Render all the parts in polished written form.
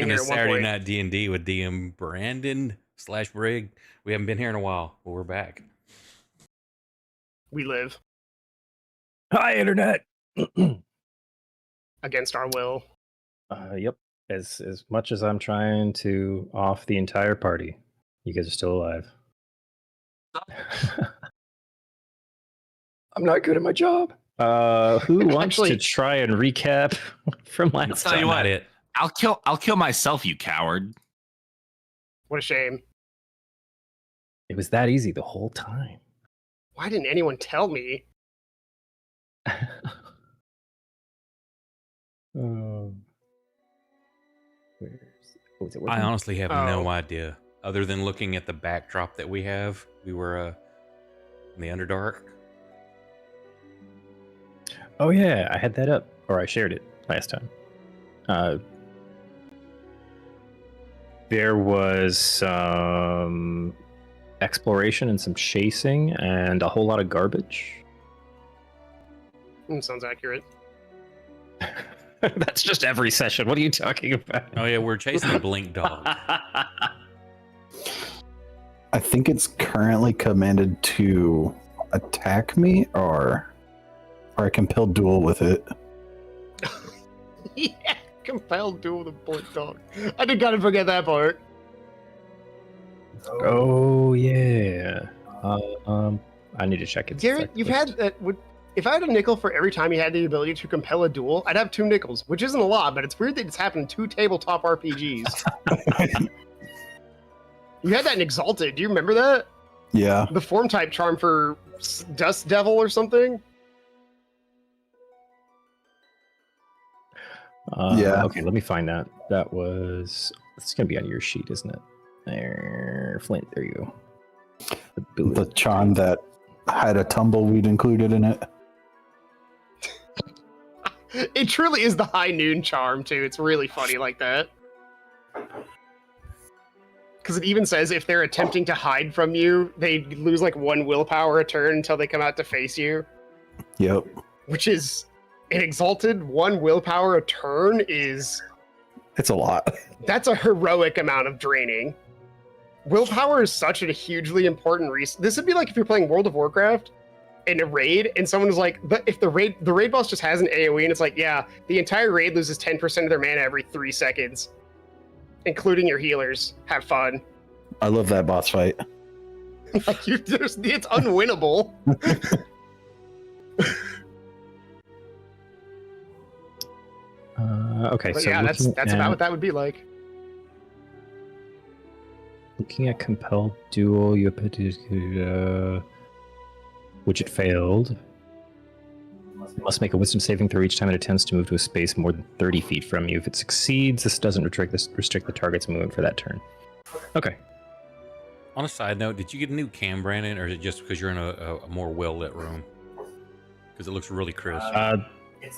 And a here at one Saturday point. night D&D with DM Brandon / Brig. We haven't been here in a while, but we're back. We live Hi, Internet. against our will. Yep. As much as I'm trying to off the entire party, you guys are still alive. I'm not good at my job. Who wants to try and recap from last I'll tell you time? what, I'll kill myself, you coward. What a shame. It was that easy the whole time. Why didn't anyone tell me? I honestly have no Oh. idea. Other than looking at the backdrop that we have, we were in the Underdark. Oh yeah, I had that up, or I shared it last time. There was some exploration and some chasing and a whole lot of garbage. Sounds accurate. That's just every session. What are you talking about? Oh yeah, we're chasing the blink dog. I think it's currently commanded to attack me, or I compel duel with it. Yeah, compelled duel with a blink dog. I did kind of forget that part. Oh yeah. I need to check it. Garrett, you've had that. If I had a nickel for every time you had the ability to compel a duel, I'd have 2 nickels, which isn't a lot, but it's weird that it's happened in 2 tabletop RPGs. You had that in Exalted. Do you remember that? Yeah. The form type charm for Dust Devil or something? Yeah. Okay, let me find that. That was. It's gonna be on your sheet, isn't it? There, Flint. There you go. The charm that had a tumbleweed included in it. It truly is the high noon charm, too. It's really funny like that. Because it even says if they're attempting to hide from you, they lose like 1 willpower a turn until they come out to face you. Yep. Which is, in Exalted, 1 willpower a turn is... It's a lot. That's a heroic amount of draining. Willpower is such a hugely important reason. This would be like if you're playing World of Warcraft in a raid, and someone is like, but if the raid boss just has an AoE, and it's like, yeah, the entire raid loses 10% of their mana every 3 seconds, including your healers. Have fun. I love that boss fight. Like it's unwinnable. Okay, But so yeah, that's about what that would be like. Looking at compelled duel, you put it, which it failed. Must make a wisdom saving throw each time it attempts to move to a space more than 30 feet from you. If it succeeds, this doesn't restrict the target's movement for that turn. Okay. On a side note, did you get a new cam, Brandon, or is it just because you're in a more well-lit room? Because it looks really crisp.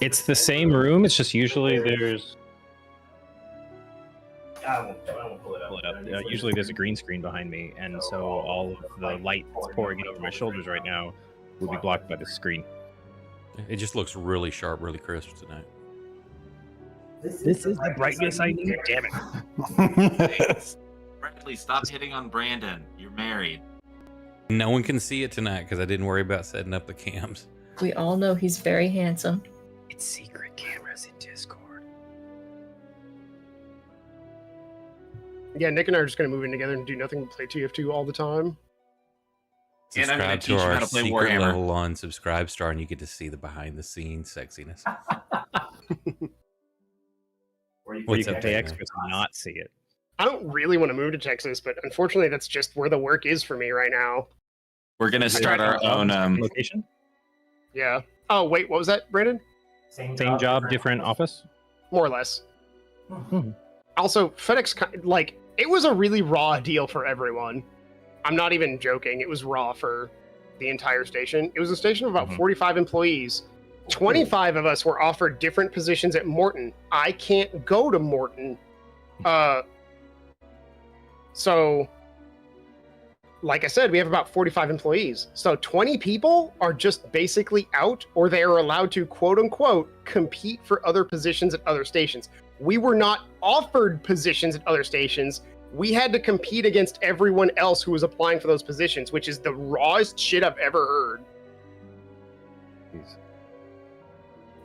It's the same room. It's just usually there's. I won't pull it up. Usually there's a green screen behind me, and so all of the light that's pouring in over my shoulders right now will be blocked by the screen. It just looks really sharp, really crisp tonight. This is the brightness I need. Damn it. Bradley, stop hitting on Brandon. You're married. No one can see it tonight because I didn't worry about setting up the cams. We all know he's very handsome. It's secret cameras in Discord. Yeah, Nick and I are just going to move in together and do nothing but play TF2 all the time. And I'm Subscribe gonna to teach you how our to play secret Warhammer. level on Subscribe and you get to see the behind-the-scenes sexiness. Or you What's can up, pay Dana? extra to not see it. I don't really want to move to Texas, but unfortunately, that's just where the work is for me right now. We're gonna start our own. Location? Yeah. Oh, wait, what was that, Brandon? Same job, different office? More or less. Hmm. Also, FedEx, like, it was a really raw deal for everyone. I'm not even joking. It was raw for the entire station. It was a station of about 45 employees. 25 of us were offered different positions at Morton. I can't go to Morton. So like I said, we have about 45 employees. So 20 people are just basically out, or they are allowed to, quote unquote, compete for other positions at other stations. We were not offered positions at other stations. We had to compete against everyone else who was applying for those positions, which is the rawest shit I've ever heard. Jeez.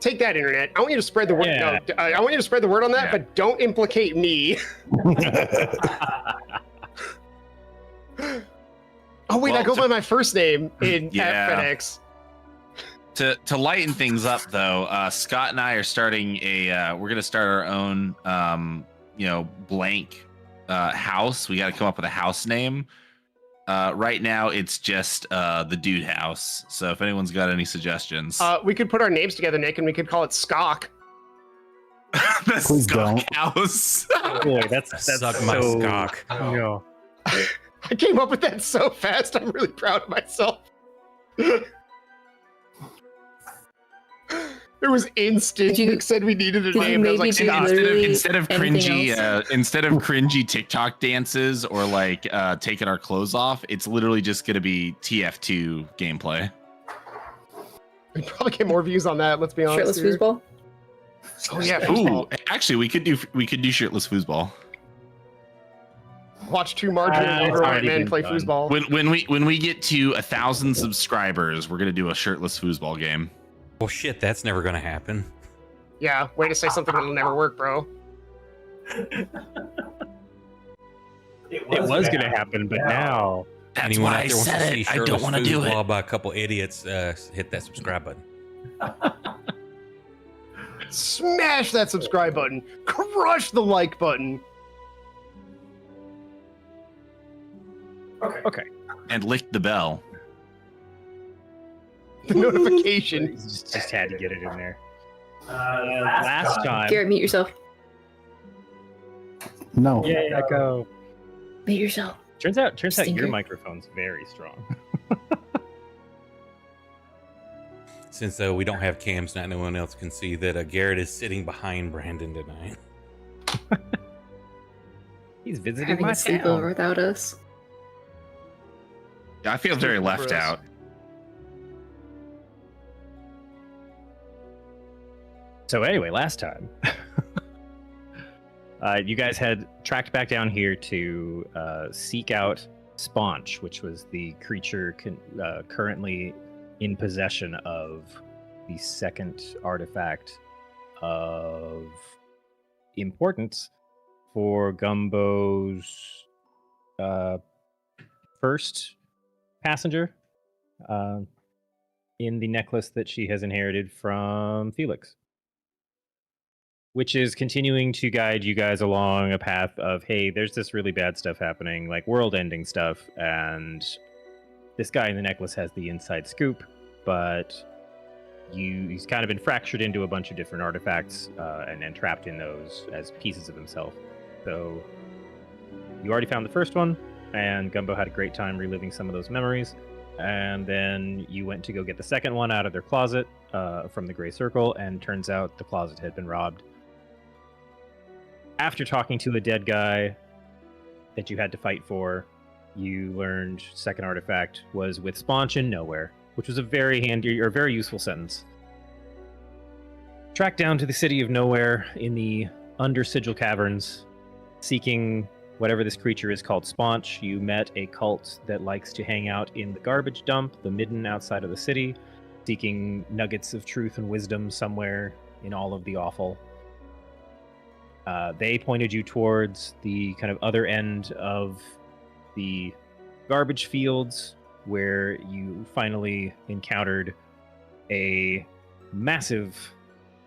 Take that, internet. I want you to spread the word. Yeah. No, I want you to spread the word on that, Yeah. but don't implicate me. Oh wait, Well, I go by my first name in Yeah. at FedEx. To lighten things up, though, Scott and I are starting we're gonna start our own blank house. We got to come up with a house name. Right now, it's just the Dude House. So if anyone's got any suggestions, We could put our names together, Nick, and we could call it Skok. the Please Skunk don't. House. Boy, that's Suck so... my cock. No. I came up with that so fast. I'm really proud of myself. It was instant. Did you- Nick said we needed a did you name. And I was maybe like, do Skok. literally instead of anything cringy TikTok dances or like taking our clothes off, it's literally just gonna be TF2 gameplay. We'd probably get more views on that. Let's be honest. Shirtless here. foosball. Oh yeah. Ooh, Foosball. actually, we could do shirtless foosball. Watch two marginally It's overweight already men been play done. foosball. When we get to 1,000 subscribers, we're gonna do a shirtless foosball game. Well, shit, that's never gonna happen. Yeah. Way to say something that'll never work, bro. It was going to happen, but now... That's Anyone why out I there wants to said see it. I don't shirtless want to do foosball it. by a couple idiots, hit that subscribe button. Smash that subscribe button. Crush the like button. Okay. And lick the bell. The notification. Just had to get it in there. Last time... Garrett, mute yourself. No. Yeah, go. Mute yourself. Turns out your Stinker. microphone's very strong. Since we don't have cams, not no one else can see that Garrett is sitting behind Brandon tonight. He's visiting Having my a sleepover town. without us. I feel very left out. So anyway, last time, you guys had tracked back down here to seek out Sponge, which was the creature currently in possession of the second artifact of importance for Gumbo's first passenger in the necklace that she has inherited from Felix, which is continuing to guide you guys along a path of, hey, there's this really bad stuff happening, like world-ending stuff, and this guy in the necklace has the inside scoop, but he's kind of been fractured into a bunch of different artifacts and trapped in those as pieces of himself. So you already found the first one, and Gumbo had a great time reliving some of those memories, and then you went to go get the second one out of their closet from the Gray Circle, and turns out the closet had been robbed. After talking to a dead guy that you had to fight for, you learned second artifact was with Sponge in Nowhere, which was a very handy or very useful sentence. Tracked down to the city of Nowhere in the Under Sigil Caverns, seeking whatever this creature is called Sponge. You met a cult that likes to hang out in the garbage dump, the midden outside of the city, seeking nuggets of truth and wisdom somewhere in all of the awful. They pointed you towards the kind of other end of the garbage fields, where you finally encountered a massive,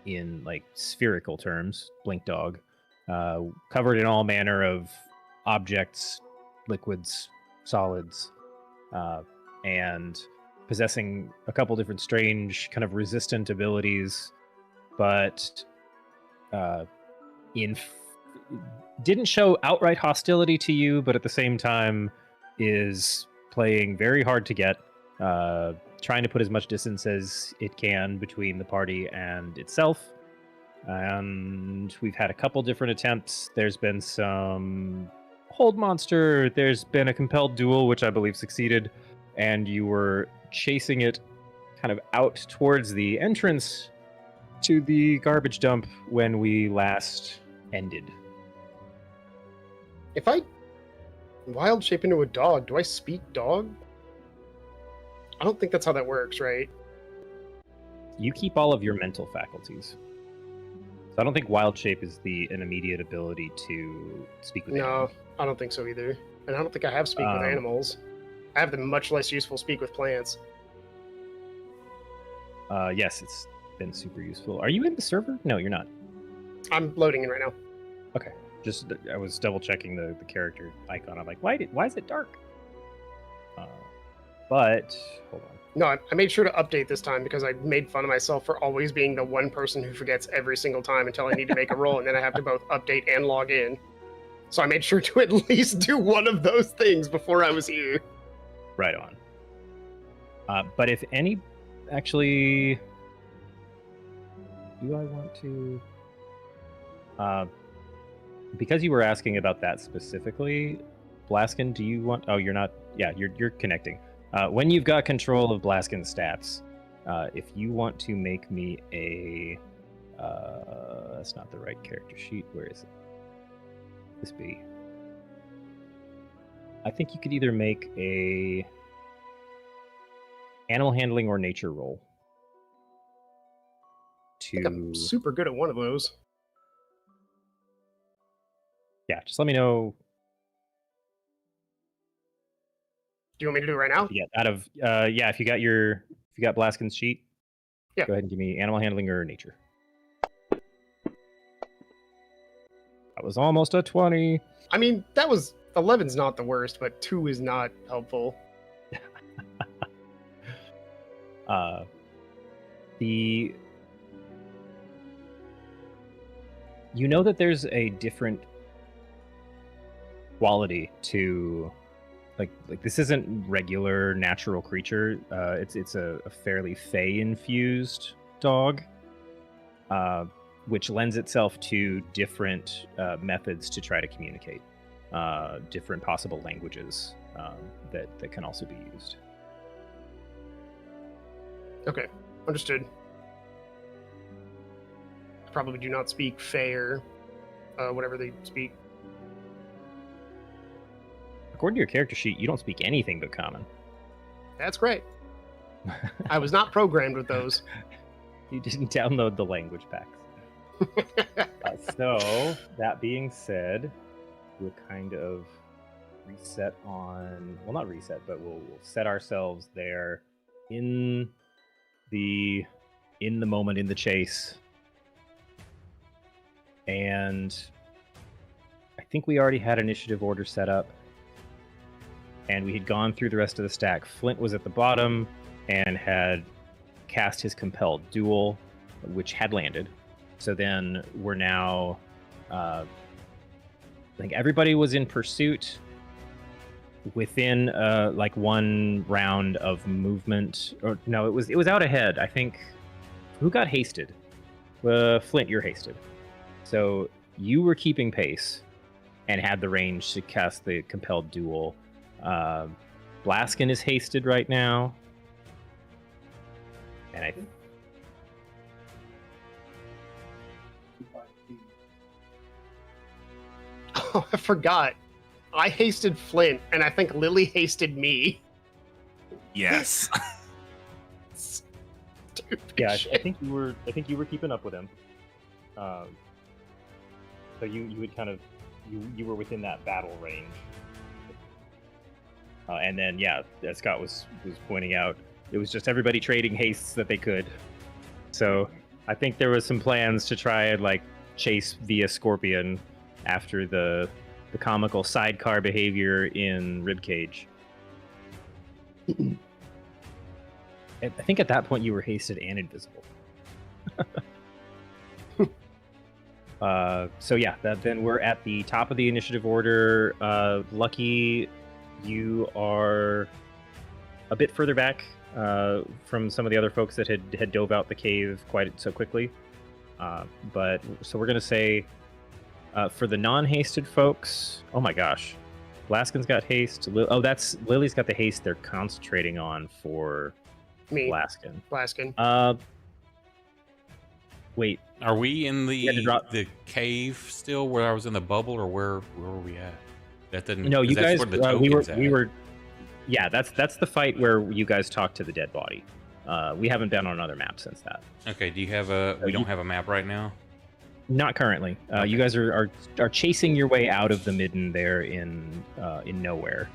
in like spherical terms, blink dog, covered in all manner of objects, liquids, solids, and possessing a couple different strange kind of resistant abilities, but didn't show outright hostility to you, but at the same time is playing very hard to get, trying to put as much distance as it can between the party and itself. And we've had a couple different attempts. There's been some Hold monster, there's been a compelled duel, which I believe succeeded, and you were chasing it kind of out towards the entrance to the garbage dump when we last ended. If I wild shape into a dog, do I speak dog? I don't think that's how that works, right? You keep all of your mental faculties. So I don't think wild shape is an immediate ability to speak with No, animals. I don't think so either. And I don't think I have speak with animals. I have the much less useful speak with plants. Yes, it's been super useful. Are you in the server? No, you're not. I'm loading in right now. Okay. Just I was double checking the character icon. I'm like, why is it dark? But hold on. No, I made sure to update this time because I made fun of myself for always being the one person who forgets every single time until I need to make a roll, and then I have to both update and log in. So I made sure to at least do one of those things before I was here. Right on. But if any, actually, do I want to? Because you were asking about that specifically, Blaskin, do you want? Oh, you're not. Yeah, you're connecting. When you've got control of Blaskin's stats, if you want to make me a, that's not the right character sheet. Where is it? This be. I think you could either make a animal handling or nature roll. I think I'm super good at one of those. Yeah, just let me know. Do you want me to do it right now? Yeah, out of yeah, if you got Blaskin's sheet, yeah, go ahead and give me animal handling or nature. That was almost a 20. I mean, that was 11's not the worst, but 2 is not helpful. You know that there's a different quality to like this isn't regular natural creature. It's a fairly fey infused dog, which lends itself to different methods to try to communicate, different possible languages that can also be used. Okay, understood. Probably do not speak Fey or whatever they speak. According to your character sheet, you don't speak anything but Common. That's great. I was not programmed with those. You didn't download the language packs. So, that being said, we'll kind of reset on... Well, not reset, but we'll set ourselves there in the moment, in the chase. And I think we already had initiative order set up. And we had gone through the rest of the stack. Flint was at the bottom and had cast his compelled duel, which had landed. So then we're now... I think everybody was in pursuit within like one round of movement. Or no, it was out ahead. I think... Who got hasted? Flint, you're hasted. So you were keeping pace and had the range to cast the compelled duel. Blaskin is hasted right now. And I... Oh, I forgot. I hasted Flint, and I think Lily hasted me. Yes. Stupid Yeah, shit. I think you were keeping up with him. So you would kind of you were within that battle range. And then yeah, as Scott was pointing out, it was just everybody trading hastes that they could. So I think there was some plans to try and like chase via Scorpion after the comical sidecar behavior in Ribcage. I think at that point you were hasted and invisible. So yeah, then we're at the top of the initiative order. Lucky, you are a bit further back from some of the other folks that had dove out the cave quite so quickly. But so we're gonna say For the non-hasted folks, oh my gosh, Blaskin's got haste. That's Lily's got the haste they're concentrating on for Me, Blaskin. Blaskin. Wait, Are we in had to the drop- the cave still, where I was in the bubble, or where were we at? That didn't. no, you that's guys. where the We token's at. were. Yeah, that's the fight where you guys talked to the dead body. We haven't been on another map since that. Okay. Do you have a? We don't have a map right now. Not currently. You guys are chasing your way out of the midden there in nowhere.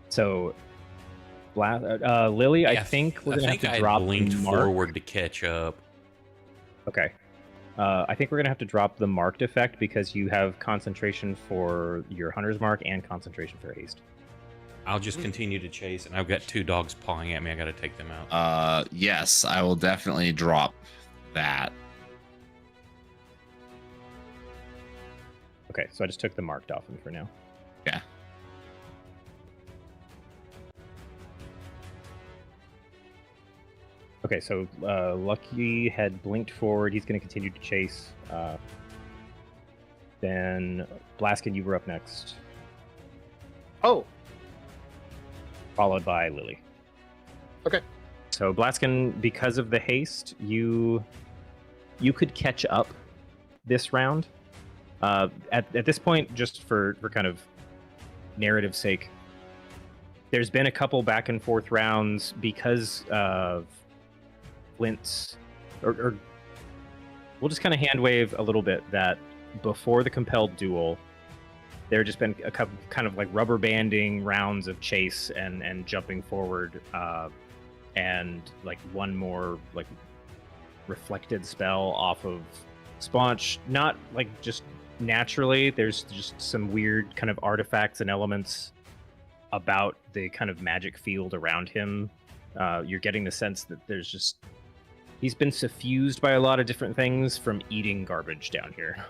So, Lily, I think we're gonna have to drop blinked the mark. forward to catch up. Okay. I think we're gonna have to drop the marked effect because you have concentration for your hunter's mark and concentration for haste. I'll just continue to chase, and I've got 2 dogs pawing at me. I got to take them out. Yes, I will definitely drop that. Okay, so I just took the marked off him for now. Yeah. Okay, so Lucky had blinked forward. He's going to continue to chase. Then Blaskin, you were up next, Oh, followed by Lily. Okay. So Blaskin, because of the haste, you could catch up this round. At this point, just for kind of narrative sake, there's been a couple back and forth rounds because of Flint's, or we'll just kind of hand wave a little bit that before the compelled duel, there had just been a couple kind of like rubber banding rounds of chase and jumping forward, and like one more like reflected spell off of Sponge, not like just naturally. There's just some weird kind of artifacts and elements about the kind of magic field around him. You're getting the sense that he's been suffused by a lot of different things from eating garbage down here.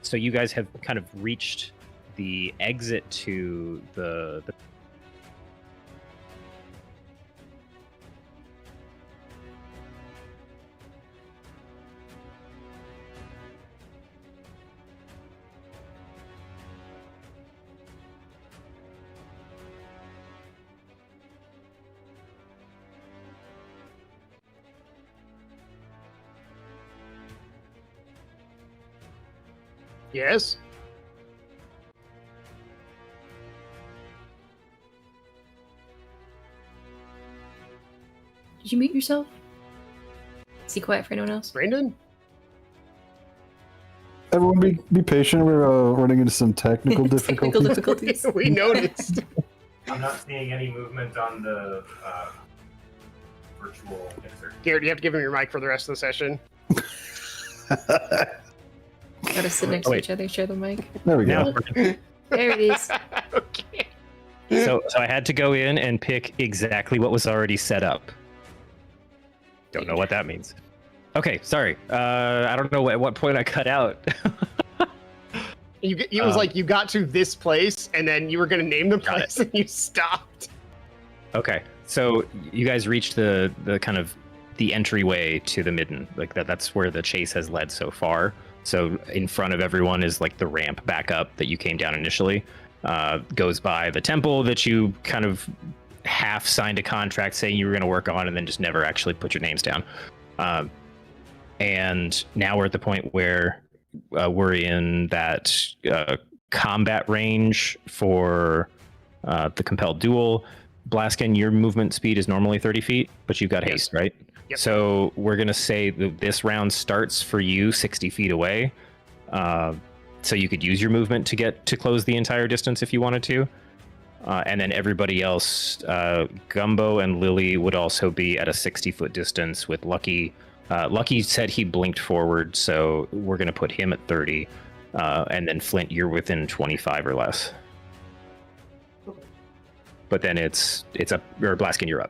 So you guys have kind of reached the exit to the yes. Did you mute yourself? Is he quiet for anyone else? Brandon? Everyone be patient. We're running into some technical Technical difficulties. difficulties. We noticed. I'm not seeing any movement on the virtual insert. Garrett, you have to give him your mic for the rest of the session. Gotta sit next to each other, share the mic. There we go. Now, There it is. Okay. so I had to go in and pick exactly what was already set up. Don't know what that means. Okay, sorry. I don't know at what point I cut out. It was like you got to this place, and then you were going to name the Got place, and you stopped. Okay, so you guys reached the kind of the entryway to the midden. Like that's where the chase has led so far. So in front of everyone is like the ramp back up that you came down initially. Goes by the temple that you kind of half signed a contract saying you were going to work on, and then just never actually put your names down. And now we're at the point where we're in that combat range for the compelled duel. Blaskin, your movement speed is normally 30 feet, but you've got Yes. haste, right? Yep. So we're going to say that this round starts for you 60 feet away. So you could use your movement to get to close the entire distance if you wanted to. And then everybody else, Gumbo and Lily would also be at a 60-foot distance with Lucky. Lucky said he blinked forward, so we're going to put him at 30. And then Flint, you're within 25 or less. But then it's up, or Blaskin, you're up.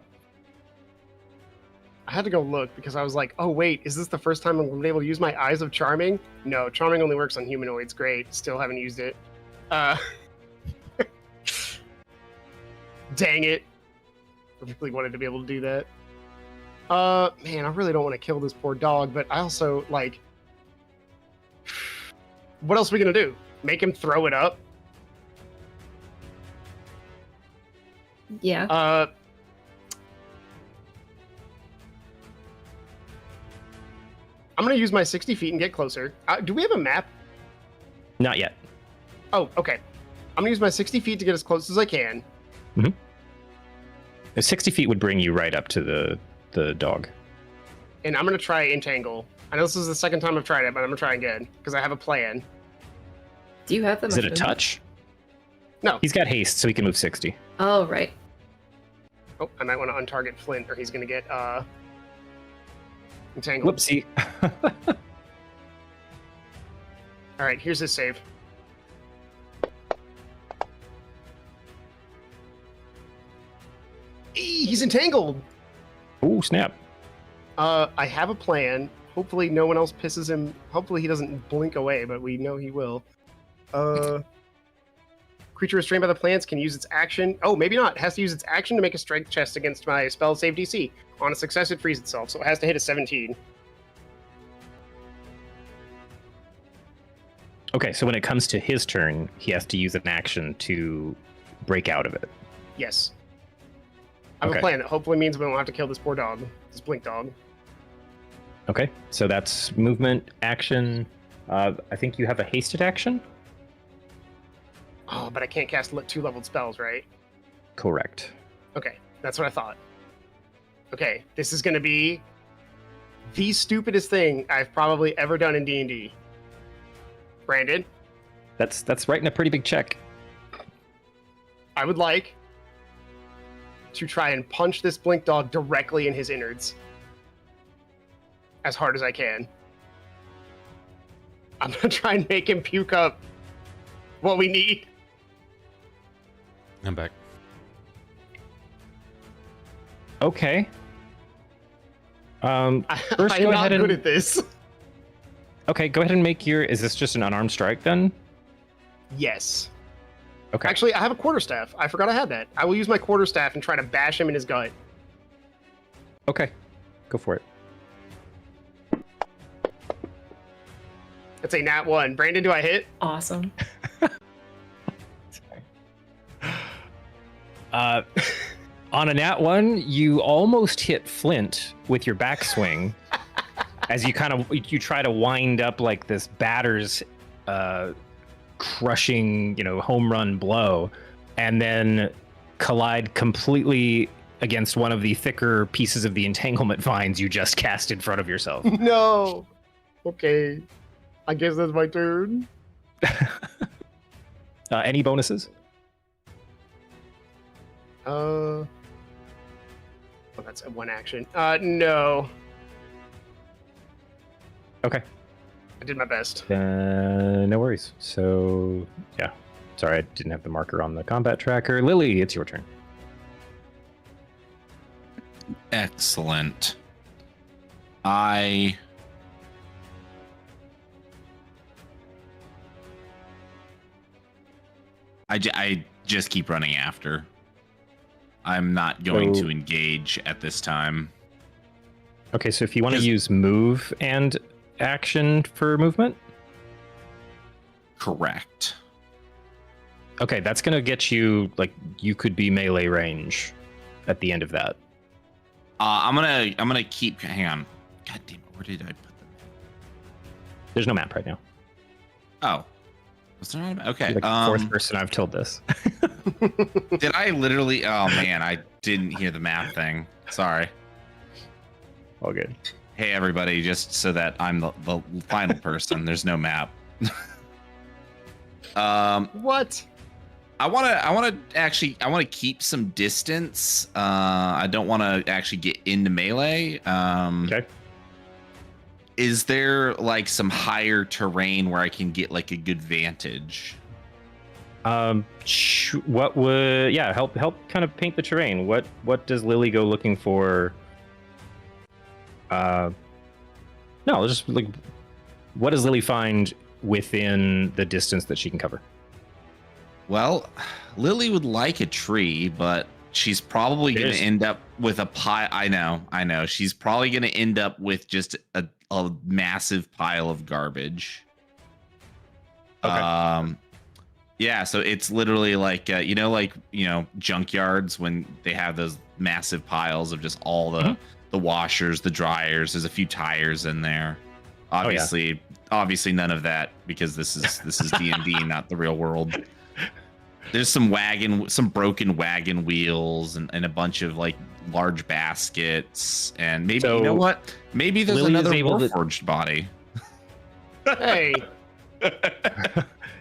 I had to go look because I was like, oh, wait, is this the first time I'm going to be able to use my Eyes of Charming? No, Charming only works on humanoids. Great. Still haven't used it. Dang it. I really wanted to be able to do that. Man, I really don't want to kill this poor dog, but I also, like... What else are we gonna do? Make him throw it up? Yeah. I'm gonna use my 60 feet and get closer. Do we have a map? Not yet. Oh, okay. I'm gonna use my 60 feet to get as close as I can. The 60 feet would bring you right up to the dog. And I'm gonna try entangle. I know this is the second time I've tried it, but I'm gonna try again because I have a plan. Do you have them? Is it a touch? No. He's got haste, so he can move 60. Oh, right. Oh, I might want to untarget Flint, or he's gonna get entangled. Whoopsie. All right, here's his save. He's entangled. Oh, snap. I have a plan. Hopefully no one else pisses him. Hopefully he doesn't blink away, but we know he will. Creature restrained by the plants can use its action. Oh, maybe not. It has to use its action to make a strength check against my spell save DC. On a success, it frees itself, so it has to hit a 17. Okay, so when it comes to his turn, he has to use an action to break out of it. Yes. I have Okay. a plan that hopefully means we don't have to kill this poor dog. This blink dog. Okay, so that's movement, action. I think you have a hasted action? Oh, but I can't cast 2-leveled spells, right? Correct. Okay, that's what I thought. Okay, this is going to be the stupidest thing I've probably ever done in D&D. Brandon, That's writing a pretty big check. I would like to try and punch this blink dog directly in his innards. As hard as I can. I'm going to try and make him puke up what we need. I'm back. Okay. First, I'm go not ahead and good at this. okay. Go ahead and make your. Is this just an unarmed strike then? Yes. Okay. Actually, I have a quarterstaff. I forgot I had that. I will use my quarterstaff and try to bash him in his gut. Okay. Go for it. It's a nat 1. Brandon, do I hit? Awesome. On a nat 1, you almost hit Flint with your backswing as you try to wind up like this batter's crushing, home run blow, and then collide completely against one of the thicker pieces of the entanglement vines you just cast in front of yourself. No. Okay. I guess that's my turn. Any bonuses? Oh, that's a 1 action. No. Okay. I did my best. No worries. So, yeah. Sorry, I didn't have the marker on the combat tracker. Lily, it's your turn. Excellent. I just keep running after. I'm not going to engage at this time. Okay, so if you want to Is- use move and action for movement, Correct. okay, that's gonna get you you could be melee range at the end of that. I'm gonna keep. Hang on. God damn it! Where did I put them? There's no map right now. Oh, was there not? Okay. You're like the fourth person I've told this. Did I literally? Oh man, I didn't hear the map thing. Sorry. All good. Hey everybody, just so that I'm the final person. There's no map. What? I want to keep some distance. I don't want to actually get into melee. Okay. Is there like some higher terrain where I can get like a good vantage? What would help kind of paint the terrain? What does Lily go looking for? No, just like what does Lily find within the distance that she can cover? Well, Lily would like a tree, but she's probably going to There's- end up with a pile. I know. She's probably going to end up with just a massive pile of garbage. Okay. Yeah, so it's literally like junkyards when they have those massive piles of just all the washers, the dryers. There's a few tires in there. Obviously none of that, because this is D&D, not the real world. There's some broken wagon wheels and a bunch of like large baskets, and maybe So, you know what? Maybe there's Lily is another able to- Warforged body. Hey,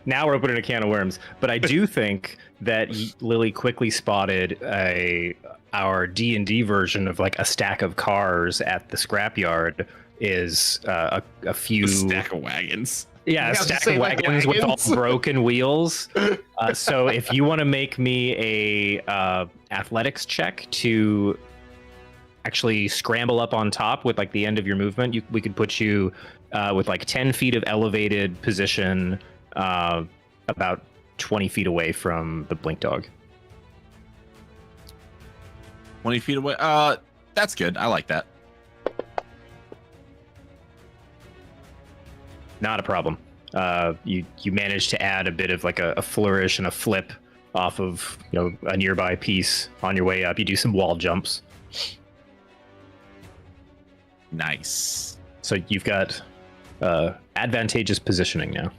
Now we're opening a can of worms. But I do think that Lily quickly spotted our D&D version of like a stack of cars at the scrapyard is a few A stack of wagons. Yeah, I a was stack gonna of say, like, wagons with all wagons. broken wheels. So if you want to make me a athletics check to actually scramble up on top with like the end of your movement, we could put you with like 10 feet of elevated position, about 20 feet away from the blink dog. 20 feet away. That's good. I like that. Not a problem. You manage to add a bit of like a flourish and a flip off of a nearby piece on your way up. You do some wall jumps. Nice. So you've got advantageous positioning now.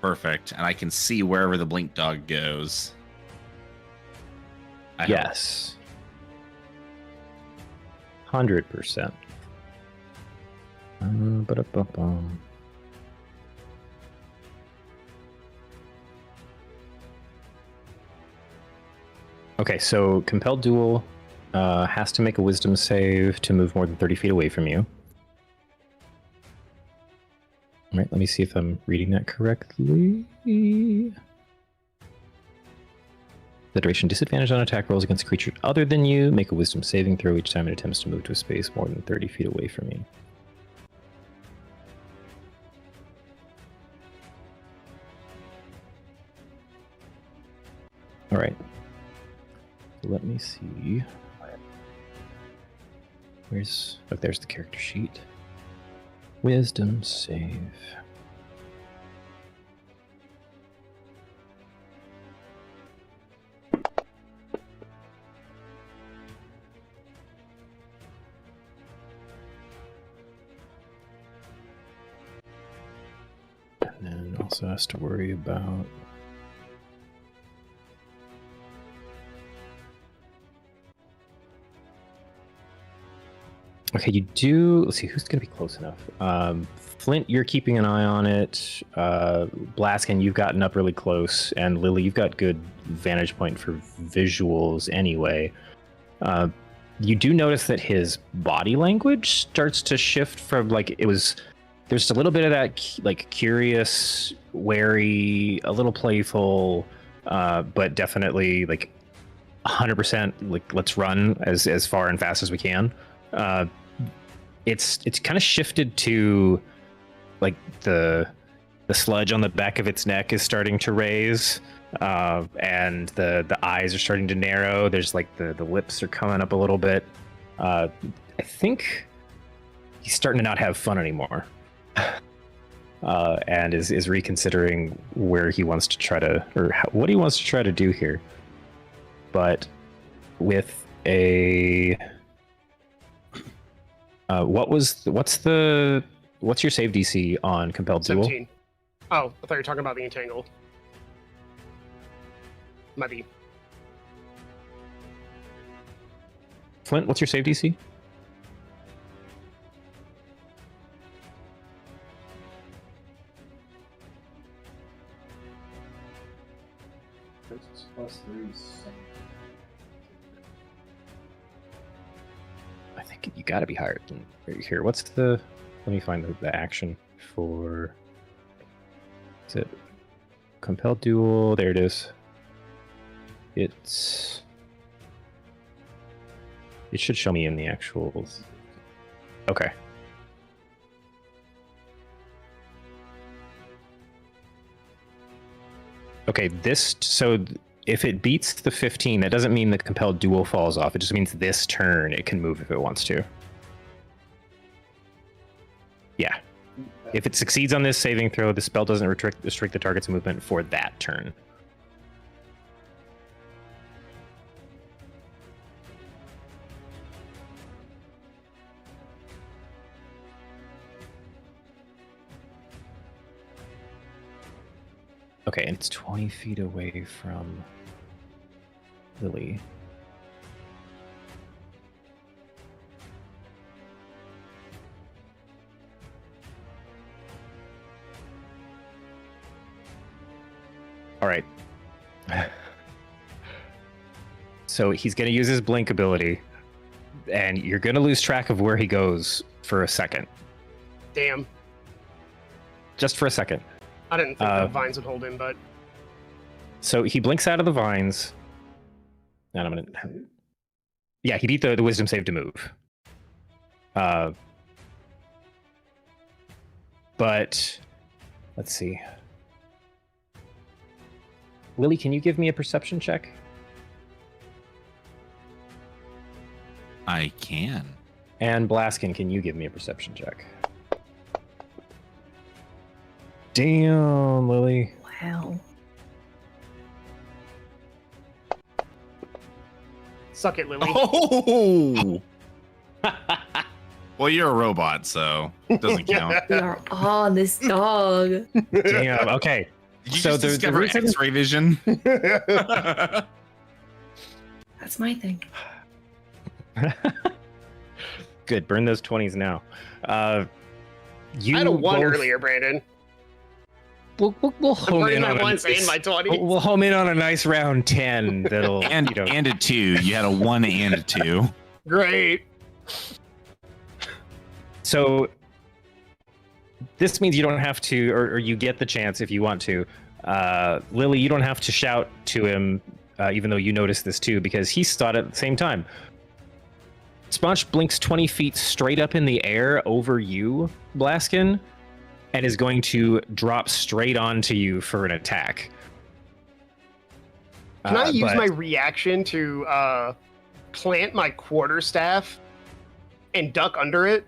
Perfect. And I can see wherever the blink dog goes. I hope. Yes. 100%. Ba-da-ba-bum. Okay, so Compelled Duel has to make a wisdom save to move more than 30 feet away from you. All right, let me see if I'm reading that correctly. The duration disadvantage on attack rolls against a creature other than you. Make a wisdom saving throw each time it attempts to move to a space more than 30 feet away from you. All right. Let me see. There's the character sheet. Wisdom save. And then also has to worry about okay, you do. Let's see who's going to be close enough. Flint, you're keeping an eye on it. Blaskin, you've gotten up really close, and Lily, you've got good vantage point for visuals anyway. You do notice that his body language starts to shift from like it was. There's a little bit of that like curious, wary, a little playful, but definitely like 100% like let's run as far and fast as we can. It's kind of shifted to like the sludge on the back of its neck is starting to raise, and the eyes are starting to narrow. There's like the lips are coming up a little bit. I think he's starting to not have fun anymore, and is reconsidering where he wants to try to what he wants to try to do here. But with a what's your save DC on Compelled Duel? 17. Oh, I thought you were talking about the Entangle. Might be. Flint, what's your save DC? I think you got to be higher than here. What's the? Let me find the action for. Is it Compelled Duel? There it is. It should show me in the actual. Okay. Okay, if it beats the 15, that doesn't mean the compelled duel falls off. It just means this turn it can move if it wants to. Yeah. If it succeeds on this saving throw, the spell doesn't restrict the target's movement for that turn. Okay, and it's 20 feet away from Lily. All right. So he's going to use his blink ability, and you're going to lose track of where he goes for a second. Damn. Just for a second. I didn't think the vines would hold him, but So he blinks out of the vines. And I'm gonna. Yeah, he beat the wisdom save to move. But let's see. Lily, can you give me a perception check? I can. And Blaskin, can you give me a perception check? Damn, Lily. Wow. suck it, Lily. Oh! Well, you're a robot, so it doesn't count. We are on this dog. Damn, okay. You So just the discover reason- X-ray vision. That's my thing. Good, burn those 20s now. You I had a 1 both- earlier, Brandon. We'll I'm home burning in my on a 1s and my 20s. We'll home in on a nice round 10 that'll and you know, and a 2. You had a 1 and a 2. Great. So this means you don't have to, or you get the chance if you want to. Lily, you don't have to shout to him, even though you notice this too, because he saw it at the same time. Sponge blinks 20 feet straight up in the air over you, Blaskin, and is going to drop straight onto you for an attack. Can I use but- my reaction to plant my quarterstaff and duck under it?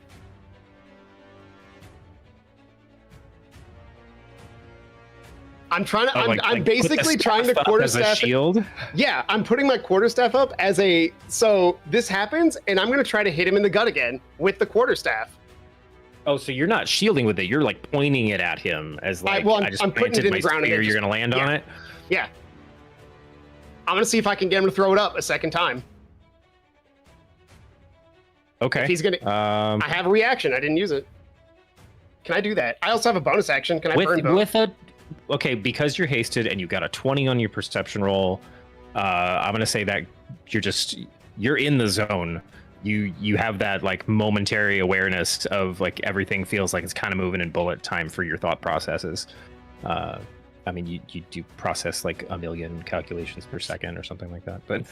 I'm trying to. I'm put the basically trying to staff up as a quarterstaff. shield? Yeah, I'm putting my quarterstaff up as a. So this happens, and I'm going to try to hit him in the gut again with the quarterstaff. Oh, so you're not shielding with it. You're like pointing it at him as like, well, I just I'm putting planted it in my the ground and spear, then you're just- going to land on yeah. it? Yeah. I'm going to see if I can get him to throw it up a second time. Okay. If he's going to. I have a reaction. I didn't use it. Can I do that? I also have a bonus action. Can I burn both? Okay, because you're hasted and you got a 20 on your perception roll, I'm gonna say that you're in the zone. You have that like momentary awareness of like everything feels like it's kind of moving in bullet time for your thought processes. I mean, you do process like 1 million calculations per second or something like that. But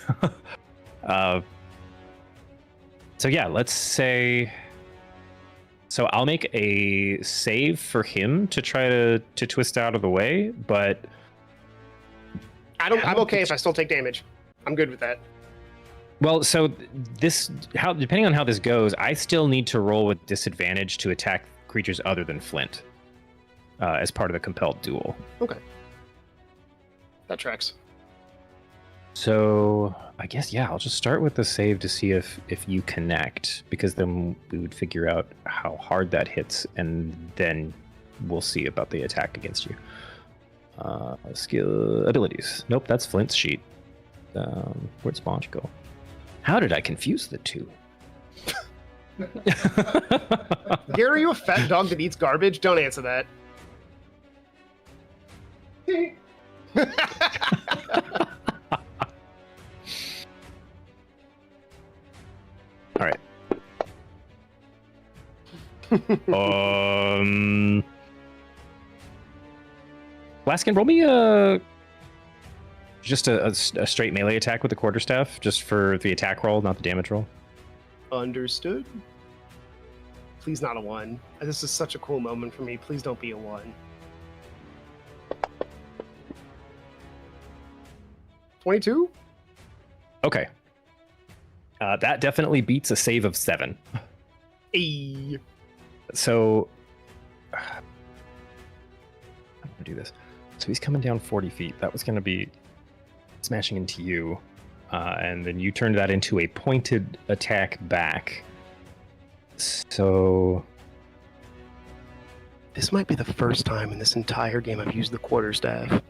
so yeah, let's say. So I'll make a save for him to try to twist out of the way, but I'm okay if I still take damage. I'm good with that. well, so depending on how this goes, I still need to roll with disadvantage to attack creatures other than Flint as part of the compelled duel. Okay. That tracks. So I guess yeah, I'll just start with the save to see if you connect, because then we would figure out how hard that hits, and then we'll see about the attack against you. Skill abilities. Nope, that's Flint's sheet. Where'd Sponge go? How did I confuse the two? Gary, are you a fat dog that eats garbage? Don't answer that. All right. Blaskin, roll me just a straight melee attack with the quarterstaff, just for the attack roll, not the damage roll. Understood. Please not a 1. This is such a cool moment for me. Please don't be a 1. 22? Okay. That definitely beats a save of 7. Ayy. So I'm gonna do this. So he's coming down 40 feet. That was gonna be smashing into you, and then you turned that into a pointed attack back. So This might be the first time in this entire game I've used the quarterstaff.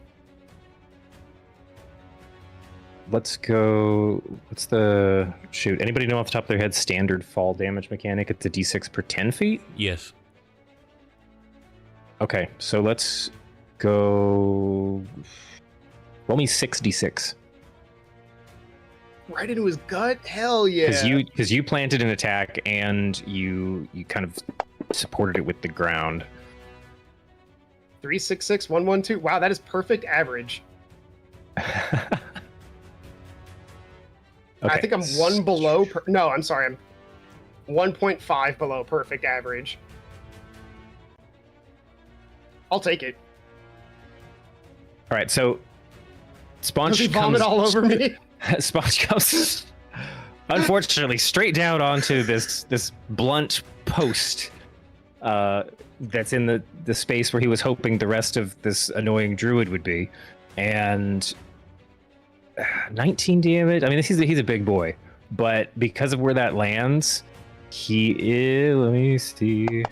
let's go. What's the shoot? Anybody know off the top of their head standard fall damage mechanic? It's a d6 per 10 feet. Yes. Okay, so let's go. Roll me 6d6. Right into his gut? Hell yeah. Because you planted an attack and you kind of supported it with the ground. 3, 6, 6, 1, 1, 2. Wow, that is perfect average. I think I'm one below. No, I'm sorry. I'm 1.5 below perfect average. I'll take it. All right, so Sponge Does he vomit all over me? Sponge comes, unfortunately, straight down onto this blunt post that's in the space where he was hoping the rest of this annoying druid would be, and 19 damage. I mean, he's a big boy, but because of where that lands, he is. Let me see.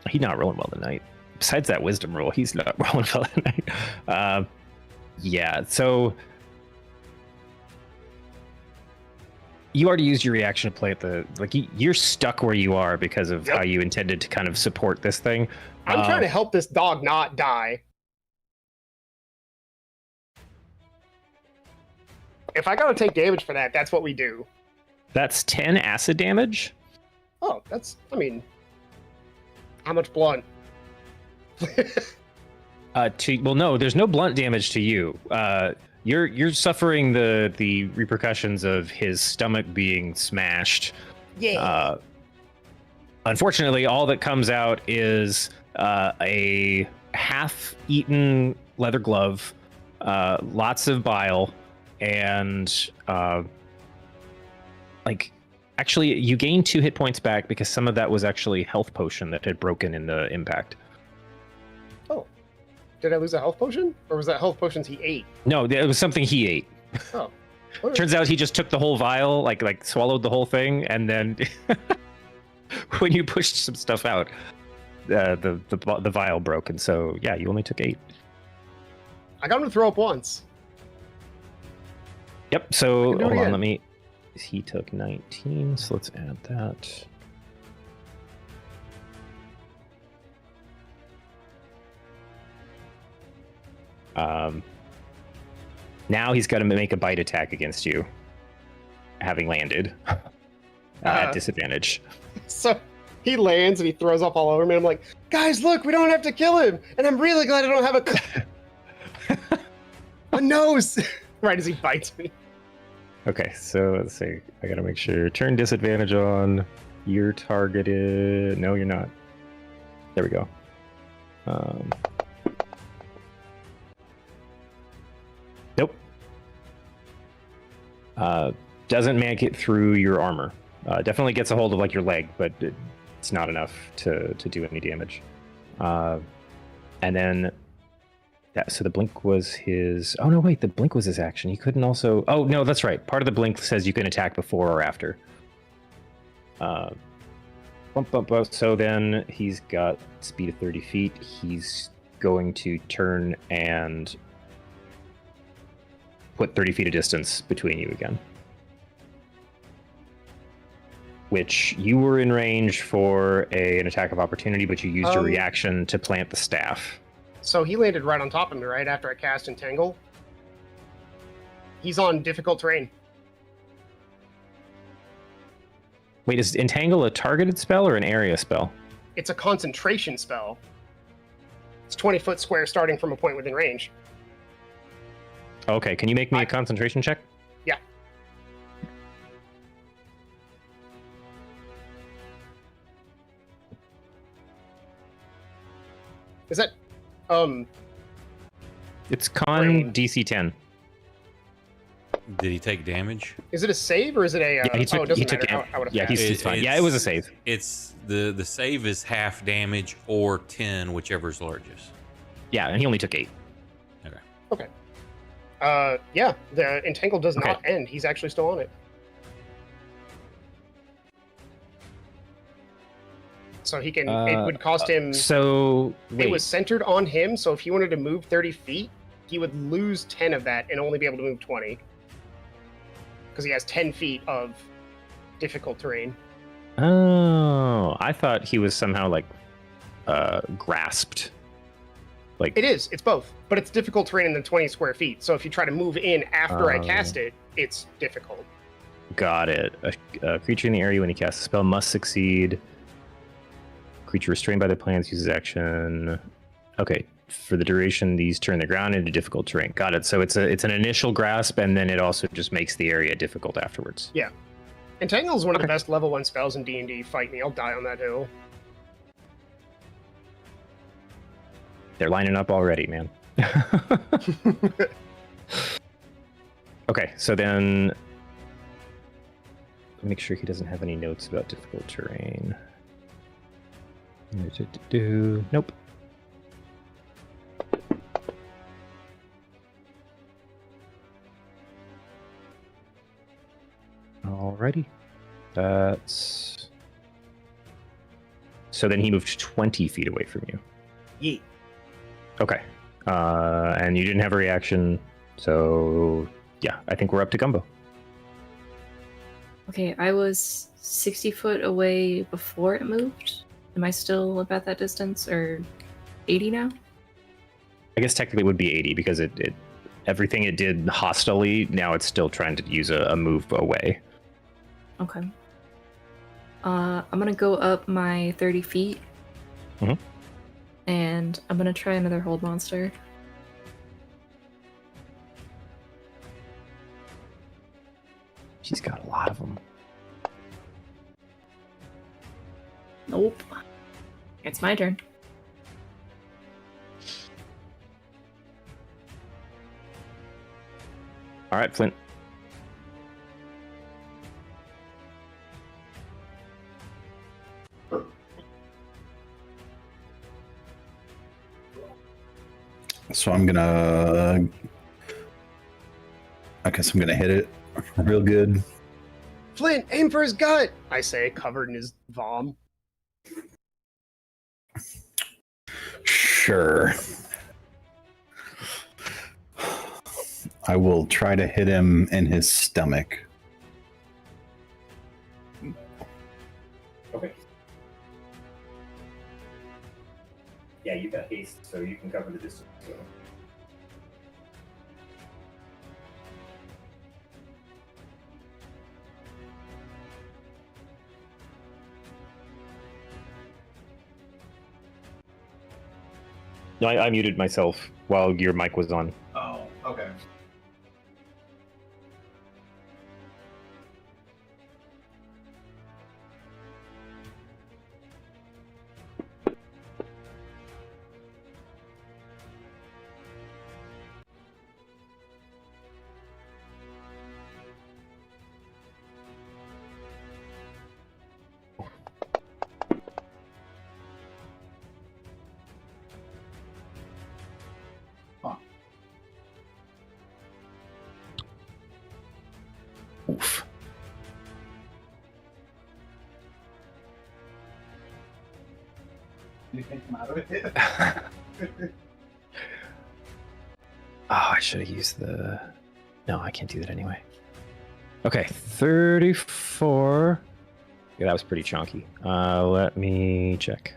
He's not rolling well tonight. Besides that wisdom roll, he's not rolling well tonight. Yeah, so you already used your reaction to play at the you're stuck where you are because of how you intended to kind of support this thing. I'm trying to help this dog not die. If I gotta take damage for that, that's what we do. That's 10 acid damage. Oh, I mean, how much blunt? Well, no, there's no blunt damage to you. You're suffering the repercussions of his stomach being smashed. Yeah. Unfortunately, all that comes out is a half-eaten leather glove, lots of bile, and actually, you gain 2 hit points back because some of that was actually health potion that had broken in the impact. Oh, did I lose a health potion, or was that health potions he ate? No, it was something he ate. Oh, right. Turns out he just took the whole vial, like swallowed the whole thing, and then when you pushed some stuff out, the vial broke, and so yeah, you only took 8. I got him to throw up once. Yep. So hold on, again. let me. He took 19, so let's add that. Now he's got to make a bite attack against you, having landed at disadvantage. So he lands and he throws up all over me. I'm like, guys, look, we don't have to kill him, and I'm really glad I don't have a nose. Right as he bites me. Okay, so let's see. I gotta make sure. Turn disadvantage on. You're targeted. No, you're not. There we go. Nope. Doesn't make it through your armor. Definitely gets a hold of your leg, but it's not enough to do any damage. And then so the blink was his. Oh no, wait, the blink was his action. He couldn't also. Oh no, that's right. Part of the blink says you can attack before or after. So then he's got speed of 30 feet. He's going to turn and put 30 feet of distance between you again. Which you were in range for an attack of opportunity, but you used your reaction to plant the staff. So he landed right on top of me right after I cast Entangle. He's on difficult terrain. Wait, is Entangle a targeted spell or an area spell? It's a concentration spell. It's 20-foot square starting from a point within range. Okay, can you make me a concentration check? Yeah. Is that It's con Rain. DC 10. Did he take damage? Is it a save or is it a? Yeah, he took. oh, it doesn't he took. matter. I would have. Yeah, he's fine. Yeah, it was a save. It's the save is half damage or 10, whichever's largest. Yeah, and he only took 8. Okay. Yeah, the entangle does Okay. not end. He's actually still on it. So he can. It would cost him. So wait, It was centered on him, so if he wanted to move 30 feet, he would lose 10 of that and only be able to move 20. Because he has 10 feet of difficult terrain. oh, I thought he was somehow like grasped. Like It is. It's both. But it's difficult terrain in the 20 square feet. So if you try to move in after I cast it, it's difficult. got it. A creature in the area when he casts a spell must succeed. Creature restrained by the plants uses action. Okay. For the duration, these turn the ground into difficult terrain. Got it. So it's an initial grasp, and then it also just makes the area difficult afterwards. Yeah. Entangle is one of the best level 1 spells in D&D. Fight me. I'll die on that hill. They're lining up already, man. Okay, so then make sure he doesn't have any notes about difficult terrain. Nope. Alrighty. That's... So then he moved 20 feet away from you. Yeet. Okay. And you didn't have a reaction, so yeah, I think we're up to Gumbo. Okay, I was 60 foot away before it moved. Am I still about that distance, or 80 now? I guess technically it would be 80 because it everything it did hostilely, now it's still trying to use a move away. Okay. I'm gonna go up my 30 feet. Mhm. And I'm gonna try another hold monster. She's got a lot of them. Nope. It's my turn. All right, Flint. So I guess I'm gonna hit it real good. Flint, aim for his gut! I say, covered in his vom. Sure. I will try to hit him in his stomach. Okay. Yeah, you got haste, so you can cover the distance. So. No, I muted myself while your mic was on. Oh, okay. Oof. You can come out of it. Oh, I should have used the... No, I can't do that anyway. Okay, 34. Yeah, that was pretty chunky. Let me check.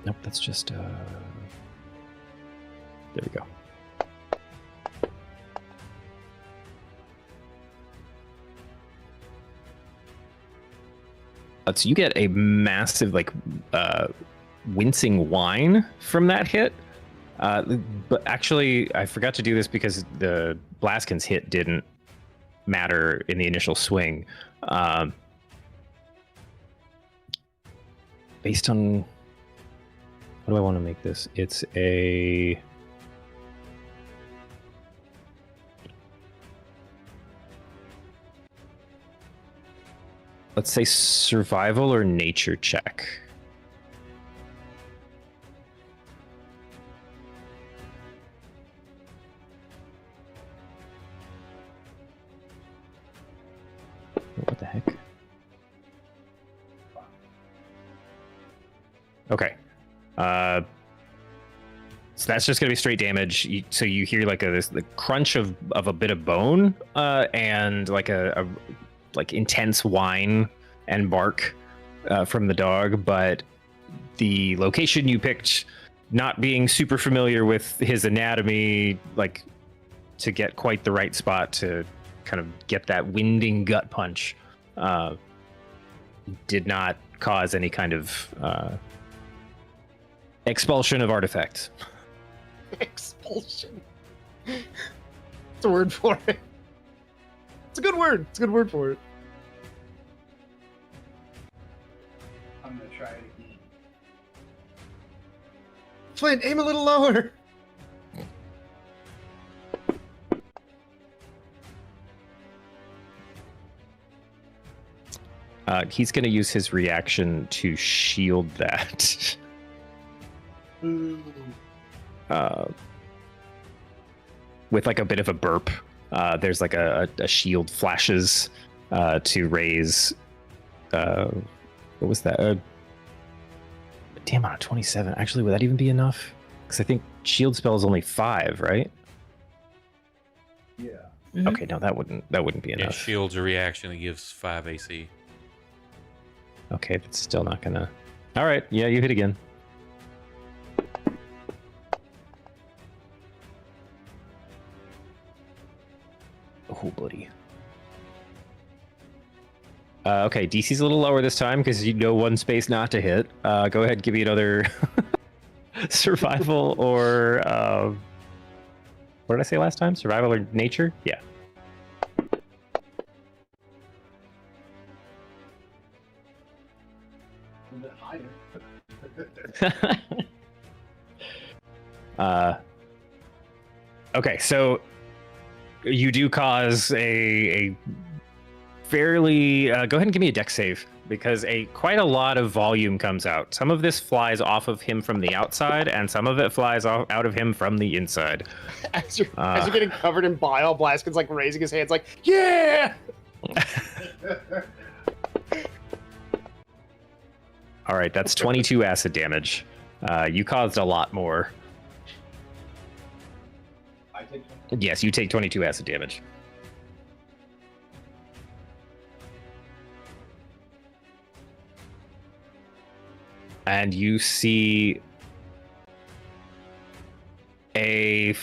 Nope, that's just... There we go. So you get a massive, like, wincing whine from that hit. But actually, I forgot to do this because the Blaskin's hit didn't matter in the initial swing. based on what do I want to make this? It's a let's say survival or nature check. What the heck? Okay. So that's just gonna be straight damage. So you hear like the crunch of a bit of bone, and like a like intense whine and bark from the dog. But the location you picked, not being super familiar with his anatomy, like to get quite the right spot to kind of get that winding gut punch, did not cause any kind of expulsion of artifacts. Expulsion. It's a word for it. It's a good word. It's a good word for it. I'm gonna try it again. Flint, aim a little lower. He's going to use his reaction to shield that. With like a bit of a burp. There's like a shield flashes to raise. What was that? Damn, on a 27. Actually, would that even be enough? Because I think shield spell is only 5, right? Yeah. Mhm. Okay, no, that wouldn't be Yeah, enough. shield's a reaction that gives 5 AC. Okay, that's still not gonna. All right, yeah, you hit again. Oh, buddy. Okay, DC's a little lower this time because you know one space not to hit. Go ahead, give me another survival or what did I say last time? Survival or nature? Yeah. A bit higher. Okay, so you do cause a fairly go ahead and give me a dex save because quite a lot of volume comes out. Some of this flies off of him from the outside and some of it flies out of him from the inside. As you're getting covered in bile, Blaskin's like raising his hands like, yeah! All right, that's 22 acid damage. You caused a lot more. I take Yes, you take 22 acid damage. And you see a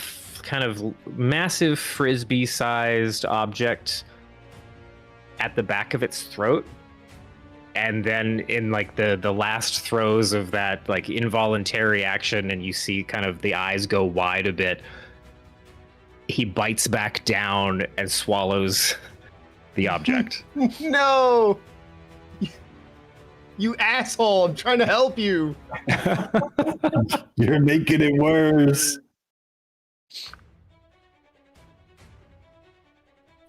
kind of massive frisbee-sized object at the back of its throat. And then in like the last throes of that like involuntary action, and you see kind of the eyes go wide a bit, he bites back down and swallows the object. No! You asshole! I'm trying to help you! You're making it worse.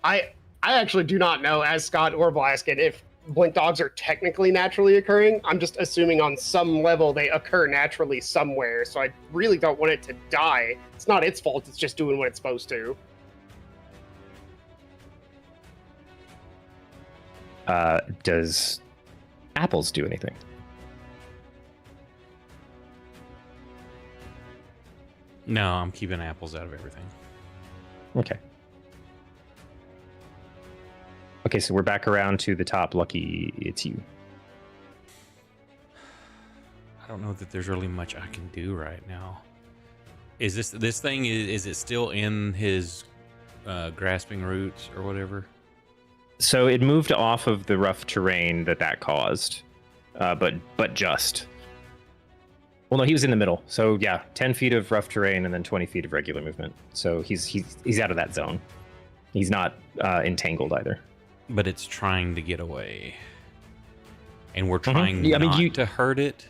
I actually do not know, as Scott or Blaskin, if blink dogs are technically naturally occurring. I'm just assuming on some level they occur naturally somewhere, so I really don't want it to die. It's not its fault, it's just doing what it's supposed to. Does apples do anything? No, I'm keeping apples out of everything. Okay. Okay, so we're back around to the top. Lucky, it's you. I don't know that there's really much I can do right now. Is this thing, is it still in his grasping roots or whatever? So it moved off of the rough terrain that caused, but just. Well, no, he was in the middle. So yeah, 10 feet of rough terrain and then 20 feet of regular movement. So he's out of that zone. He's not entangled either. But it's trying to get away. and we're trying Yeah, I mean, not to hurt it.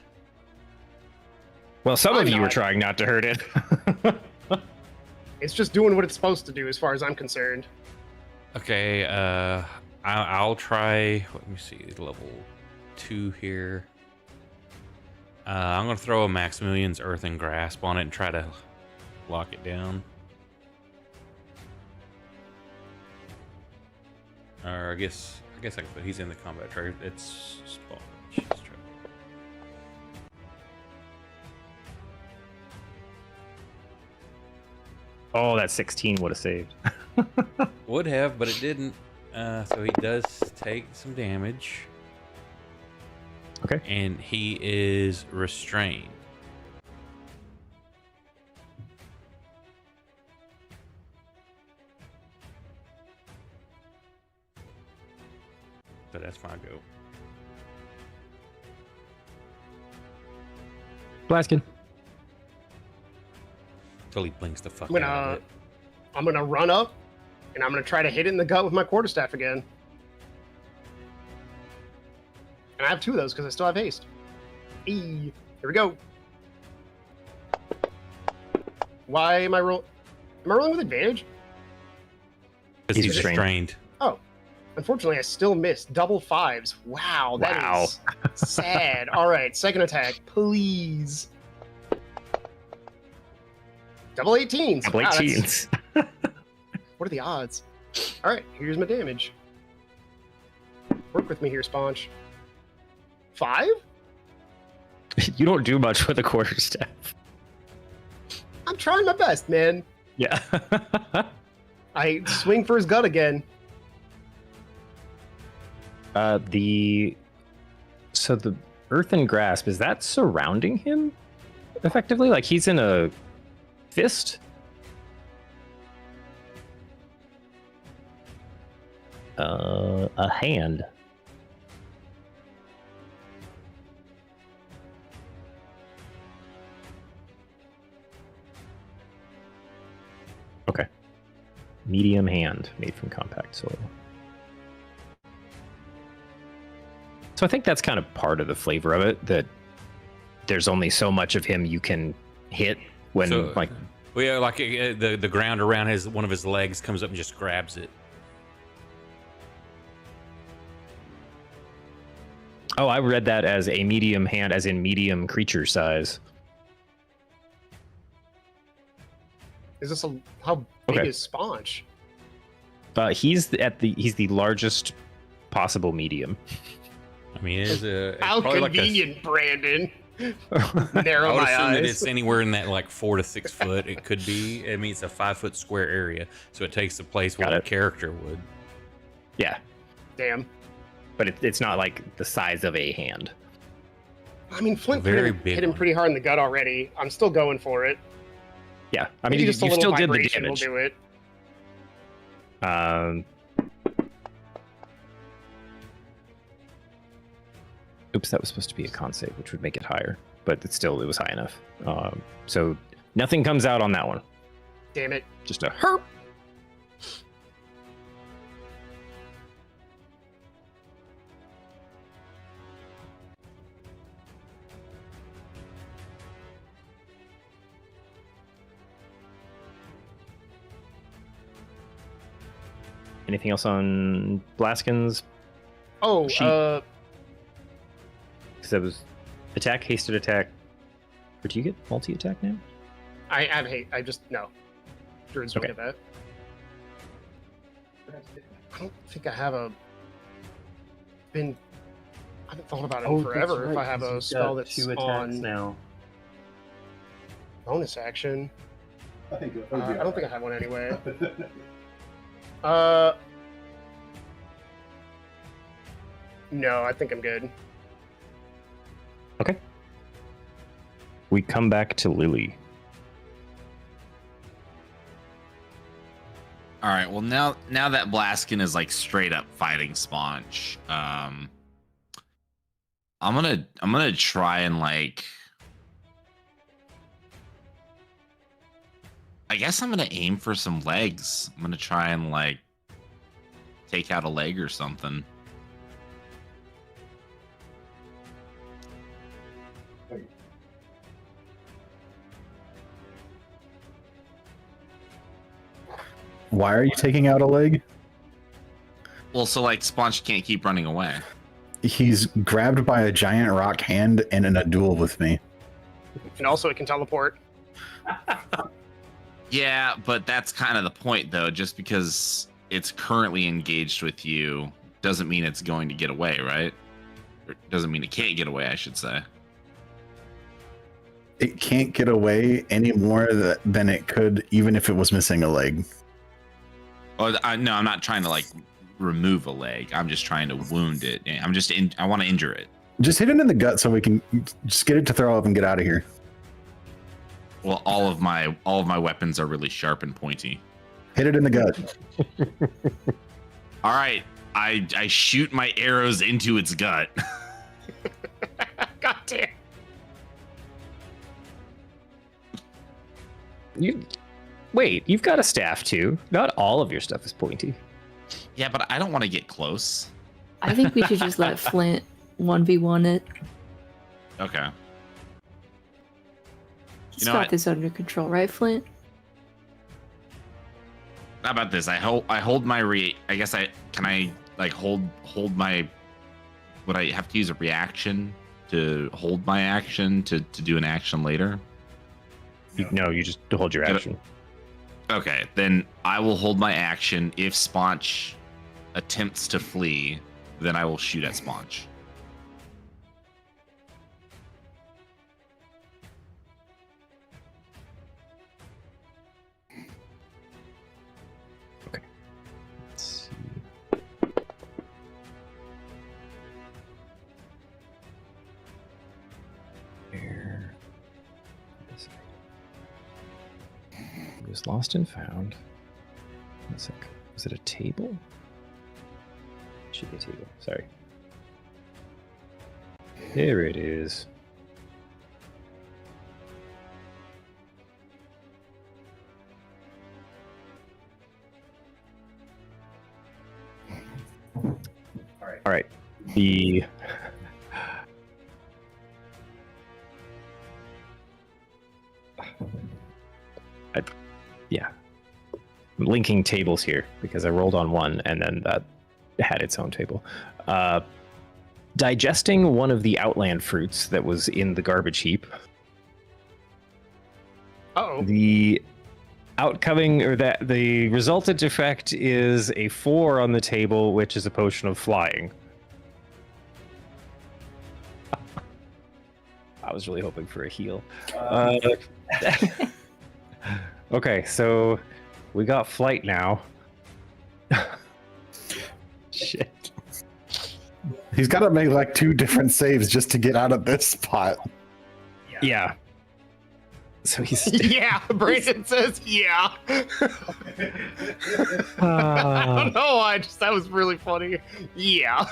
Well, some I'm of you were not. trying not to hurt it. It's just doing what it's supposed to do, as far as I'm concerned. Okay, I'll try. Let me see, level 2 here. I'm gonna throw a Maximilian's Earthen Grasp on it and try to lock it down. Or I guess I can put. He's in the combat tray. It's sponge. Let's try. Oh, that 16 would have saved. Would have, but it didn't. So he does take some damage. Okay. And he is restrained. So that's my go. Blaskin. Till he blinks the fuck I'm out of it. gonna run up, and I'm gonna try to hit it in the gut with my quarterstaff again. And I have 2 of those because I still have haste. Here we go. Why am I rolling? Am I rolling with advantage? Because He's he's restrained. Oh, unfortunately, I still missed double 5s. Wow, that is sad. All right, second attack, please. Double 18s. Double Wow, that's- 18s. What are the odds? All right, here's my damage. Work with me here, Sponge. 5? You don't do much with a quarterstaff. I'm trying my best, man. Yeah. I swing for his gut again. So the Earthen Grasp, is that surrounding him effectively? Like he's in a fist? A hand. Okay. Medium hand made from compact soil. So I think that's kind of part of the flavor of it, that there's only so much of him you can hit when So, like well, yeah, like the ground around one of his legs comes up and just grabs it. oh, I read that as a medium hand, as in medium creature size. Is this how big Okay. is Sponge? He's the largest possible medium. I mean, it is a How probably like convenient, Brandon. I Narrow would my assume that eyes. it's anywhere in that like 4 to 6 foot. It could be. I mean, it's a 5 foot square area, so it takes the place where Got a it. character would. Yeah, Damn. but it's not like the size of a hand. I mean, Flint Very hit big him one. pretty hard in the gut already. I'm still going for it. Yeah, I mean, Maybe you just a little still did the vibration will damage. do it. Oops, that was supposed to be a con save, which would make it higher, but it was high enough. So nothing comes out on that one. Damn it. Just a herp. Anything else on Blaskin's? Oh, Sheep. Because that was attack, hasted attack. Or do you get multi-attack now? I hate. I just no. Druids don't Okay. get that. I don't think I have a. I haven't thought about it in forever. If I have a spell that's 2 attacks on now. bonus action, I think it I would be don't think I have one anyway. alright. No, I think I'm good. Okay. We come back to Lily. All right. Well, now that Blaskin is like straight up fighting Sponge, I'm gonna try and like, I guess I'm gonna aim for some legs. I'm gonna try and like take out a leg or something. Why are you taking out a leg? Well, so like Sponge can't keep running away. He's grabbed by a giant rock hand and in a duel with me. And also it can teleport. Yeah, but that's kind of the point, though. Just because it's currently engaged with you doesn't mean it's going to get away, right? Or doesn't mean it can't get away, I should say. It can't get away any more than it could, even if it was missing a leg. Oh, no, I'm not trying to like remove a leg. I'm just trying to wound it. I want to injure it. Just hit it in the gut so we can just get it to throw up and get out of here. Well, all of my weapons are really sharp and pointy. Hit it in the gut. All right, I shoot my arrows into its gut. God damn. You've got a staff too. Not all of your stuff is pointy. Yeah, but I don't want to get close. I think we should just let Flint 1v1 it. Okay. He's know got what? this under control, right, Flint? How about this? I hold my I guess can I like hold my. Would I have to use a reaction to hold my action to do an action later? No, you just hold your action. Okay, then I will hold my action. If Sponge attempts to flee, then I will shoot at Sponge. Let's see. Where is it? It was lost and found. One sec. Was it a table? It should be a table. Sorry. There it is. All right. The yeah. I'm linking tables here because I rolled on one and then that had its own table. Digesting one of the outland fruits that was in the garbage heap. Uh-oh. The outcoming or that the resultant effect is a 4 on the table, which is a potion of flying. I was really hoping for a heal. Okay, so we got flight now. Shit. He's got to make like 2 different saves just to get out of this spot. Yeah. So he's Yeah, Brandon says yeah. I don't know. That was really funny. Yeah.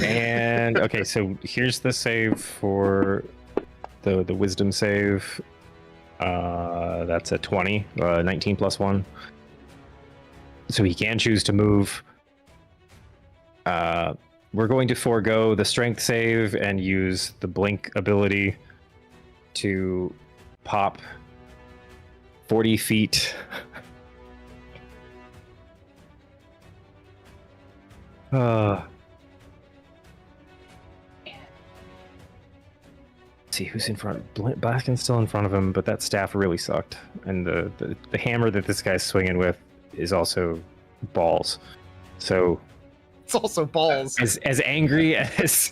And okay, so here's the save for the wisdom save. That's a 20, 19 plus 1. So he can choose to move. We're going to forego the strength save and use the blink ability to pop 40 feet. Let's see who's in front. Baskin's still in front of him, but that staff really sucked. And the hammer that this guy's swinging with is also balls. So It's also balls. as angry as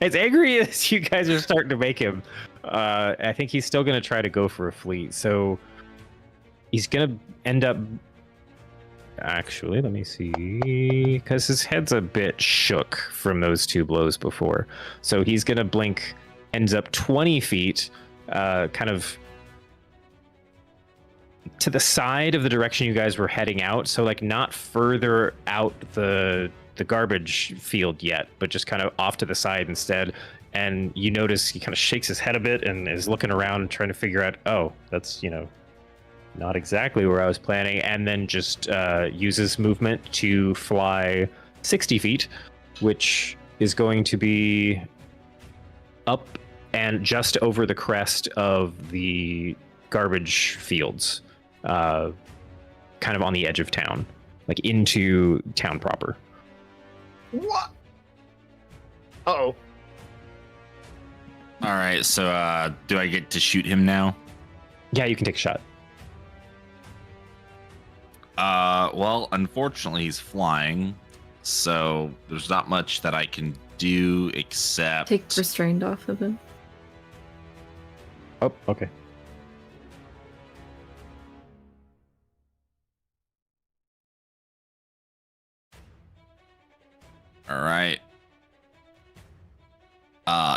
as angry as you guys are starting to make him, I think he's still going to try to go for a fleet. So he's going to end up. Actually, let me see, because his head's a bit shook from those 2 blows before. So he's going to blink, ends up 20 feet, kind of to the side of the direction you guys were heading out. So like not further out the garbage field yet, but just kind of off to the side instead. And you notice he kind of shakes his head a bit and is looking around and trying to figure out, oh, that's, not exactly where I was planning. And then just uses movement to fly 60 feet, which is going to be up and just over the crest of the garbage fields, kind of on the edge of town, like into town proper. What? Uh-oh. All right, so do I get to shoot him now? Yeah, you can take a shot. Well, unfortunately, he's flying, so there's not much that I can do except Take restrained off of him. Oh, okay. All right.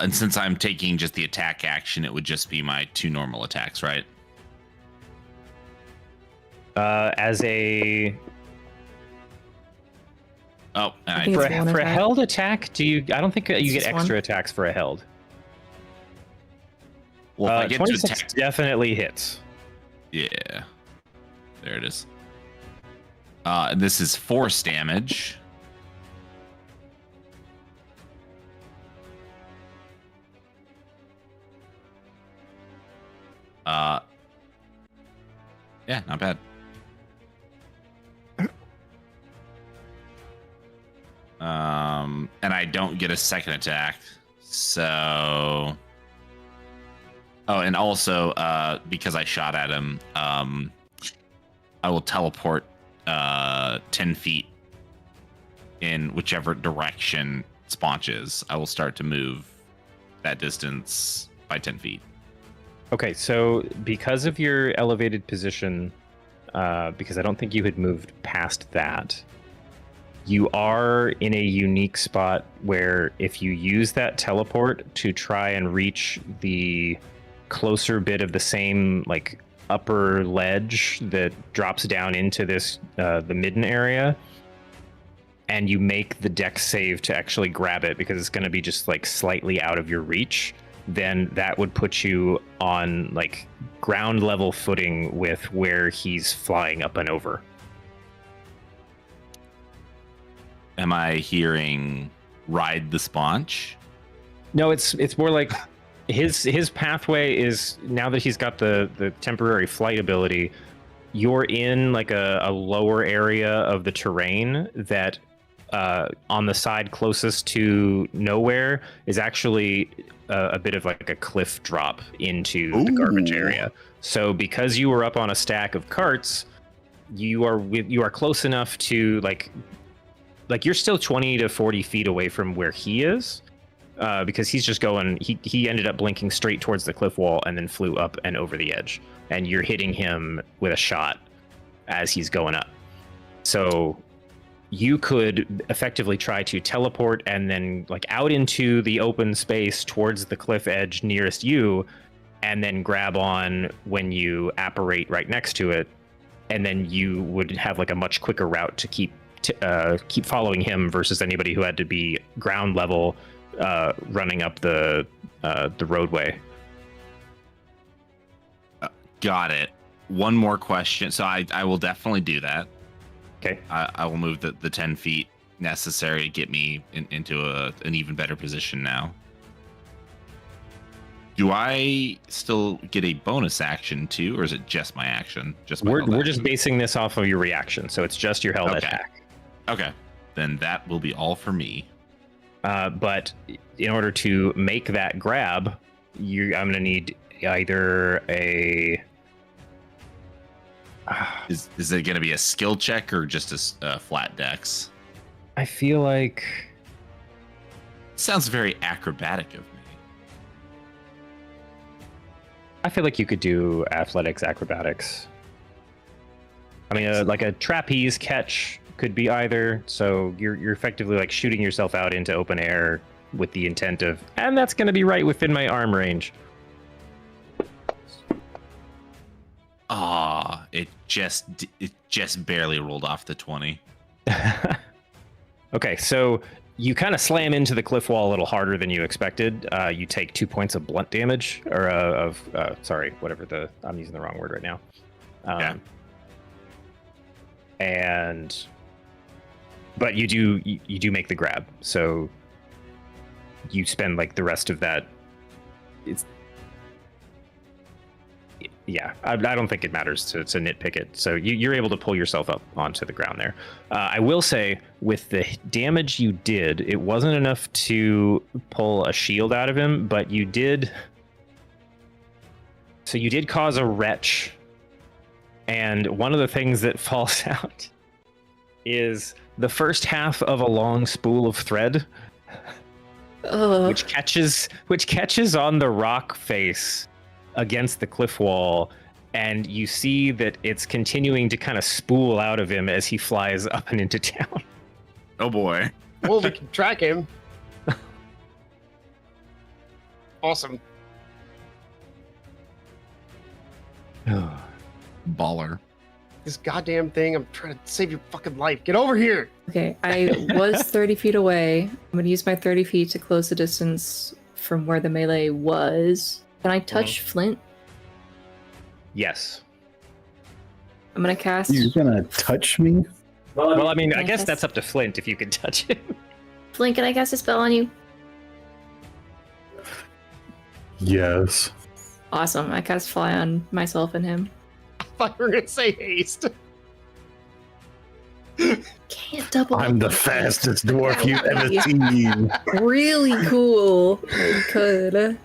And since I'm taking just the attack action, it would just be my 2 normal attacks, right? As a Oh, and I think for it's a, one for a attack. held attack, do you? I don't think you It's get just extra one. attacks for a held. well, if I get to 26 attack, definitely hits. yeah, there it is. And this is force damage. Yeah, not bad. And I don't get a second attack, so. Oh, and also, because I shot at him, I will teleport 10 feet in whichever direction Sponge is. I will start to move that distance by 10 feet. Okay, so because of your elevated position, because I don't think you had moved past that, you are in a unique spot where if you use that teleport to try and reach the closer bit of the same like upper ledge that drops down into this the midden area, and you make the dex save to actually grab it because it's going to be just like slightly out of your reach, then that would put you on like ground level footing with where he's flying up and over. Am I hearing ride the Sponge? No, it's more like his pathway is, now that he's got the temporary flight ability, you're in like a lower area of the terrain that on the side closest to nowhere is actually a bit of like a cliff drop into the garbage area. So because you were up on a stack of carts, you are close enough to like you're still 20 to 40 feet away from where he is, because he's just going, he ended up blinking straight towards the cliff wall and then flew up and over the edge, and you're hitting him with a shot as he's going up. So you could effectively try to teleport and then like out into the open space towards the cliff edge nearest you, and then grab on when you apparate right next to it, and then you would have like a much quicker route to keep following him versus anybody who had to be ground level running up the roadway. Got it. One more question. So I will definitely do that. Okay. I will move the 10 feet necessary to get me into an even better position now. Do I still get a bonus action too, or is it just my action? Just my held We're action? just basing this off of your reaction, so it's just your held Okay. attack. Okay, then that will be all for me. But in order to make that grab, I'm going to need either a... Is it going to be a skill check or just a flat dex? I feel like... Sounds very acrobatic of me. I feel like you could do athletics, acrobatics. I mean, like a trapeze catch could be either. So you're effectively like shooting yourself out into open air with the intent of, and that's going to be right within my arm range. Ah, it just barely rolled off the 20. Okay, so you kind of slam into the cliff wall a little harder than you expected. You take 2 points of blunt damage, or sorry, whatever I'm using the wrong word right now. Yeah. But you do make the grab, so you spend like the rest of that. Yeah, I don't think it matters to nitpick it. So you're able to pull yourself up onto the ground there. I will say, with the damage you did, it wasn't enough to pull a shield out of him, but you did. So you did cause a retch, and one of the things that falls out is the first half of a long spool of thread, which catches on the rock face against the cliff wall, and you see that it's continuing to kind of spool out of him as he flies up and into town. Oh boy. Well, we can track him. Awesome. Baller. This goddamn thing, I'm trying to save your fucking life. Get over here! Okay, I was 30 feet away. I'm going to use my 30 feet to close the distance from where the melee was. Can I touch Flint? Yes. I'm going to cast... You're gonna touch me? Well, I mean, I Can I guess cast- that's up to Flint if you can touch him. Flint, can I cast a spell on you? Yes. Awesome. I cast Fly on myself and him. I thought you were gonna say haste. Can't double. I'm the up. fastest dwarf you've ever seen. Really cool. I could.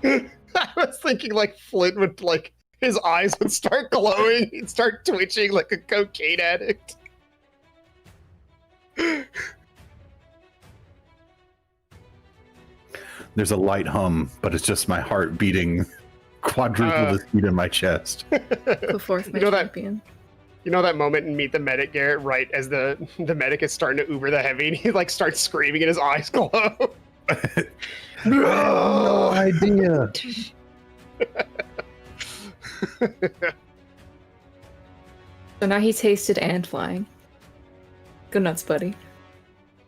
I was thinking like Flint would like his eyes would start glowing, he'd start twitching like a cocaine addict. There's a light hum, but it's just my heart beating quadruple the speed in my chest. Put forth my You know that- champion. You know that moment in Meet the Medic, Garrett, right as the medic is starting to Uber the heavy and he like starts screaming and his eyes glow. No idea. So now he's hasted and flying. Go nuts, buddy.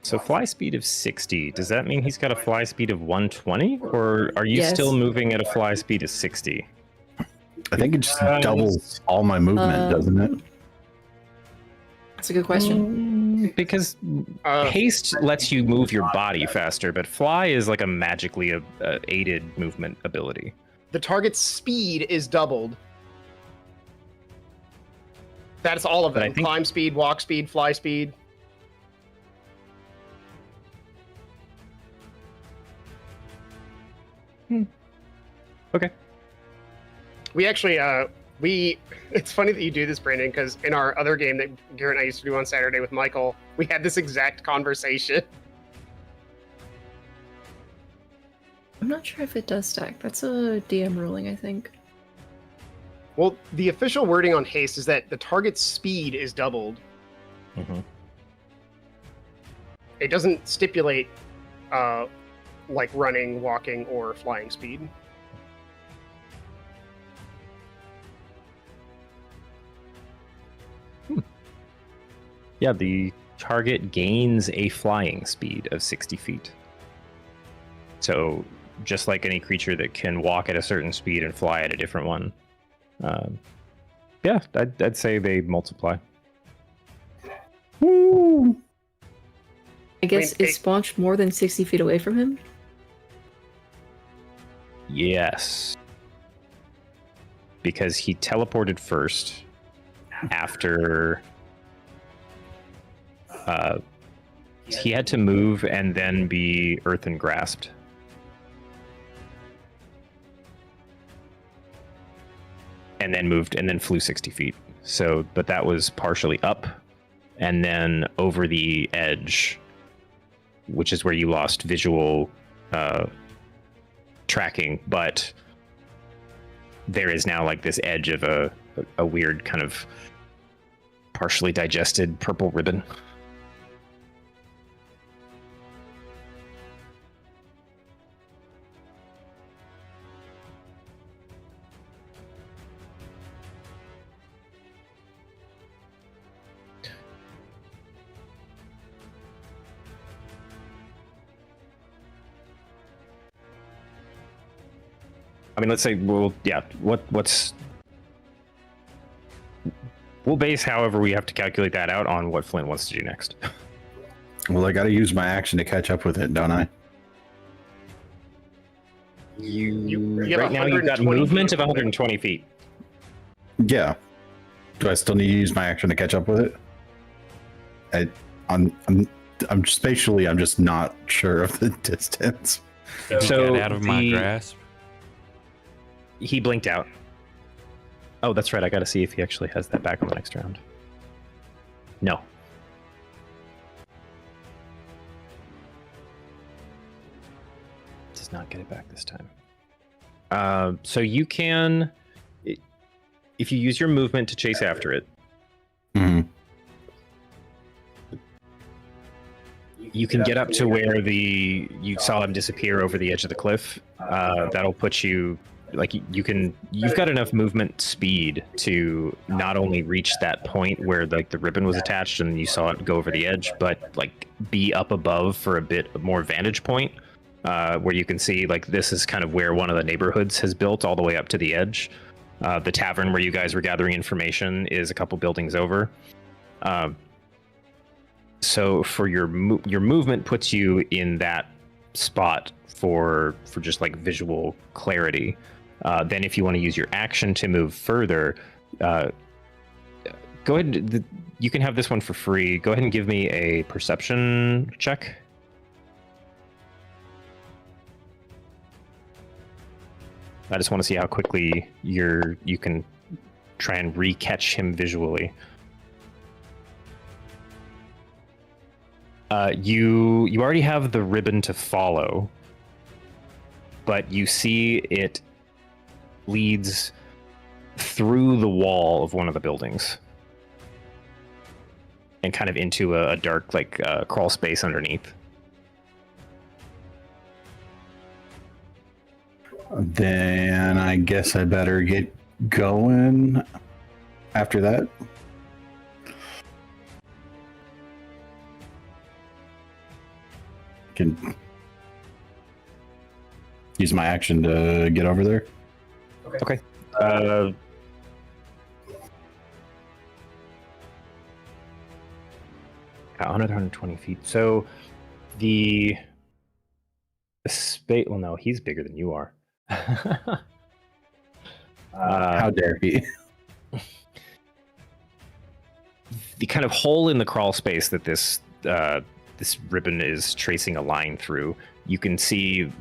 So fly speed of 60, does that mean he's got a fly speed of 120? Or are you Yes. still moving at a fly speed of 60? I think it just doubles all my movement, doesn't it? That's a good question. Because Uh, haste lets you move your body faster, but fly is like a magically aided movement ability. the target's speed is doubled. That's all of But I them. think- Climb speed, walk speed, fly speed. Okay. We actually, it's funny that you do this, Brandon, because in our other game that Garrett and I used to do on Saturday with Michael, we had this exact conversation. I'm not sure if it does stack. That's a DM ruling, I think. Well, the official wording on haste is that the target's speed is doubled. Mm-hmm. It doesn't stipulate, like running, walking, or flying speed. Yeah, the target gains a flying speed of 60 feet. So, just like any creature that can walk at a certain speed and fly at a different one. Yeah, I'd say they multiply. Woo! I guess mean, is Sponge more than 60 feet away from him? Yes. Because he teleported first after he had to move and then be earthen grasped. And then moved and then flew 60 feet. So, but that was partially up and then over the edge, which is where you lost visual tracking, but there is now like this edge of a weird kind of partially digested purple ribbon. I mean, let's say we'll base however we have to calculate that out on what Flint wants to do next. Well, I got to use my action to catch up with it, don't I? You have Right now you've got 120 movement feet of of 120 feet. Yeah. Do I still need to use my action to catch up with it? I'm spatially, I'm just not sure of the distance. So get out of my grasp. He blinked out. Oh, that's right. I got to see if he actually has that back on the next round. No. Does not get it back this time. So you can, if you use your movement to chase after it, you can get up to where you saw him disappear over the edge of the cliff. That'll put you, like, you've got enough movement speed to not only reach that point where like the ribbon was attached and you saw it go over the edge, but like be up above for a bit more vantage point, where you can see like this is kind of where one of the neighborhoods has built all the way up to the edge. The tavern where you guys were gathering information is a couple buildings over. So for your movement puts you in that spot for just like visual clarity. Then if you want to use your action to move further, go ahead. You can have this one for free. Go ahead and give me a perception check. I just want to see how quickly you can try and re-catch him visually. You already have the ribbon to follow, but you see it leads through the wall of one of the buildings and kind of into a dark crawl space underneath. Then I guess I better get going after that. Can use my action to get over there. Okay. 120 feet. So the space. Well, no, he's bigger than you are. How dare he? The kind of hole in the crawl space that this ribbon is tracing a line through, you can see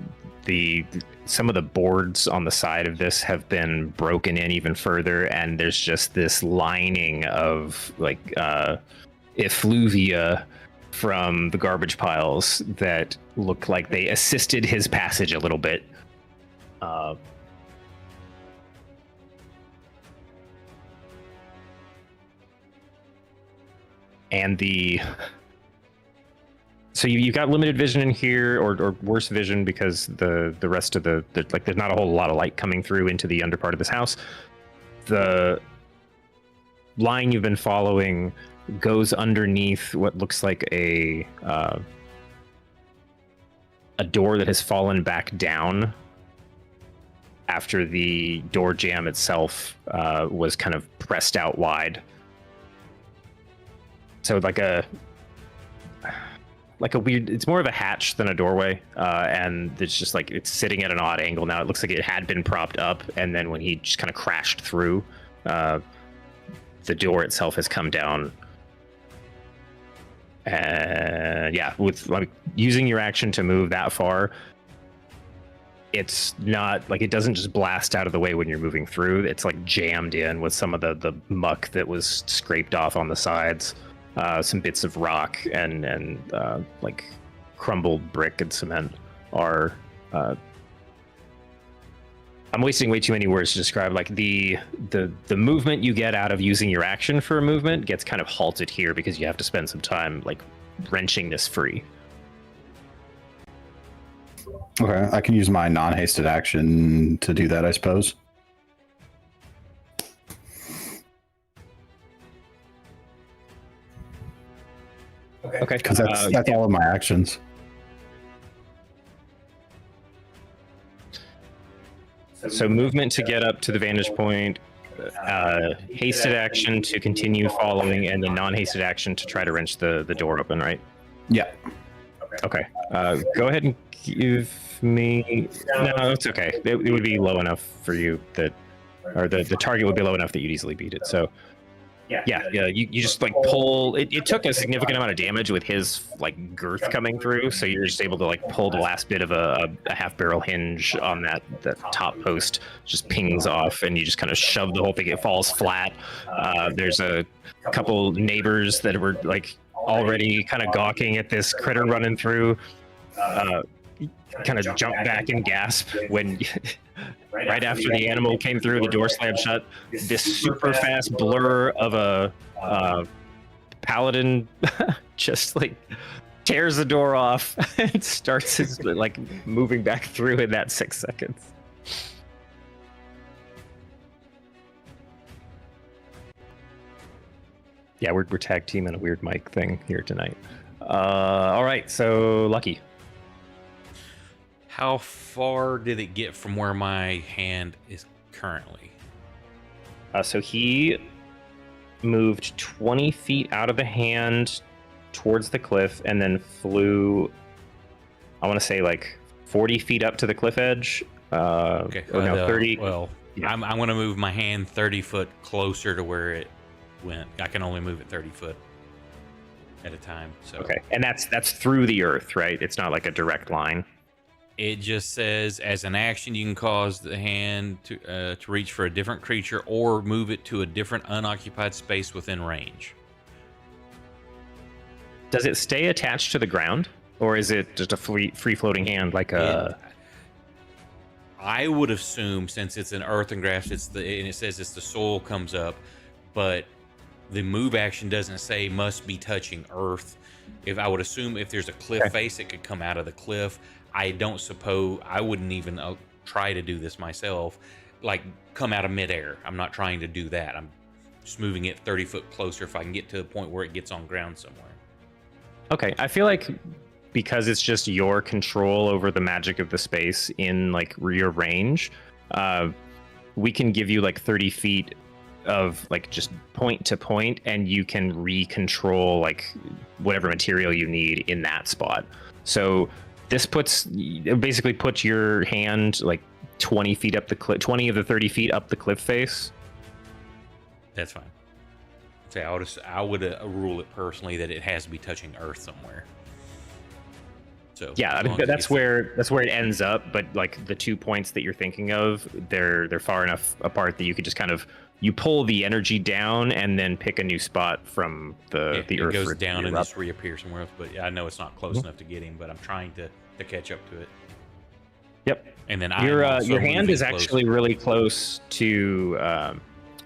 some of the boards on the side of this have been broken in even further, and there's just this lining of effluvia from the garbage piles that look like they assisted his passage a little bit. And so you've got limited vision in here, or worse vision, because the rest of the there's not a whole lot of light coming through into the under part of this house. The line you've been following goes underneath what looks like a door that has fallen back down after the door jamb itself was kind of pressed out wide. So like a weird, it's more of a hatch than a doorway, and it's just like it's sitting at an odd angle now. It looks like it had been propped up, and then when he just kind of crashed through, the door itself has come down. Yeah, with like using your action to move that far, it's not like it doesn't just blast out of the way when you're moving through. It's like jammed in with some of the muck that was scraped off on the sides. Some bits of rock and like crumbled brick and cement are. I'm wasting way too many words to describe. Like the movement you get out of using your action for a movement gets kind of halted here because you have to spend some time like wrenching this free. Okay, I can use my non-hasted action to do that, I suppose. Okay, because that's all of my actions. So movement to get up to the vantage point, hasted action to continue following, and then non-hasted action to try to wrench the door open, right? Yeah. Okay. Go ahead and give me... No, it's okay. It would be low enough for you that or the target would be low enough that you'd easily beat it. So yeah, you just like pull. It took a significant amount of damage with his like girth coming through, so you're just able to like pull the last bit of a half barrel hinge on that top post, just pings off, and you just kind of shove the whole thing. It falls flat. There's a couple neighbors that were like already kind of gawking at this critter running through. Kind of jump back and gasp when right after the animal came through, the door slammed shut. This super fast blur of a paladin just like tears the door off and starts his, like moving back through in that 6 seconds. Yeah, we're tag teaming a weird mic thing here tonight. All right, so Lucky. How far did it get from where my hand is currently? So he moved 20 feet out of the hand towards the cliff and then flew, I want to say like 40 feet up to the cliff edge. Okay. Or no, 30. Well, yeah. I'm going to move my hand 30 foot closer to where it went. I can only move it 30 foot at a time. So Okay. And that's through the earth, right? It's not like a direct line. It just says, as an action, you can cause the hand to reach for a different creature or move it to a different unoccupied space within range. Does it stay attached to the ground, or is it just a free floating hand like a? I would assume, since it's an earth and grass, and it says it's the soil comes up, but the move action doesn't say must be touching earth. If I would assume if there's a cliff face, it could come out of the cliff. I don't suppose I wouldn't even try to do this myself, like come out of midair. I'm not trying to do that. I'm just moving it 30 foot closer if I can get to the point where it gets on ground somewhere. Okay, I feel like because it's just your control over the magic of the space in like your range, we can give you like 30 feet of like just point to point, and you can recontrol like whatever material you need in that spot. So this basically puts your hand like 20 feet up the cliff, 20 of the 30 feet up the cliff face. That's fine. Say I would rule it personally that it has to be touching earth somewhere. So yeah, I mean, that's where it ends up. But like the 2 points that you're thinking of, they're far enough apart that you could just kind of pull the energy down and then pick a new spot from the earth. It goes down and just reappears somewhere else. But yeah, I know it's not close enough to get him, but I'm trying to catch up to it. Yep. And then your hand is actually really close to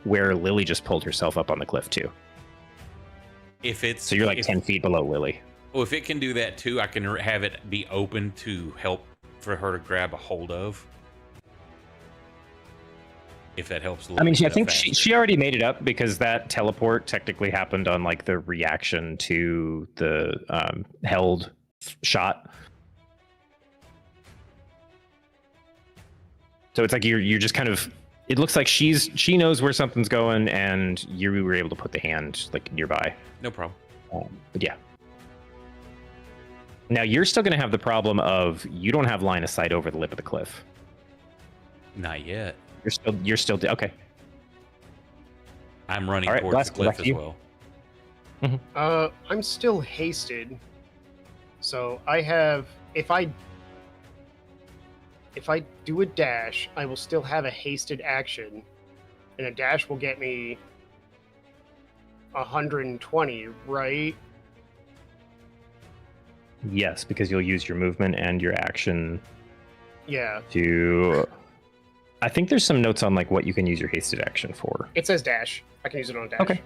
where Lily just pulled herself up on the cliff too. So you're like 10 feet below Lily. Well, if it can do that too, I can have it be open to help for her to grab a hold of. If that helps a little. I mean, bit I think faster. she already made it up because that teleport technically happened on like the reaction to the held shot. So it's like you're just kind of. It looks like she knows where something's going, and you were able to put the hand like nearby. No problem. But yeah. Now you're still going to have the problem of you don't have line of sight over the lip of the cliff. Not yet. You're still okay. I'm running right, towards the cliff as well. I'm still hasted, so I have if I do a dash, I will still have a hasted action, and a dash will get me 120, right? Yes, because you'll use your movement and your action. Yeah. To. I think there's some notes on like what you can use your hasted action for. It says dash. I can use it on a dash. Okay.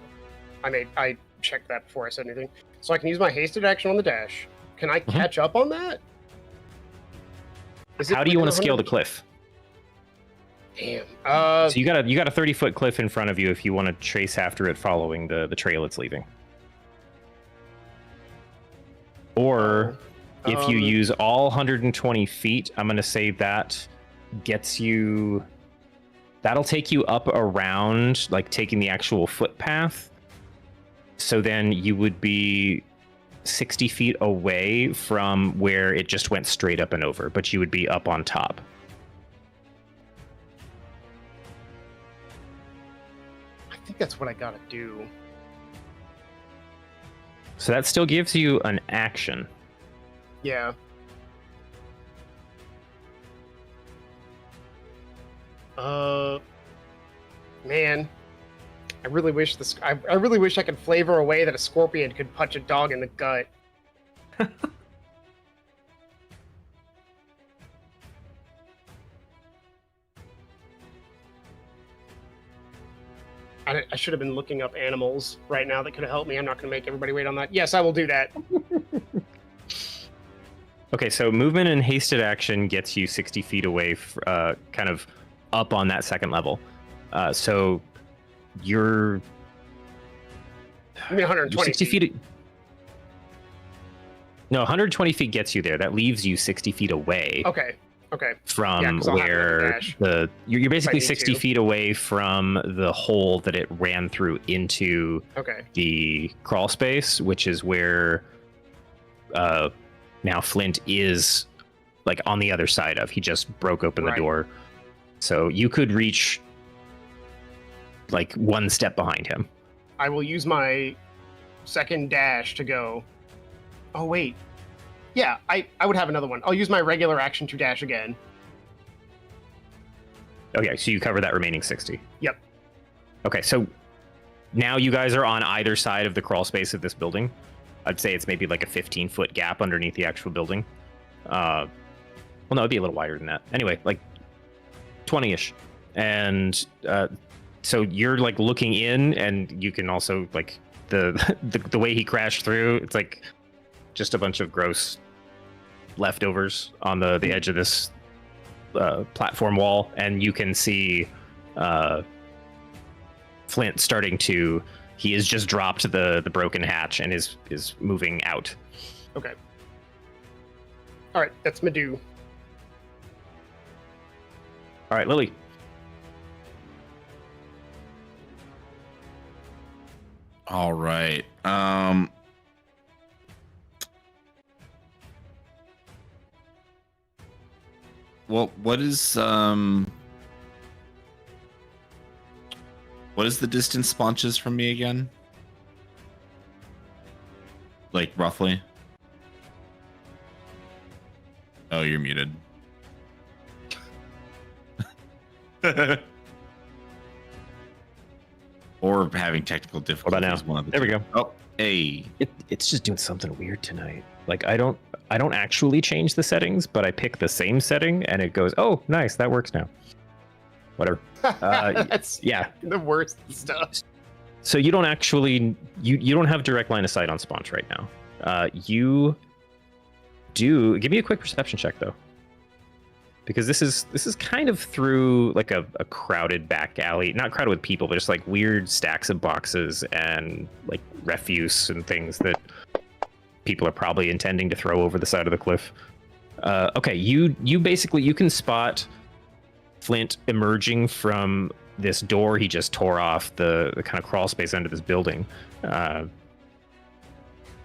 I checked that before I said anything. So I can use my hasted action on the dash. Can I catch up on that? How do you want to scale the cliff? Damn. So you got a 30-foot cliff in front of you if you want to trace after it following the trail it's leaving. Or if you use all 120 feet, I'm going to say that gets you. That'll take you up around, like taking the actual footpath. So then you would be 60 feet away from where it just went straight up and over, but you would be up on top. that's what I gotta do. So that still gives you an action. Yeah. Man, I really wish this. I really wish I could flavor a way that a scorpion could punch a dog in the gut. I should have been looking up animals right now that could have helped me. I'm not going to make everybody wait on that. Yes, I will do that. Okay, so movement and hasted action gets you 60 feet away, kind of up on that second level. So you're I mean, 120 60 feet. No, 120 feet gets you there. That leaves you 60 feet away. Okay. Okay. From Yeah, 'cause I'll have another where dash. you're basically need 60 to. feet away from the hole that it ran through into Okay. the crawl space, which is where now Flint is, like, on the other side of. He just broke open the Right. door, so you could reach like one step behind him. I will use my second dash to go. Oh wait. Yeah, I would have another one. I'll use my regular action to dash again. Okay, so you cover that remaining 60. Yep. Okay, so now you guys are on either side of the crawl space of this building. I'd say it's maybe like a 15-foot gap underneath the actual building. Well, no, it'd be a little wider than that. Anyway, like 20-ish. And so you're like looking in, and you can also, like, the way he crashed through, it's like just a bunch of gross leftovers on the edge of this platform wall, and you can see Flint starting to. He has just dropped the broken hatch and is moving out. Okay. All right, that's Madhu. All right, Lily. All right. Well, what is the distance sponges from me again? Like, roughly? Oh, you're muted. Or having technical difficulties. What about now? One of the There we two. go. Oh, hey. It's just doing something weird tonight. Like, I don't actually change the settings, but I pick the same setting and it goes, oh, nice, that works now. Whatever. That's Yeah. the worst stuff. So you don't actually you don't have direct line of sight on Sponge right now. You do. Give me a quick perception check though, because this is kind of through like a crowded back alley, not crowded with people, but just like weird stacks of boxes and like refuse and things that people are probably intending to throw over the side of the cliff. Okay, you basically you can spot Flint emerging from this door he just tore off the kind of crawl space under this building.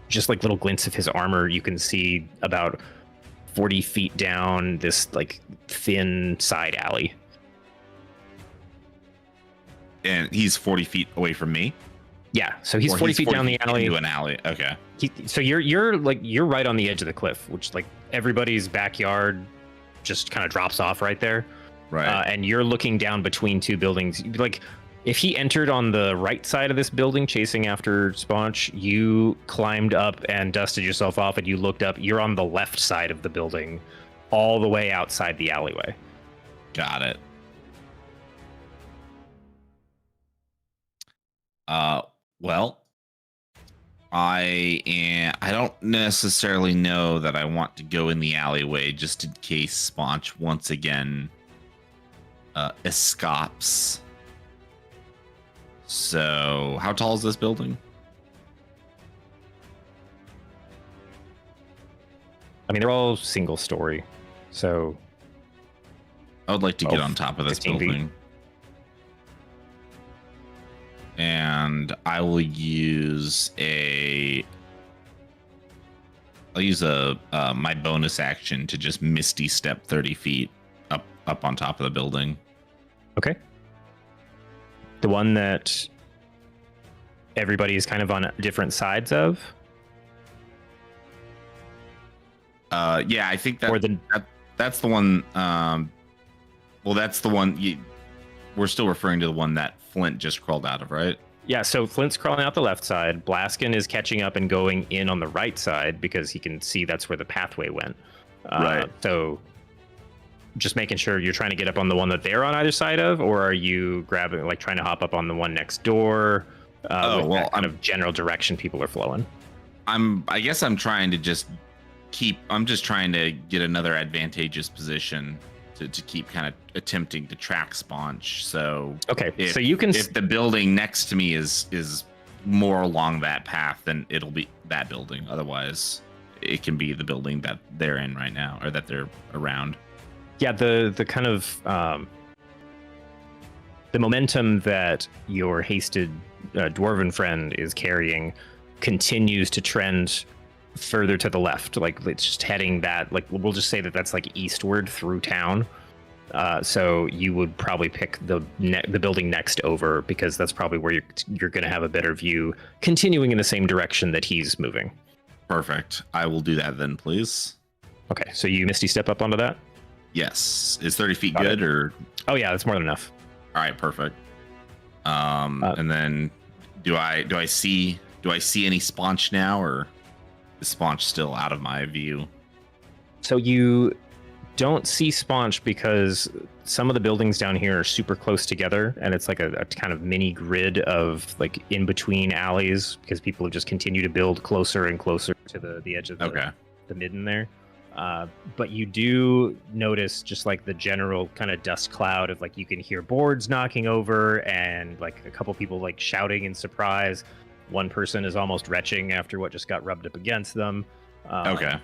Just like little glints of his armor, you can see about 40 feet down this like thin side alley. And he's 40 feet away from me? Yeah, so he's Or 40 feet down the alley. Into an alley. Okay. So you're right on the edge of the cliff, which like everybody's backyard just kind of drops off right there. Right. And you're looking down between two buildings. Like, if he entered on the right side of this building chasing after Sponge, you climbed up and dusted yourself off and you looked up. You're on the left side of the building, all the way outside the alleyway. Got it. Well, I don't necessarily know that I want to go in the alleyway just in case Sponge once again escapes. So, how tall is this building? I mean, they're all single story, so I would like to get 12, on top of this 15 feet. building. And I will use my bonus action to just misty step 30 feet up on top of the building. okay. The one that everybody is kind of on different sides of? Yeah, I think that, Or the that's the one. Well, that's the one. We're still referring to the one that Flint just crawled out of, right? Yeah, so Flint's crawling out the left side. Blaskin is catching up and going in on the right side because he can see that's where the pathway went. Right. So just making sure you're trying to get up on the one that they're on either side of, or are you grabbing, like trying to hop up on the one next door? With that kind of general direction people are flowing. I guess I'm trying to just I'm just trying to get another advantageous position to keep kind of attempting to track Sponge. So okay, so you can if the building next to me is more along that path, then it'll be that building. Otherwise, it can be the building that they're in right now or that they're around. Yeah, the kind of the momentum that your hasted dwarven friend is carrying continues to trend further to the left. Like it's just heading that, like we'll just say that that's like eastward through town. So you would probably pick the building next over because that's probably where you're going to have a better view, continuing in the same direction that he's moving. Perfect. I will do that then, please. Okay, so you Misty step up onto that? Yes. Is 30 feet Got good it. or? Oh yeah, that's more than enough. All right, perfect. And then do I see any Sponge now, or is Sponge still out of my view? So you don't see Sponge because some of the buildings down here are super close together, and it's like a kind of mini grid of like in between alleys because people have just continued to build closer and closer to the edge of the midden there. But you do notice just like the general kind of dust cloud of like you can hear boards knocking over and like a couple people like shouting in surprise. One person is almost retching after what just got rubbed up against them. Okay.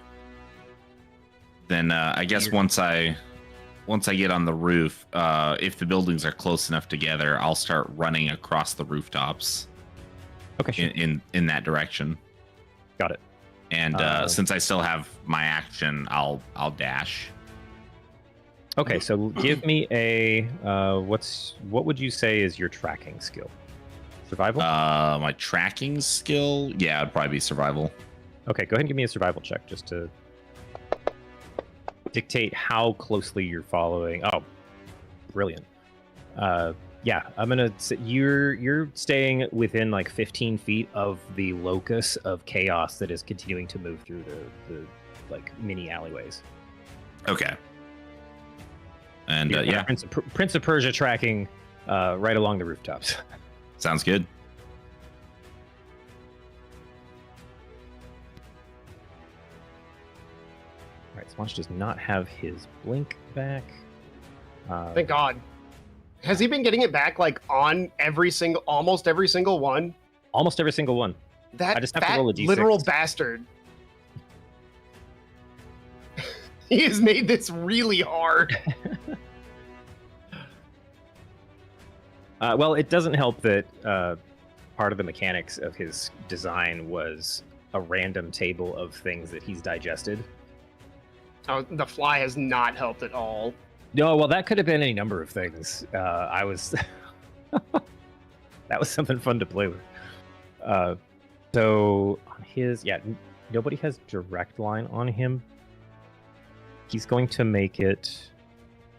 Then I guess once I get on the roof, if the buildings are close enough together, I'll start running across the rooftops. Okay. Sure. In that direction. Got it. And since I still have my action, I'll dash. Okay, so give me a what would you say is your tracking skill? Survival? My tracking skill, yeah, it'd probably be survival. Okay, go ahead and give me a survival check just to dictate how closely you're following. Oh, brilliant. Yeah, I'm gonna say you're staying within like 15 feet of the locus of chaos that is continuing to move through the like mini alleyways. Okay. And yeah, Prince of Persia tracking right along the rooftops. Sounds good. All right, Sponge does not have his blink back. Thank God. Has he been getting it back like on almost every single one? Almost every single one. That I just have to fat roll a D6. literal bastard. He has made this really hard. Well, it doesn't help that part of the mechanics of his design was a random table of things that he's digested. Oh, the fly has not helped at all. No, well, that could have been any number of things. I was that was something fun to play with. So on his, nobody has direct line on him. He's going to make it.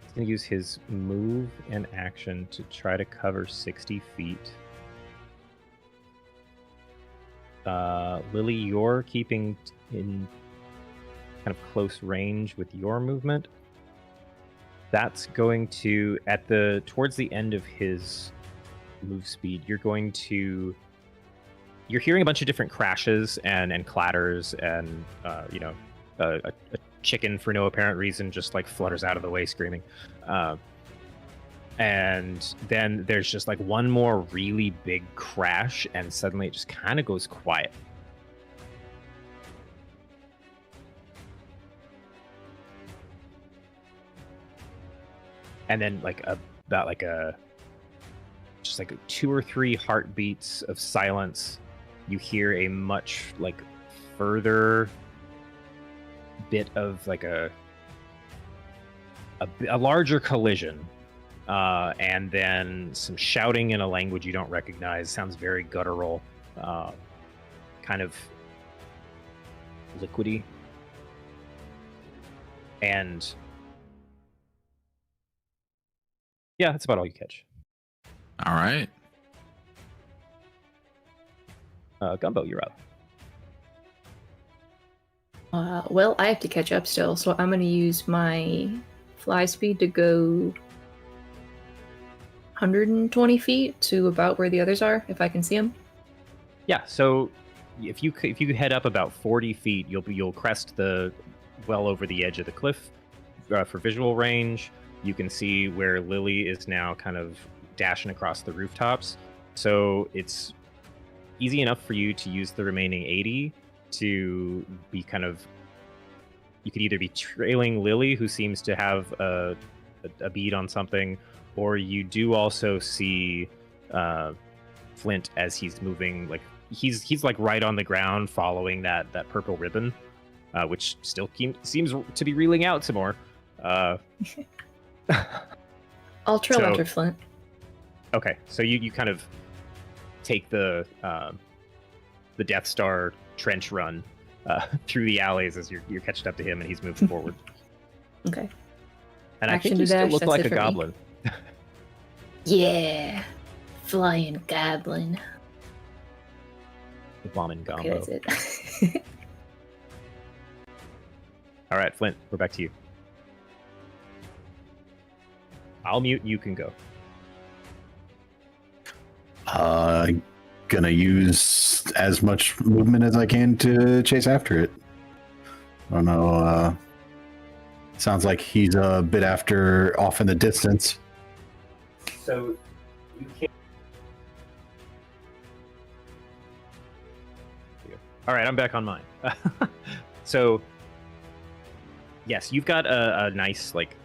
He's going to use his move and action to try to cover 60 feet. Lily, you're keeping in kind of close range with your movement. That's going to towards the end of his move speed, you're hearing a bunch of different crashes and clatters and a chicken for no apparent reason just like flutters out of the way screaming. And then there's just like one more really big crash and suddenly it just kind of goes quiet. And then about just like 2 or 3 heartbeats of silence, you hear a much like further bit of like a larger collision, and then some shouting in a language you don't recognize. Sounds very guttural, kind of liquidy. And yeah, that's about all you catch. All right. Gumbo, you're up. Well, I have to catch up still, so I'm going to use my fly speed to go 120 feet to about where the others are, if I can see them. Yeah, so if you head up about 40 feet, you'll crest well over the edge of the cliff for visual range. You can see where Lily is now kind of dashing across the rooftops. So it's easy enough for you to use the remaining 80 to be kind of. You could either be trailing Lily, who seems to have a bead on something, or you do also see Flint as he's moving. Like he's like right on the ground, following that purple ribbon, which still seems to be reeling out some more. I'll trail after Flint. Okay, so you kind of take the Death Star trench run through the alleys as you're catching up to him, and he's moving forward. Okay. And Action I think you to still dash, look that's like it a for me. goblin. Yeah. Flying goblin. Bombing Okay, gombo. that's it. All right, Flint, we're back to you. I'll mute. You can go. Gonna use as much movement as I can to chase after it. I don't know. Sounds like he's a bit off in the distance. So you can't. All right, I'm back on mine. So yes, you've got a nice like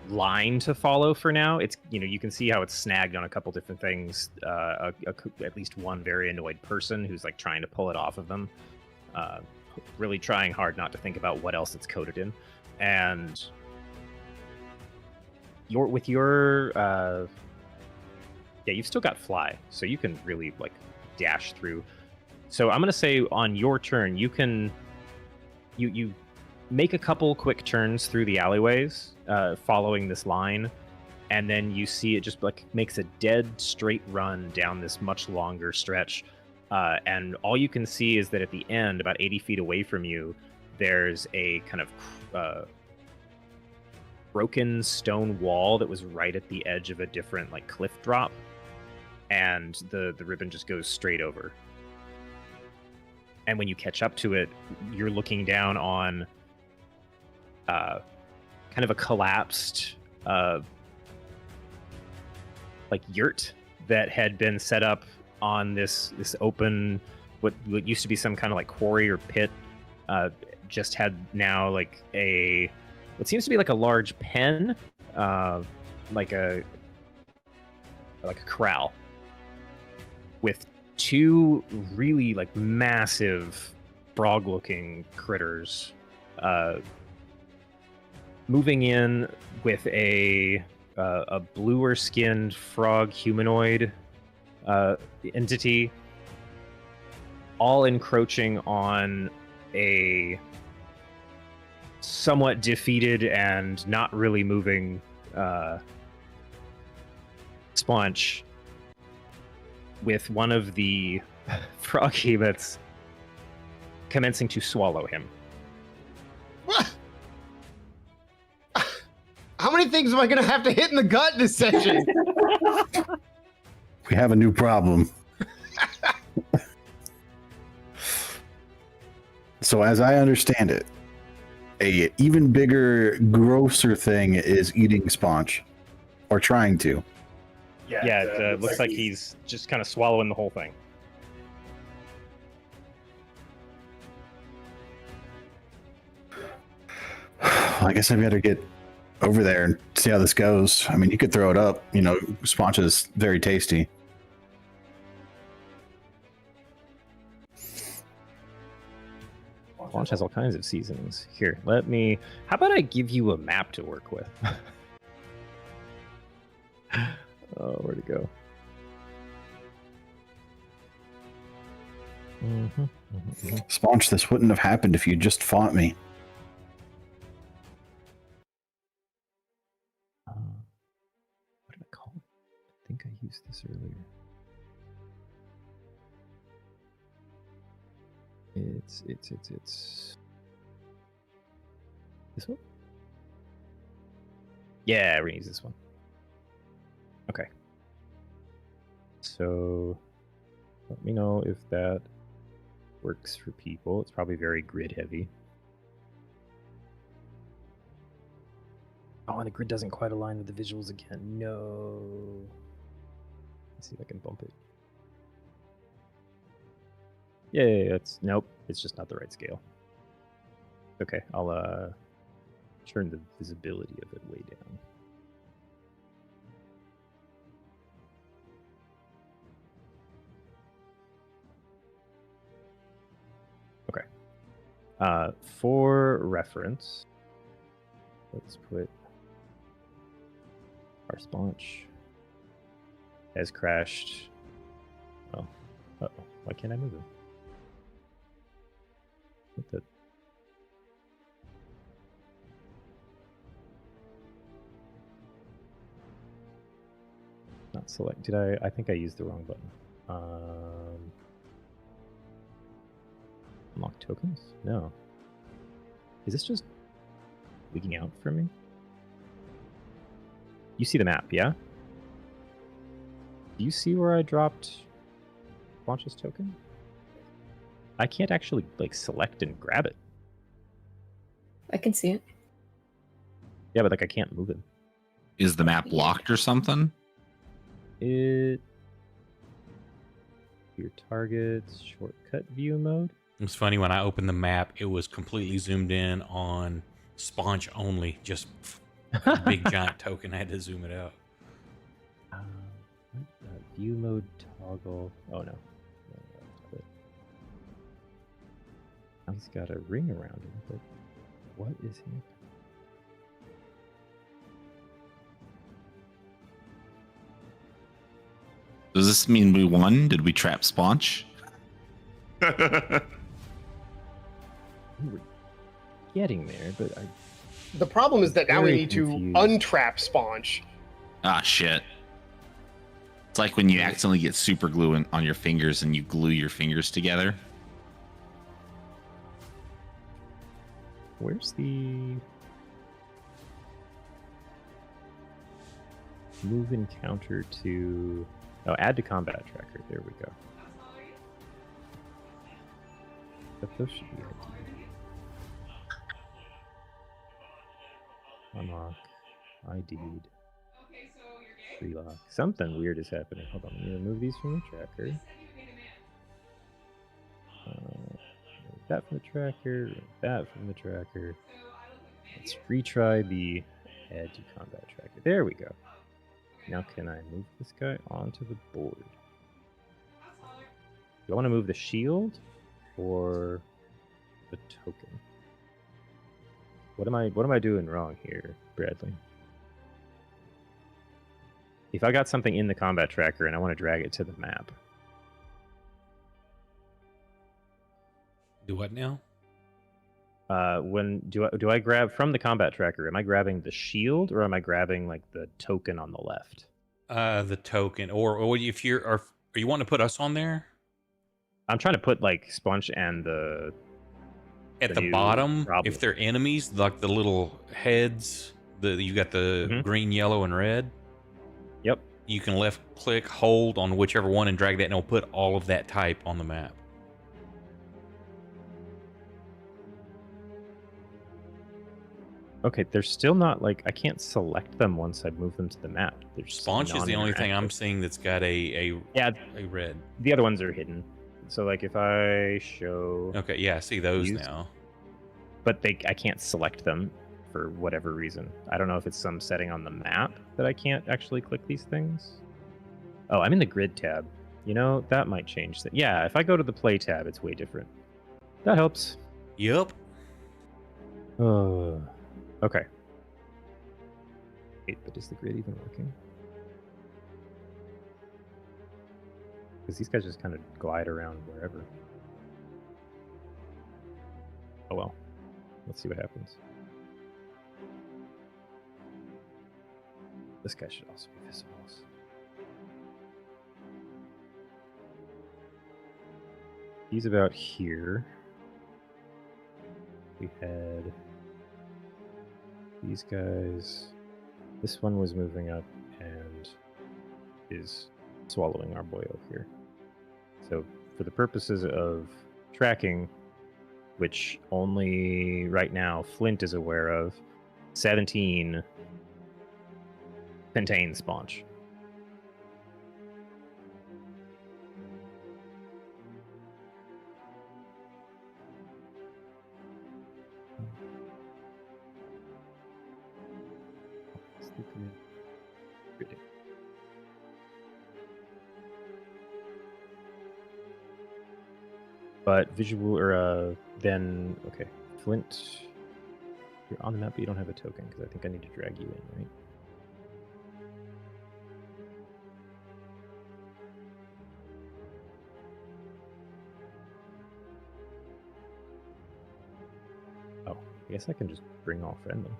line to follow for now. It's you can see how it's snagged on a couple different things. At least one very annoyed person who's like trying to pull it off of them, really trying hard not to think about what else it's coated in. And you've still got fly, so you can really like dash through. So I'm gonna say on your turn, you make a couple quick turns through the alleyways, following this line, and then you see it just like makes a dead straight run down this much longer stretch, and all you can see is that at the end, about 80 feet away from you, there's a kind of broken stone wall that was right at the edge of a different like cliff drop, and the ribbon just goes straight over. And when you catch up to it, you're looking down on kind of a collapsed like yurt that had been set up on this open what used to be some kind of like quarry or pit. Just had now like what seems to be like a large pen, like a corral with two really like massive frog-looking critters moving in with a bluer skinned frog humanoid entity, all encroaching on a somewhat defeated and not really moving Sponge, with one of the frog behemoths commencing to swallow him. What? How many things am I gonna have to hit in the gut this session? We have a new problem. So as I understand it, a even bigger, grosser thing is eating Sponge, or trying to. Yeah, it looks like he's just kind of swallowing the whole thing. I guess I better get over there and see how this goes. I mean, you could throw it up. Sponge is very tasty. Launch has all kinds of seasonings. Here, how about I give you a map to work with? Oh, where'd it go? Sponge, this wouldn't have happened if you just fought me. What did I call it? I think I used this earlier. It's this one? Yeah, we're gonna use this one. Okay. So let me know if that works for people. It's probably very grid heavy. Oh, and the grid doesn't quite align with the visuals again. No. Let's see if I can bump it. Yeah, it's nope. It's just not the right scale. Okay, I'll turn the visibility of it way down. Okay. For reference, let's put our sponge has crashed. Oh, uh-oh. Why can't I move him? What the? Not select. Did I think I used the wrong button. Unlock tokens? No. Is this just leaking out for me? You see the map, yeah? Do you see where I dropped Sponge's token? I can't actually like select and grab it. I can see it. Yeah, but like I can't move it. Is the map locked or something? Your targets, shortcut view mode. It was funny when I opened the map, it was completely zoomed in on Sponge only, just a big giant token. I had to zoom it out. View mode toggle. Oh no. Now he's got a ring around him, but what is happening? Does this mean we won? Did we trap Sponge? We were getting there, but I. The problem is that now we Very need confused. to untrap Sponge. Ah, shit. It's like when you accidentally get super glue on your fingers and you glue your fingers together. Where's the move encounter to? Oh, add to combat tracker. There we go. But those should be ID'd. Unlock. ID'd. Relock. Something weird is happening. Hold on. Let me remove these from the tracker. Remove that from the tracker. Remove that from the tracker. Let's retry the add to combat tracker. There we go. Now can I move this guy onto the board? Do I want to move the shield or the token? What am I doing wrong here, Bradley? If I got something in the combat tracker and I want to drag it to the map, Do what now? when do I grab from the combat tracker? Am I grabbing the shield or am I grabbing like the token on the left? The token, or if you're, are you wanting to put us on there? I'm trying to put like Sponge and the At the new bottom, problem. if they're enemies, like the little heads, you got the green, yellow, and red. Yep. You can left click, hold on whichever one, and drag that, and it'll put all of that type on the map. Okay, they're still not like I can't select them once I move them to the map. They're just Sponge is the only thing I'm non-interactive. seeing that's got a Yeah, red. the other ones are hidden. So like if I show, Okay, yeah, I see those Used. now. but I can't select them for whatever reason. I don't know if it's some setting on the map that I can't actually click these things. Oh, I'm in the grid tab. You know, that might change that. Yeah, if I go to the play tab, it's way different. That helps. Yep. Okay. Wait, but is the grid even working? Because these guys just kind of glide around wherever. Oh well. Let's see what happens. This guy should also be visible. He's about here. We had these guys. This one was moving up and is swallowing our boy over here. So for the purposes of tracking, which only right now Flint is aware of, 17 contains Sponge. But visual, or then, okay, Flint, you're on the map, but you don't have a token, because I think I need to drag you in, right? Oh, I guess I can just bring all friendlies.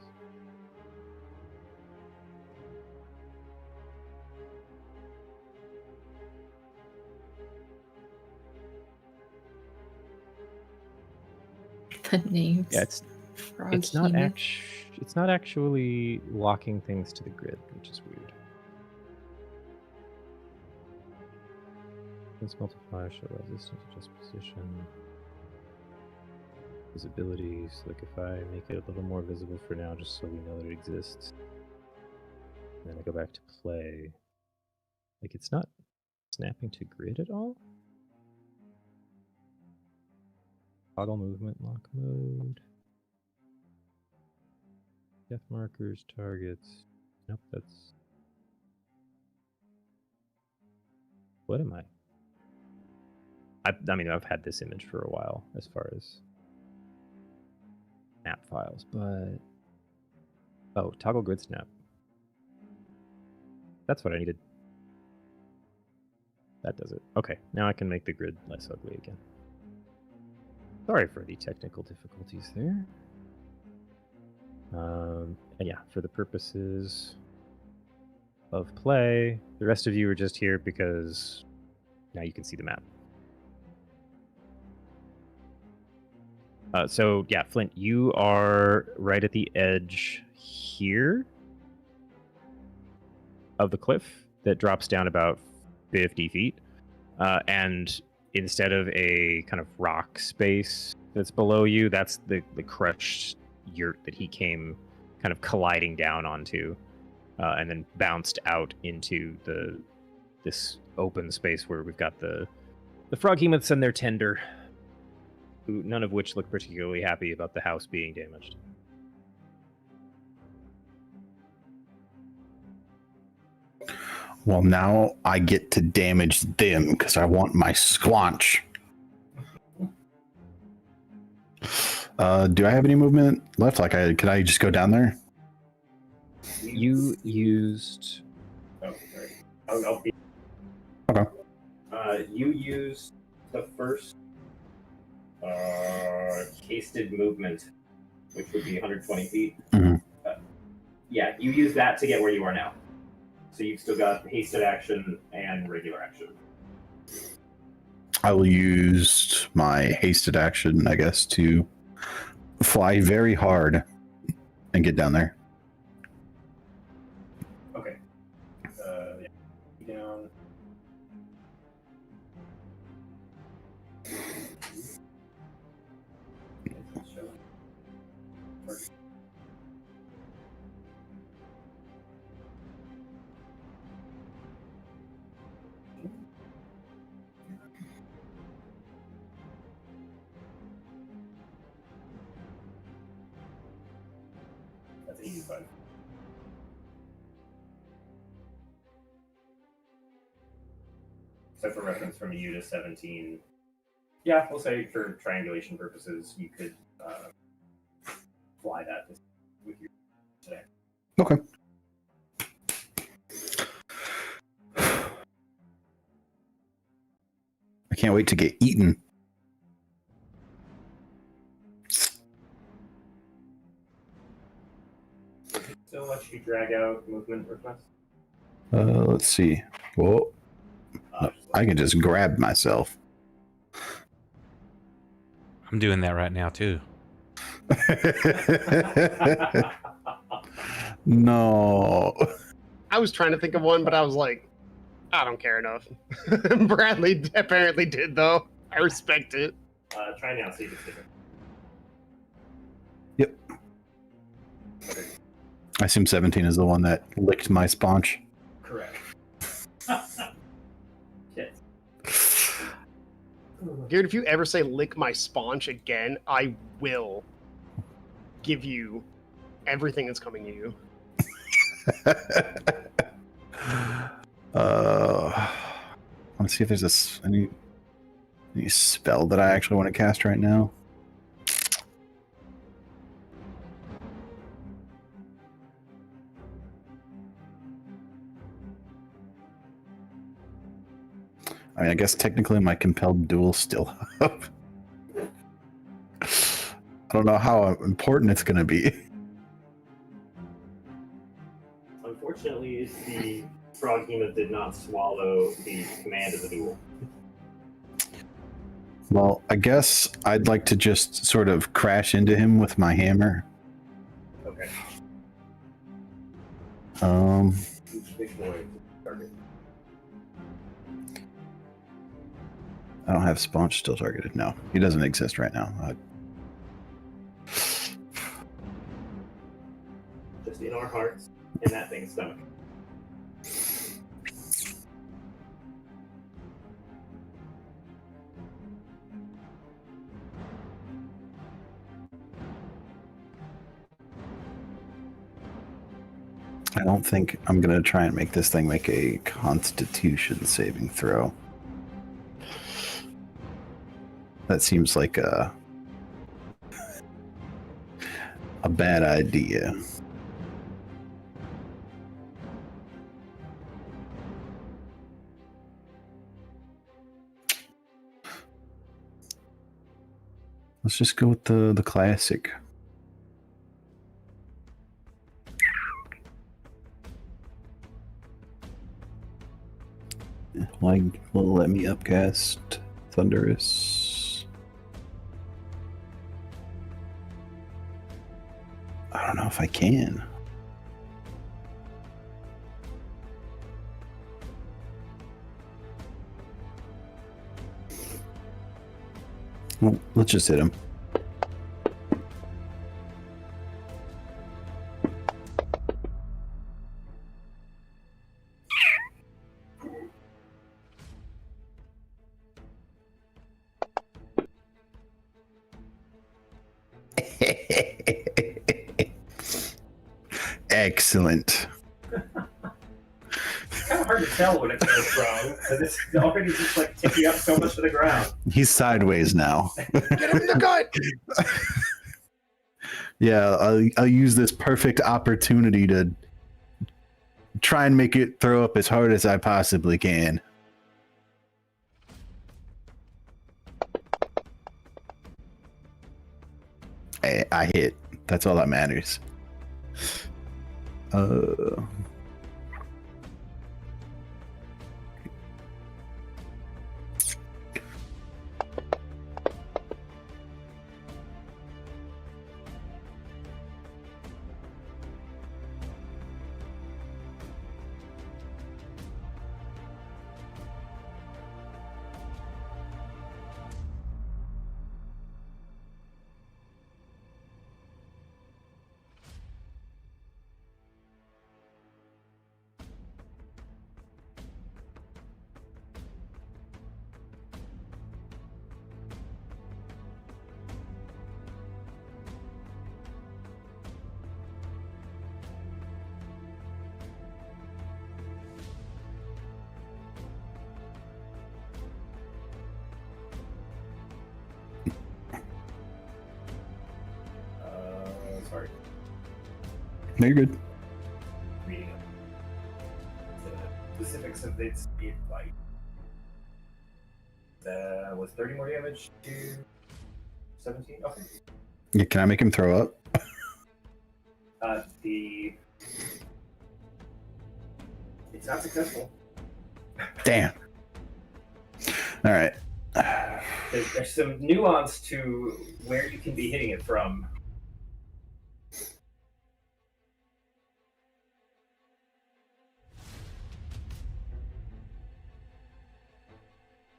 The names. Yeah, Frog it's not human. it's not actually locking things to the grid, which is weird. Let's multiply, show resistance, adjust position, visibility. So like if I make it a little more visible for now, just so we know that it exists, and then I go back to play, like it's not snapping to grid at all. Toggle movement, lock mode. Death markers, targets. Nope, that's... What am I? I mean, I've had this image for a while as far as map files, but... Oh, toggle grid snap. That's what I needed. That does it. Okay, now I can make the grid less ugly again. Sorry for the technical difficulties there. And yeah, for the purposes of play, the rest of you are just here because now you can see the map. So yeah, Flint, you are right at the edge here of the cliff that drops down about 50 feet. And instead of a kind of rock space that's below you, that's the crushed yurt that he came kind of colliding down onto, and then bounced out into this open space where we've got the froghemoths and their tender, who none of which look particularly happy about the house being damaged. Well, now I get to damage them because I want my squanch. Do I have any movement left? Like, could I just go down there? You used... Oh, sorry. I'll be... Okay. You used the first hasted movement, which would be 120 feet. Mhm. Yeah, you used that to get where you are now. So you've still got hasted action and regular action. I will use my hasted action, I guess, to fly very hard and get down there. Okay. Yeah. Down. That's 85. So for reference from you to 17, yeah, we'll say for triangulation purposes, you could fly that with your today. Okay. I can't wait to get eaten. Does it still let you drag out movement requests? Let's see. Whoa. I can just grab myself. I'm doing that right now too. No. I was trying to think of one, but I was like, I don't care enough. Bradley apparently did, though. I respect it. Try now, see if it's different. Yep. I assume 17 is the one that licked my sponge. Correct. Shit. Dude, if you ever say lick my sponge again, I will give you everything that's coming to you. Let's see if there's any spell that I actually want to cast right now. I mean, I guess technically my compelled duel's still up. I don't know how important it's going to be. Unfortunately, the frog behemoth did not swallow the command of the duel. Well, I guess I'd like to just sort of crash into him with my hammer. Okay. Each big boy target. I don't have sponge still targeted. No, he doesn't exist right now. Just in our hearts, in that thing's stomach. I don't think I'm going to try and make this thing make a Constitution saving throw. That seems like a bad idea. Let's just go with the classic. Why will it let me upcast Thunderous? I don't know if I can. Well, let's just hit him. Excellent. It's kind of hard to tell when it goes wrong, because it's already just like ticking up so much to the ground. He's sideways now. Get him in the gut! Yeah, I'll use this perfect opportunity to try and make it throw up as hard as I possibly can. I hit. That's all that matters. Sorry. No, you're good. Reading up the specifics of its speed bite. Was 30 more damage to 17? Okay. Yeah, can I make him throw up? It's not successful. Damn. All right. There's some nuance to where you can be hitting it from.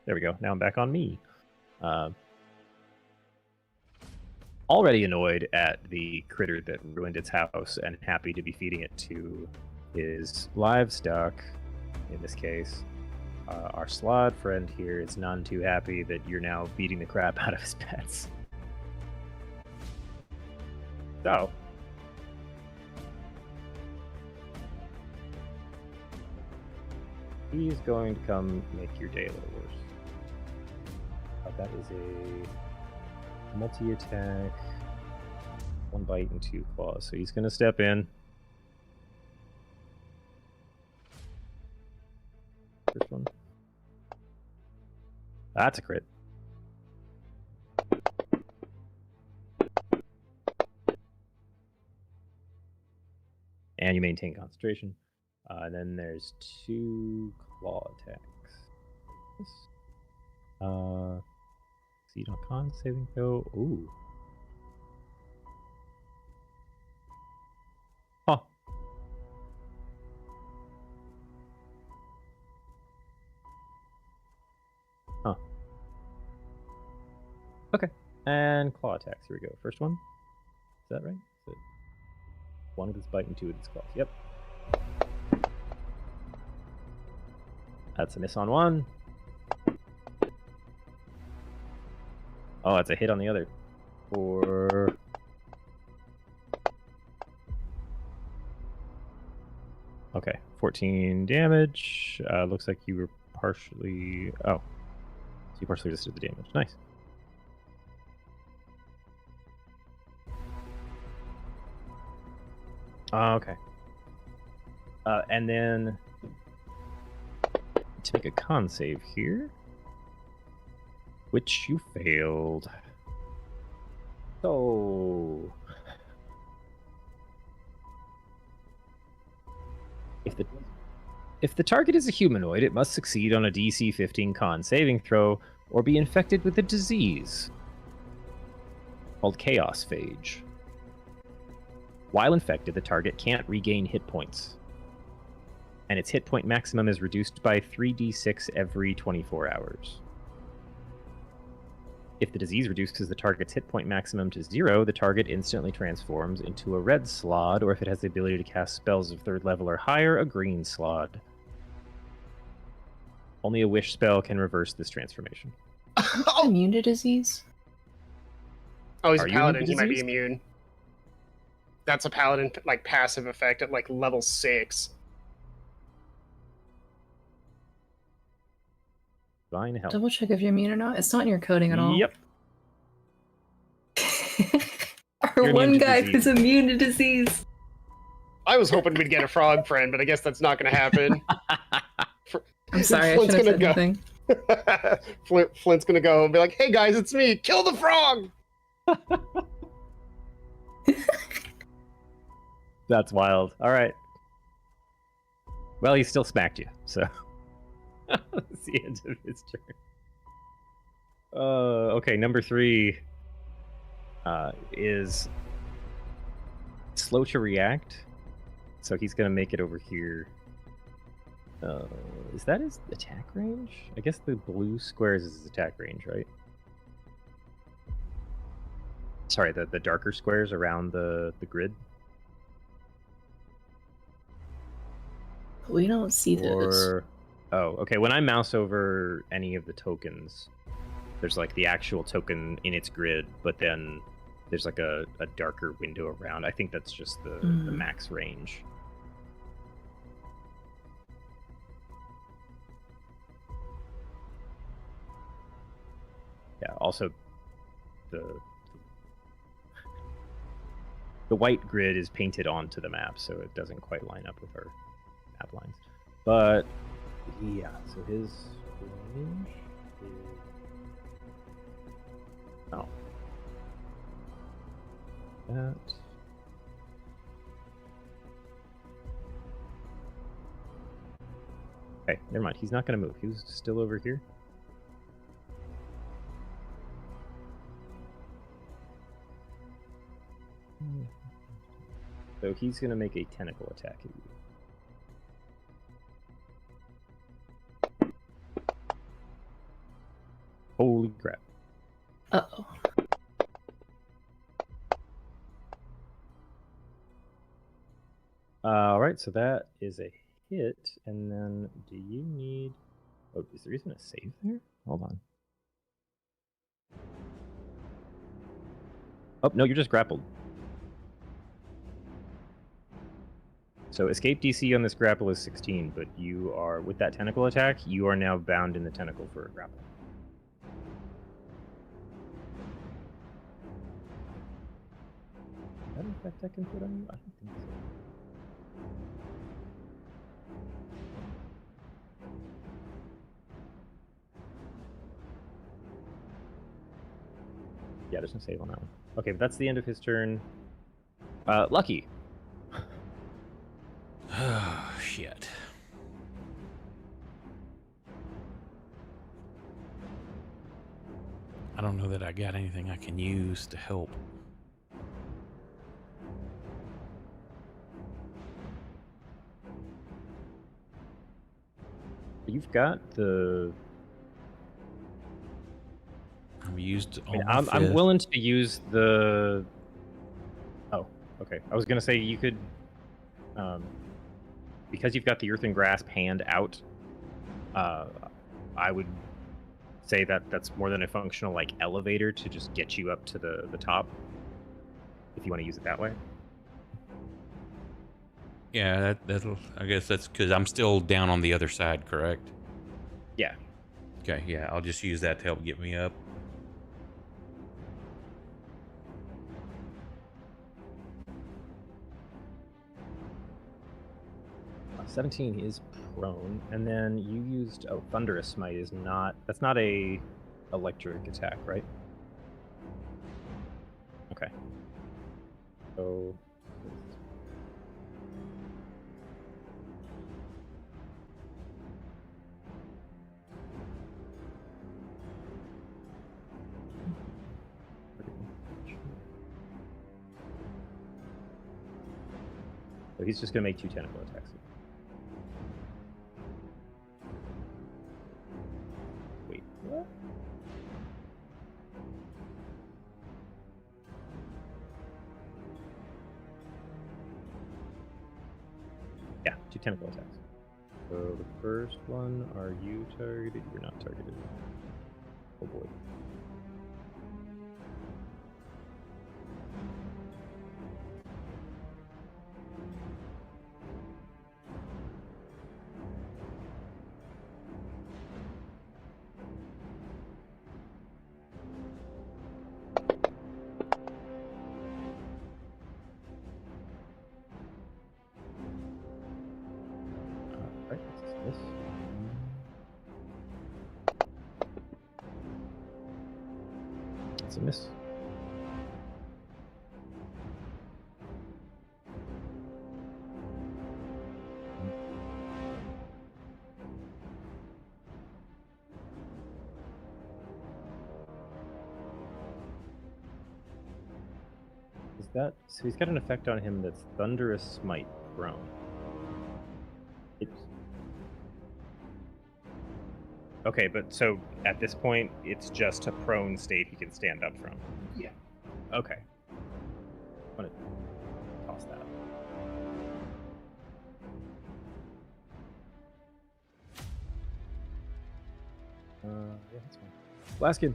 There we go. Now I'm back on me. Already annoyed at the critter that ruined its house and happy to be feeding it to his livestock, in this case. Our slod friend here is none too happy that you're now beating the crap out of his pets. So, he's going to come make your day a little worse. That is a multi-attack, 1 bite and 2 claws. So he's going to step in. First one. That's a crit. And you maintain concentration. And then there's 2 claw attacks. Succeed on con saving throw. Ooh. Huh. Huh. Okay. And claw attacks. Here we go. First one. Is that right? Is it 1 with its bite and 2 with its claws? Yep. That's a miss on 1. Oh, that's a hit on the other. For... Okay, 14 damage. Looks like you were partially... Oh. So you partially resisted the damage. Nice. Okay. And then... to make a con save here. Which you failed. So... If the target is a humanoid, it must succeed on a DC 15 con saving throw or be infected with a disease called Chaos Phage. While infected, the target can't regain hit points. And its hit point maximum is reduced by 3d6 every 24 hours. If the disease reduces the target's hit point maximum to 0, the target instantly transforms into a red slod, or if it has the ability to cast spells of 3rd level or higher, a green slod. Only a wish spell can reverse this transformation. Immune to disease? Oh, he's Are a you immune paladin. to He might be disease? immune. That's a paladin like passive effect at like level 6. Divine help. Double check if you're immune or not. It's not in your coding at all. Yep. Our You're immune one to guy disease. who's immune to disease. I was hoping we'd get a frog friend, but I guess that's not going to happen. I'm sorry, I Flint's should have gonna said go. nothing. Flint's gonna go and be like, "Hey guys, it's me. Kill the frog." That's wild. All right. Well, he still smacked you, so that's the end of his turn. Okay, number 3 is slow to react, so he's gonna make it over here. Is that his attack range? I guess the blue squares is his attack range, right? Sorry, the darker squares around the grid. We don't see those. Or... Oh, okay. When I mouse over any of the tokens, there's like the actual token in its grid, but then there's like a darker window around. I think that's just the max range. Yeah, also the white grid is painted onto the map, so it doesn't quite line up with our map lines. But yeah, so his range is... Oh. That. Okay, never mind. He's not going to move. He was still over here. So he's going to make a tentacle attack at you. Holy crap. Uh-oh. All right, so that is a hit. And then do you need... Oh, is there even a save there? Hold on. Oh, no, you're just grappled. So escape DC on this grapple is 16, but you are, with that tentacle attack, you are now bound in the tentacle for a grapple. Is that an effect I can put on you? I don't think so. Yeah, there's no save on that one. Okay, but that's the end of his turn. Lucky. Oh, shit. I don't know that I got anything I can use to help. You've got the... I've used all I mean, my I'm fifth. willing to use the... Oh, okay. I was going to say you could... because you've got the earthen grasp hand out, I would say that that's more than a functional like elevator to just get you up to the top, if you want to use it that way. Yeah, that'll. I guess that's because I'm still down on the other side, correct? Yeah. Okay, yeah, I'll just use that to help get me up. Uh, 17 is prone, and then you used thunderous smite is not. That's not a electric attack, right? Okay. So. So he's just gonna make 2 tentacle attacks. Wait, what? Yeah, 2 tentacle attacks. So the first one, are you targeted? You're not targeted. Oh boy. Right, this. It's a miss. Is that so? He's got an effect on him that's thunderous smite prone. Okay, but so at this point, it's just a prone state he can stand up from. Yeah. Okay. I'm gonna toss that. Yeah, that's fine. Laskin.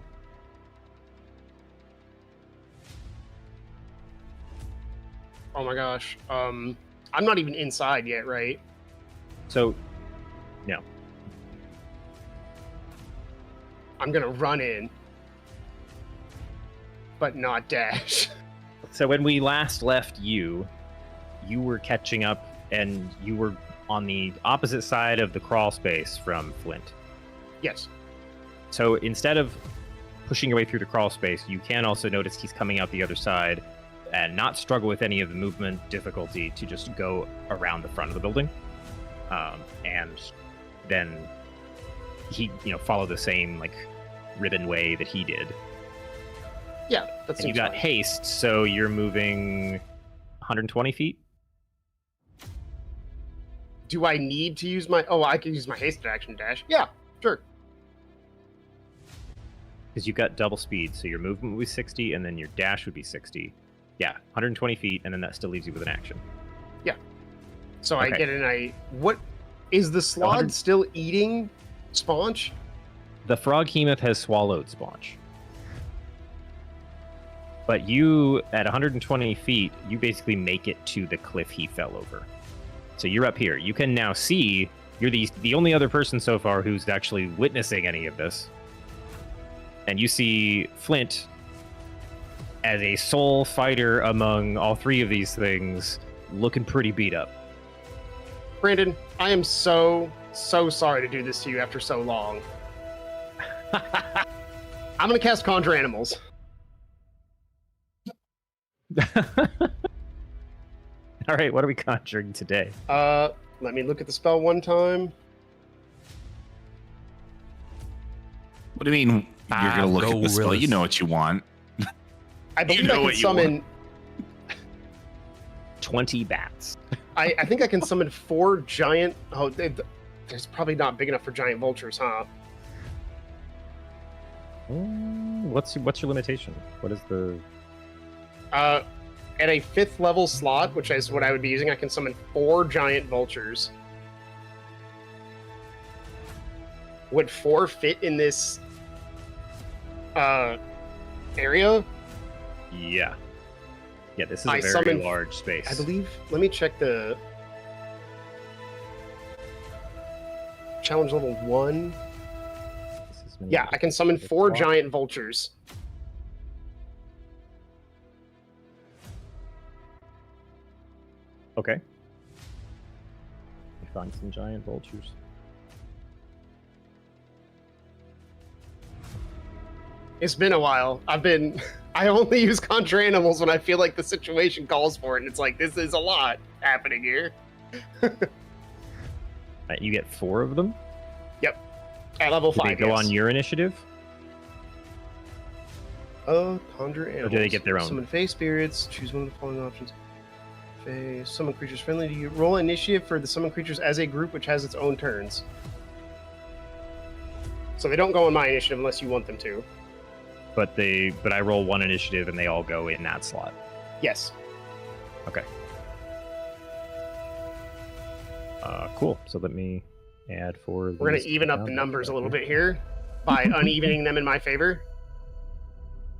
Oh my gosh. I'm not even inside yet, right? So, no. I'm gonna run in, but not dash. So when we last left you, you were catching up, and you were on the opposite side of the crawl space from Flint. Yes. So instead of pushing your way through the crawl space, you can also notice he's coming out the other side and not struggle with any of the movement difficulty to just go around the front of the building. And then he, follow the same like ribbon way that he did. Yeah, that's And you got haste, so you're moving 120 feet. Do I need to use my? Oh, I can use my hasted action dash. Yeah, sure. Because you've got double speed, so your movement would be 60, and then your dash would be 60. Yeah, 120 feet, and then that still leaves you with an action. So I Okay. get what is the slod 100 still eating Sponge? The Froghemoth has swallowed Sponge. But you, at 120 feet, you basically make it to the cliff he fell over. So you're up here. You can now see, you're the only other person so far who's actually witnessing any of this. And you see Flint as a sole fighter among all three of these things, looking pretty beat up. Brandon, I am so sorry to do this to you after so long. I'm gonna cast Conjure Animals. All right, what are we conjuring today? Let me look at the spell one time. What do you mean you're gonna look at the spell? You know what you want. I believe know I what can you summon. 20 bats. I think I can summon 4 giant. Oh, there's probably not big enough for giant vultures, huh? What's your limitation? What is the... At a 5th level slot, which is what I would be using, I can summon 4 giant vultures. Would 4 fit in this area? Yeah. Yeah, this is I a very summoned- large space. I believe. Let me check the challenge level 1. This is many Yeah, I can summon 4 giant vultures. Okay. We find some giant vultures. It's been a while. I only use Conjure Animals when I feel like the situation calls for it, and it's like, this is a lot happening here. You get 4 of them. At level Do 5, they go yes. on your initiative? Conjure Animals. they get their own? Summon Fey Spirits. Choose one of the following options. Fey. Summon creatures friendly to you. Roll initiative for the summon creatures as a group, which has its own turns. So they don't go on my initiative unless you want them to. But I roll 1 initiative and they all go in that slot. Yes. Okay. Cool. So let me add 4 of We're going these to even up down. the numbers a little bit here by unevening them in my favor.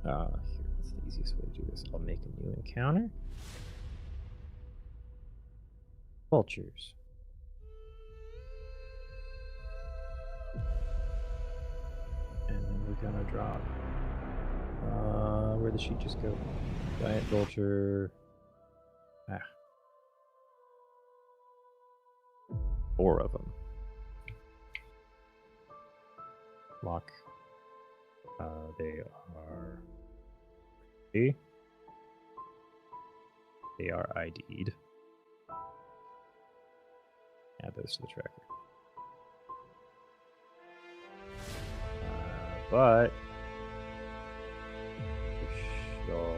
Here, what's the easiest way to do this? I'll make a new encounter. Vultures. And then we're gonna drop. Where'd the sheet just go? Giant vulture. 4 of them. Lock. They are. See? They are ID'd. Add those to the tracker. But we shall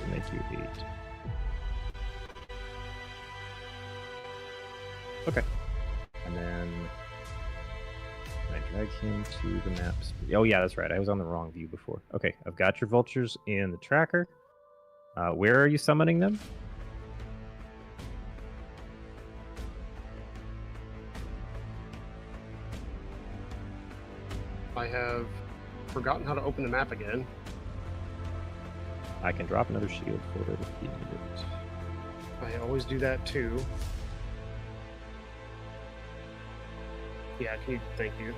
make you 8. Okay. And then I drag him to the maps. Oh yeah, that's right. I was on the wrong view before. Okay, I've got your vultures in the tracker. Where are you summoning them? I have forgotten how to open the map again. I can drop another shield for it if you need it. I always do that too. Yeah, can you? Thank you.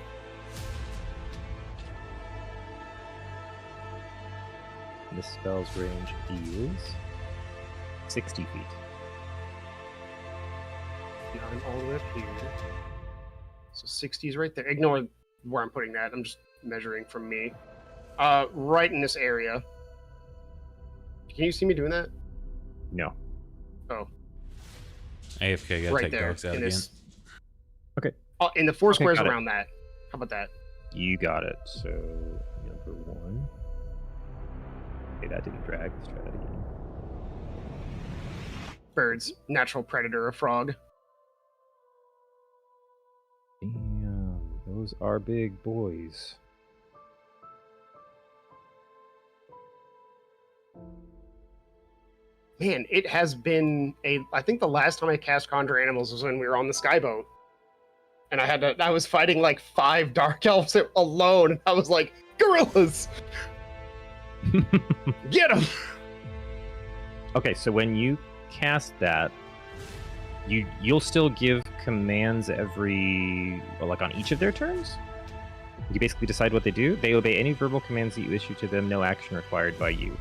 This spell's range is 60 feet. Yeah, I'm all the way up here. So 60 is right there. Ignore where I'm putting that. I'm just measuring from me. Right in this area. Can you see me doing that? No. AFK gotta Right take there dogs out in again. this. Okay. Oh, in the 4 Okay, squares got it. around that. How about that? You got it. So, number 1. Okay, that didn't drag. Let's try that again. Birds, natural predator of frog. Damn, those are big boys. Man, it has been I think the last time I cast Conjure Animals was when we were on the skyboat. And I was fighting like 5 dark elves alone. And I was like, gorillas! Get them! Okay, so when you cast that, you'll still give commands on each of their turns? You basically decide what they do. They obey any verbal commands that you issue to them, no action required by you.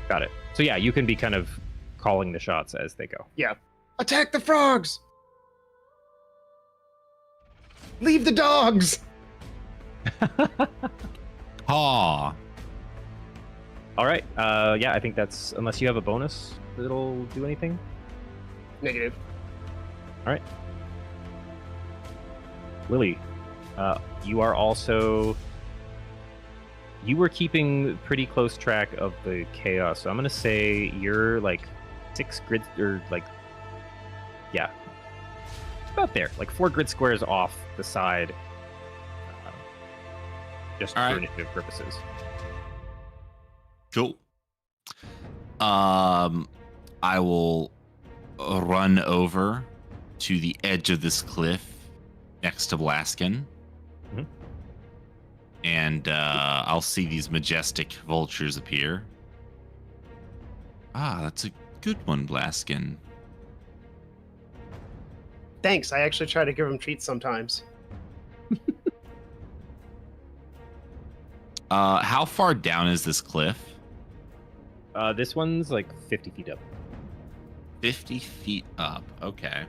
Got it. So yeah, you can be kind of calling the shots as they go. Yeah. Attack the frogs! Leave the dogs! Aw. All right. Yeah, I think that's, unless you have a bonus that'll do anything. Negative. All right. Lily, you are also. You were keeping pretty close track of the chaos, so I'm gonna say you're like 6 grid or like, yeah, about there, like 4 grid squares off the side, just All for right. initiative purposes. Cool. I will run over to the edge of this cliff next to Blaskin. Mhm. And I'll see these majestic vultures appear. Ah, that's a good one, Blaskin. Thanks, I actually try to give them treats sometimes. How far down is this cliff? This one's like 50 feet up. 50 feet up. Okay.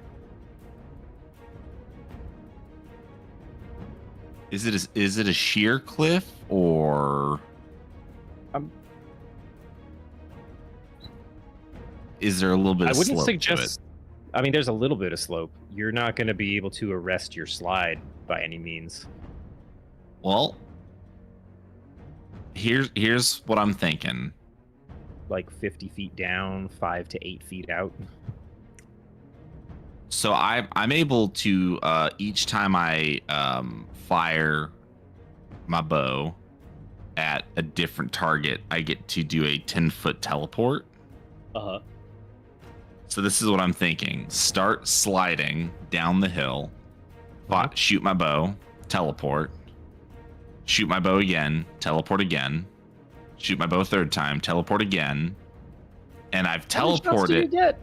Is it a sheer cliff or is there a little bit I of wouldn't slope suggest. to it? I mean, there's a little bit of slope. You're not going to be able to arrest your slide by any means. Well, here's what I'm thinking. Like 50 feet down, 5 to 8 feet out. So I'm able to each time I fire my bow at a different target, I get to do a 10-foot teleport. Uh-huh. So this is what I'm thinking. Start sliding down the hill, shoot my bow, teleport, shoot my bow again, teleport again, shoot my bow a 3rd time, teleport again, and I've How many shots do you teleported. get?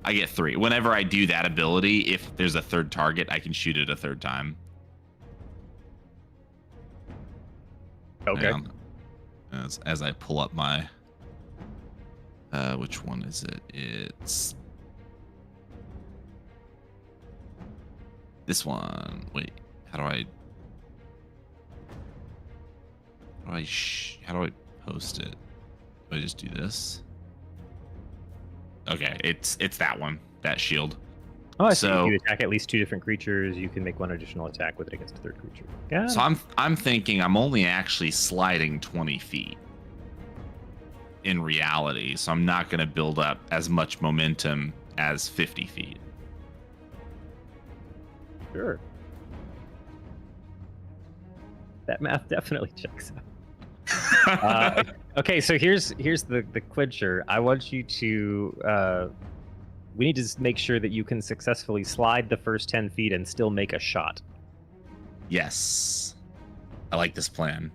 I get 3. Whenever I do that ability, if there's a 3rd target, I can shoot it a 3rd time. Okay. Hang on. As I pull up my which one is it? It's this one. Wait, how do I post it? Do I just do this? Okay, it's that one, that shield. Oh, I see. So- If you attack at least 2 different creatures, you can make 1 additional attack with it against a 3rd creature. Yeah. So I'm thinking I'm only actually sliding 20 feet in reality, so I'm not going to build up as much momentum as 50 feet. Sure. That math definitely checks out. Okay, so here's the clincher. I want you to. We need to make sure that you can successfully slide the first 10 feet and still make a shot. Yes, I like this plan.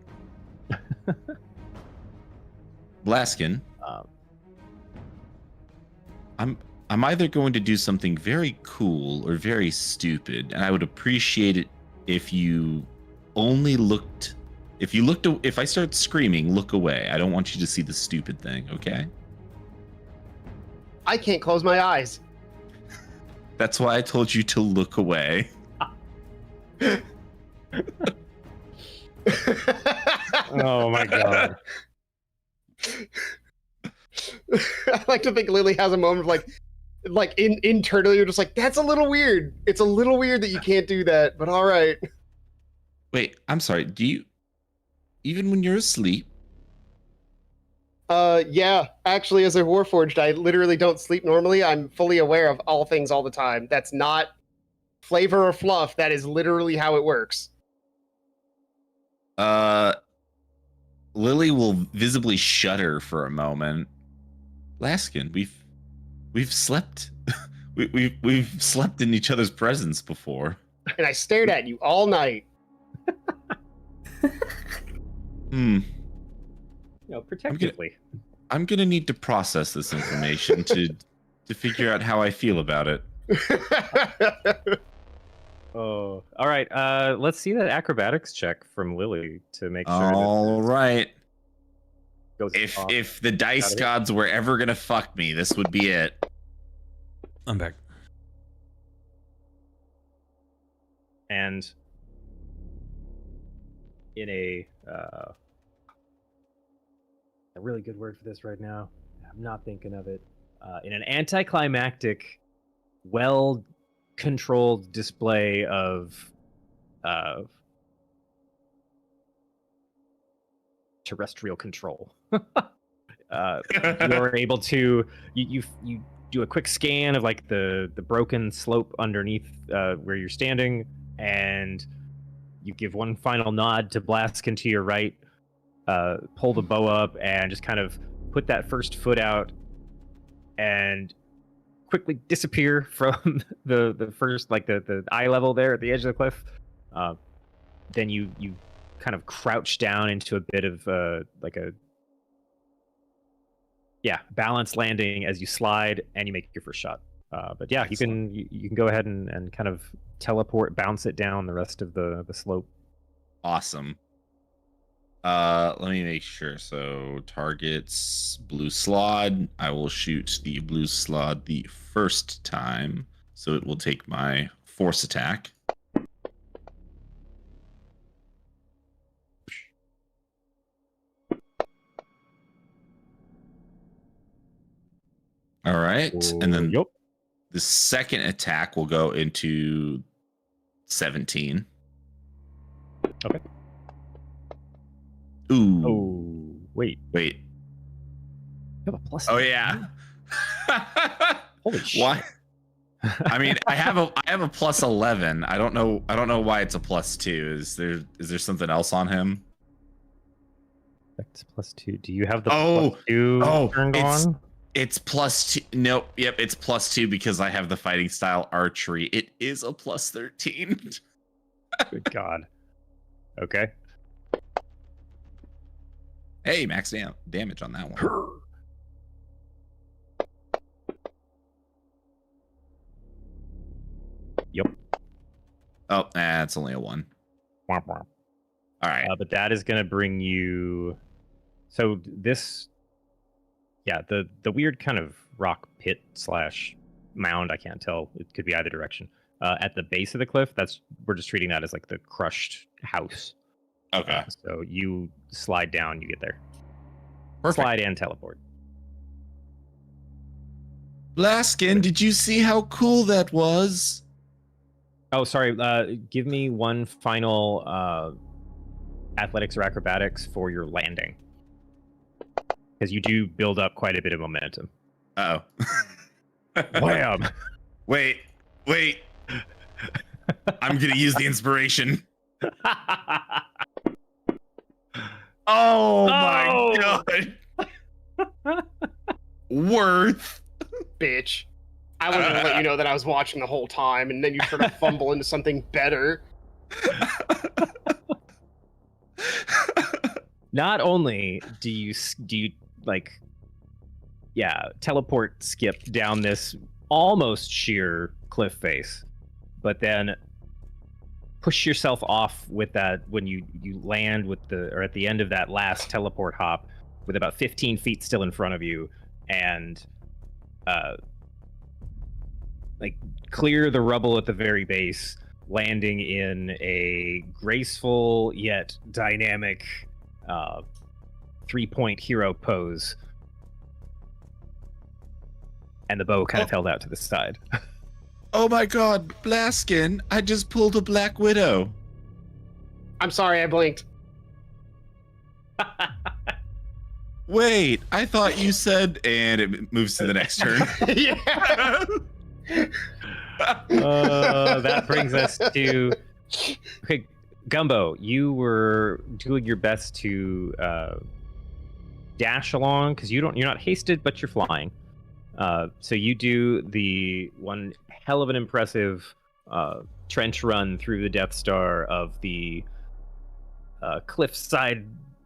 Blaskin, I'm either going to do something very cool or very stupid, and I would appreciate it if you only looked. If I start screaming, look away. I don't want you to see the stupid thing, okay? I can't close my eyes. That's why I told you to look away. Oh my god. I like to think Lily has a moment of like internally you're just like, that's a little weird. It's a little weird that you can't do that, but all right. Wait, I'm sorry. Do you even when you're asleep? Yeah, actually, as a Warforged, I literally don't sleep normally. I'm fully aware of all things all the time. That's not flavor or fluff. That is literally how it works. Lily will visibly shudder for a moment. Laskin, we've slept. we've slept in each other's presence before. And I stared at you all night. You know, protectively. I'm gonna need to process this information to figure out how I feel about it. Oh, all right. Let's see that acrobatics check from Lily to make sure. All right. Goes off. If the dice gods were ever gonna fuck me, this would be it. I'm back. And in a really good word for this right now. I'm not thinking of it. In an anticlimactic, well-controlled display of terrestrial control, you're able to you do a quick scan of like the broken slope underneath where you're standing, and you give one final nod to Blaskin to your right, pull the bow up, and just kind of put that first foot out, and quickly disappear from the first, like the eye level there at the edge of the cliff. Then you kind of crouch down into a bit of like a balanced landing as you slide, and you make your first shot. But yeah, Excellent. you can go ahead and kind of teleport, bounce it down the rest of the slope. Awesome. Let me make sure. So targets blue slot. I will shoot the blue slot the first time, so it will take my force attack. All right, and then Yep. the second attack will go into 17. Okay. Ooh. Oh, wait. Wait. You have a plus. Oh yeah. Holy shit. Why? I mean, I have a plus 11. I don't know why it's a plus 2. Is there something else on him? That's plus 2. Do you have the Oh, plus 2 turned on? It's plus 2. Nope. Yep. It's plus 2 because I have the fighting style archery. It is a plus 13. Good God. Okay. Hey, max damage on that one. Yep. Oh, it's only a 1. Womp womp. All right. But that is going to bring you. So this, the weird kind of rock pit / mound. I can't tell. It could be either direction. At the base of the cliff, we're just treating that as like the crushed house. Okay. So you slide down, you get there. Perfect. Slide and teleport. Blaskin, did you see how cool that was? Oh, sorry. Give me one final athletics or acrobatics for your landing, because you do build up quite a bit of momentum. Oh. Wham! Wait. I'm gonna use the inspiration. Oh my god. Worth. Bitch. I was gonna let you know that I was watching the whole time, and then you try to fumble into something better. Not only do you like, teleport skip down this almost sheer cliff face, but then push yourself off with that when you land or at the end of that last teleport hop with about 15 feet still in front of you, and like clear the rubble at the very base, landing in a graceful yet dynamic 3-point hero pose, and the bow kind of held out to the side. Oh my god, Blaskin, I just pulled a Black Widow. I'm sorry, I blinked. Wait, I thought you said, and it moves to the next turn. Yeah. That brings us to okay, Gumbo. You were doing your best to dash along because you're not hasted, but you're flying. So you do the one hell of an impressive trench run through the Death Star of the cliffside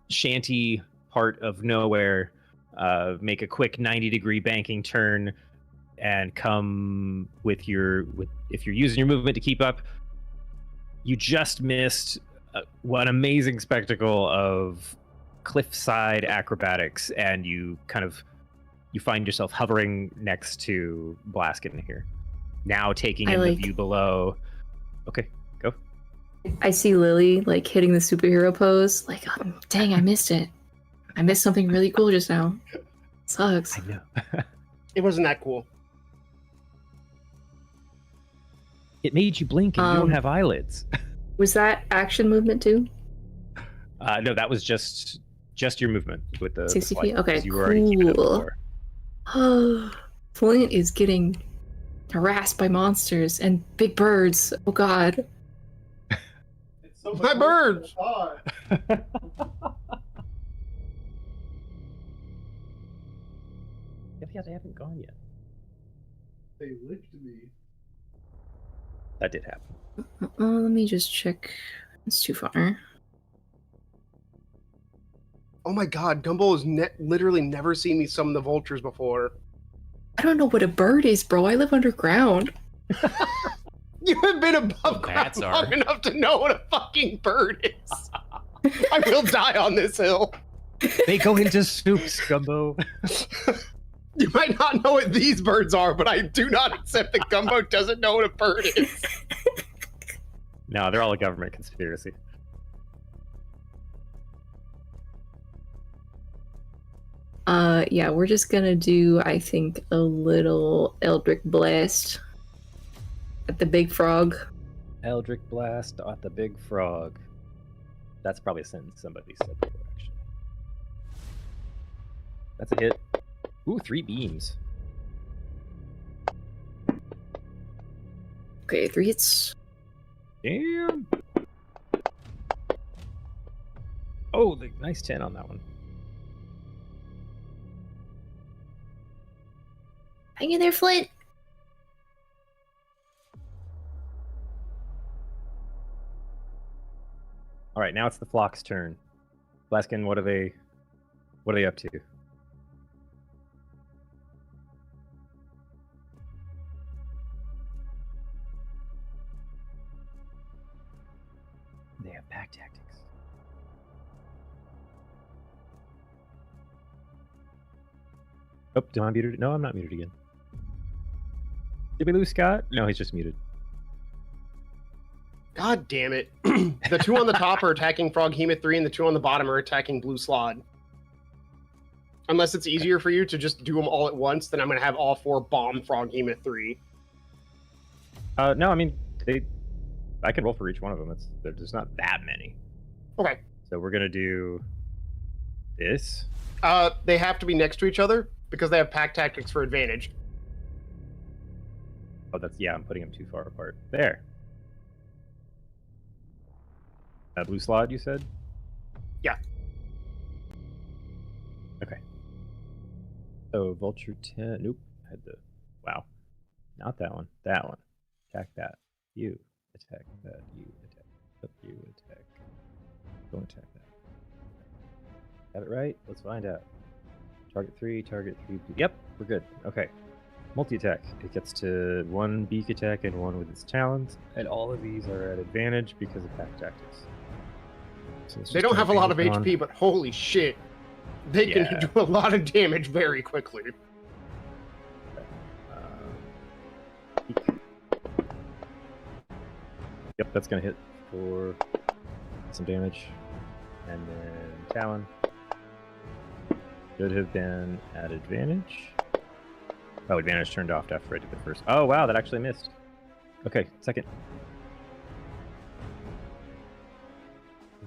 shanty part of nowhere. Make a quick 90-degree banking turn. And come with if you're using your movement to keep up, you just missed one amazing spectacle of cliffside acrobatics, and you find yourself hovering next to Blaskin here, now taking in the view below. Okay, go. I see Lily like hitting the superhero pose. Like, oh, dang, I missed it. I missed something really cool just now. Sucks. I know. It wasn't that cool. It made you blink, and you don't have eyelids. Was that action movement too? No, that was just your movement with the 60 flight, feet? Okay, you were already keeping it cool. before. Oh, Flint is getting harassed by monsters and big birds. Oh god. It's so My much birds! worse than I thought. Yeah, they haven't gone yet. They licked me. That did happen. Let me just check. It's too far. Oh my god, Gumball has literally never seen me summon the vultures before. I don't know what a bird is, bro. I live underground. You have been above ground bats long are. enough to know what a fucking bird is. I will die on this hill. They go into soups, Gumbo. You might not know what these birds are, but I do not accept that Gumbo doesn't know what a bird is. No, they're all a government conspiracy. Yeah, we're just gonna do, I think, a little Eldritch Blast at the big frog. Eldritch Blast at the big frog. That's probably a sentence somebody said before, actually. That's a hit. Ooh, 3 beams. Okay, 3 hits. Damn. Oh, the nice 10 on that one. Hang in there, Flint. All right, now it's the flock's turn. Blaskin, what are they up to? They have pack tactics. Oh, am I muted? No, I'm not muted again. Did we lose Scott? No, he's just muted. God damn it. The 2 on the top are attacking Froghemoth 3, and the 2 on the bottom are attacking Blue Slod. Unless it's easier for you to just do them all at once, then I'm going to have all 4 bomb Froghemoth 3. No, I mean, I can roll for each one of them. There's not that many. Okay. So we're going to do this. They have to be next to each other because they have pack tactics for advantage. Oh, I'm putting them too far apart. There. Blue Slod, you said? Yeah. Okay. So Vulture 10. Nope. Wow. Not that one. That one. Attack that. You. Attack that. You. Attack. You. Attack. Don't attack that. Got it right? Let's find out. Target 3. Target 3. Yep. We're good. Okay. Multi-attack. It gets to 1 beak attack and 1 with its talons. And all of these are at advantage because of pack tactics. So They don't have a lot of HP, but holy shit. They can do a lot of damage very quickly. Yep, that's going to hit for some damage. And then Talon should have been at advantage. Oh, advantage turned off after I did the first. Oh, wow, that actually missed. Okay, second.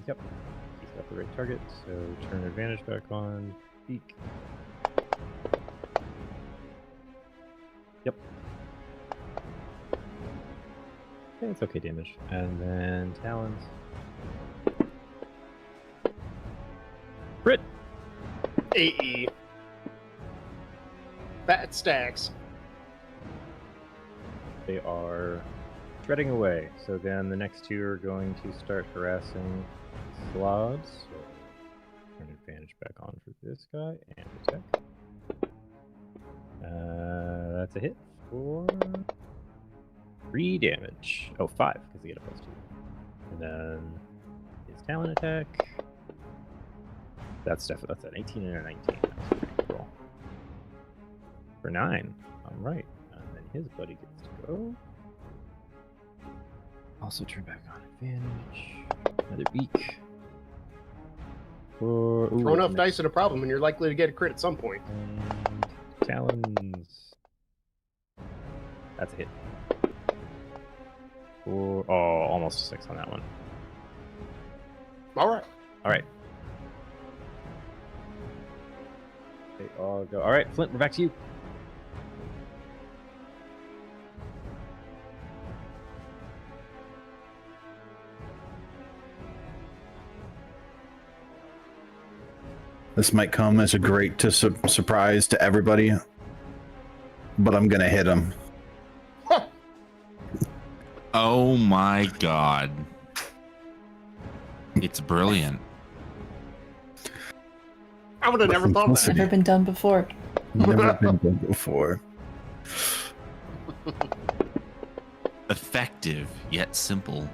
Yep. He's got the right target, so turn advantage back on. Beak. Yep. Yeah, it's okay damage. And then talons. Crit! AE. That stacks. They are shredding away. So then the next two are going to start harassing slobs. So turn advantage back on for this guy and attack. That's a hit for 3 damage. Oh, 5 because he get a +2. And then his talon attack. That's an 18 and a 19. That's a pretty cool. For 9. All right. And then his buddy gets to go. Also turn back on advantage. Another beak. Throw enough dice at a problem, and you're likely to get a crit at some point. And talons. That's a hit. Almost a 6 on that one. All right. All right. They all go. All right, Flint, we're back to you. This might come as a great surprise to everybody, but I'm gonna hit him. Oh my god. It's brilliant. I would have never thought that. Never been done before. Never been done before. Effective, yet simple.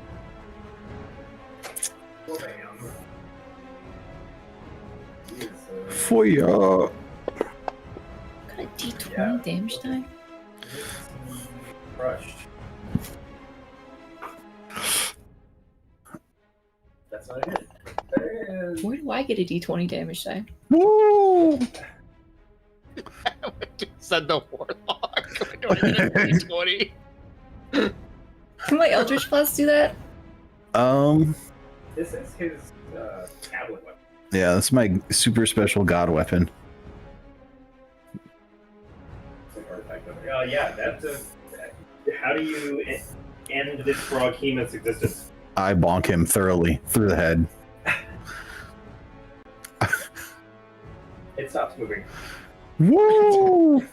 For ya. Got a D20 damage die? Crushed. That's not it. There it is. Where do I get a D20 damage die? Woo! Said the warlock. I don't even have D20. Can my Eldritch Blast do that? This is his tablet weapon. Yeah, that's my super special god weapon. Yeah, that's a. How do you end this frog hemoth's existence? I bonk him thoroughly through the head. It stops moving. Woo!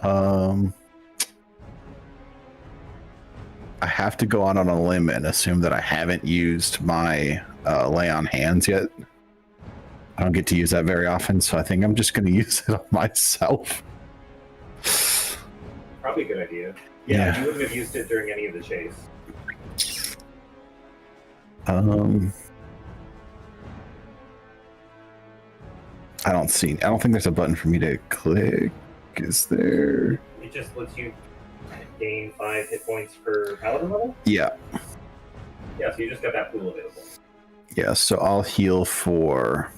I have to go out on a limb and assume that I haven't used my lay on hands yet. I don't get to use that very often, so I think I'm just going to use it on myself. Probably a good idea. Yeah. You wouldn't have used it during any of the chase. I don't think there's a button for me to click. Is there? It just lets you gain 5 hit points per paladin level? Yeah. Yeah, so you just got that pool available. Yeah, so I'll heal for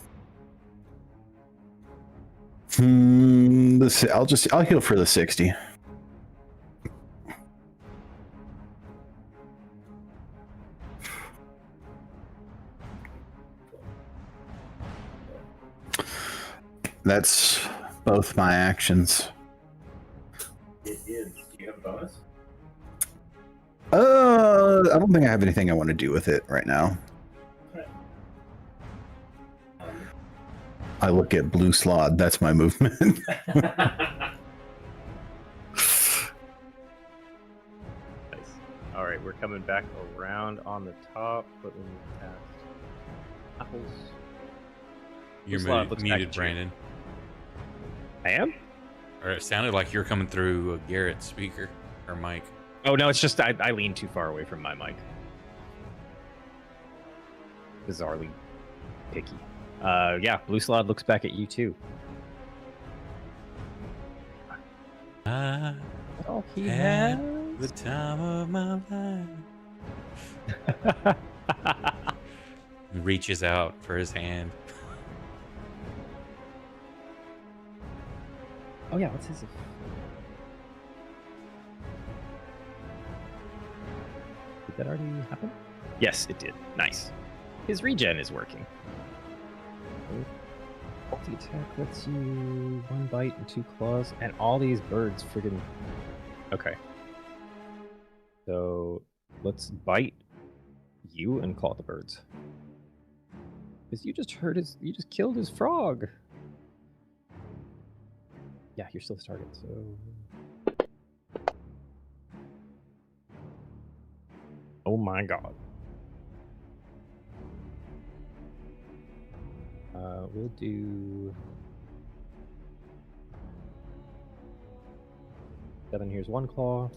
I'll heal for the 60. That's both my actions. It is. Do you have a bonus? I don't think I have anything I want to do with it right now. I look at blue slot. That's my movement. Nice. All right, we're coming back around on the top, but we move past apples. You're Blue slot looks back muted, at you. Brandon. I am? Or it sounded like you're coming through Garrett's speaker or mic. Oh no, it's just I leaned too far away from my mic. Bizarrely picky. Yeah, Blue Slod looks back at you too. I Oh, he had the time of my life. Reaches out for his hand. Oh yeah, what's his? Did that already happen? Yes, it did. Nice. His regen is working. Multi-attack lets you 1 bite and 2 claws, and all these birds friggin'... Okay. So, let's bite you and claw the birds. Because you just killed his frog! Yeah, you're still his target, so... Oh my god. We'll do 7. Here's 1 claw.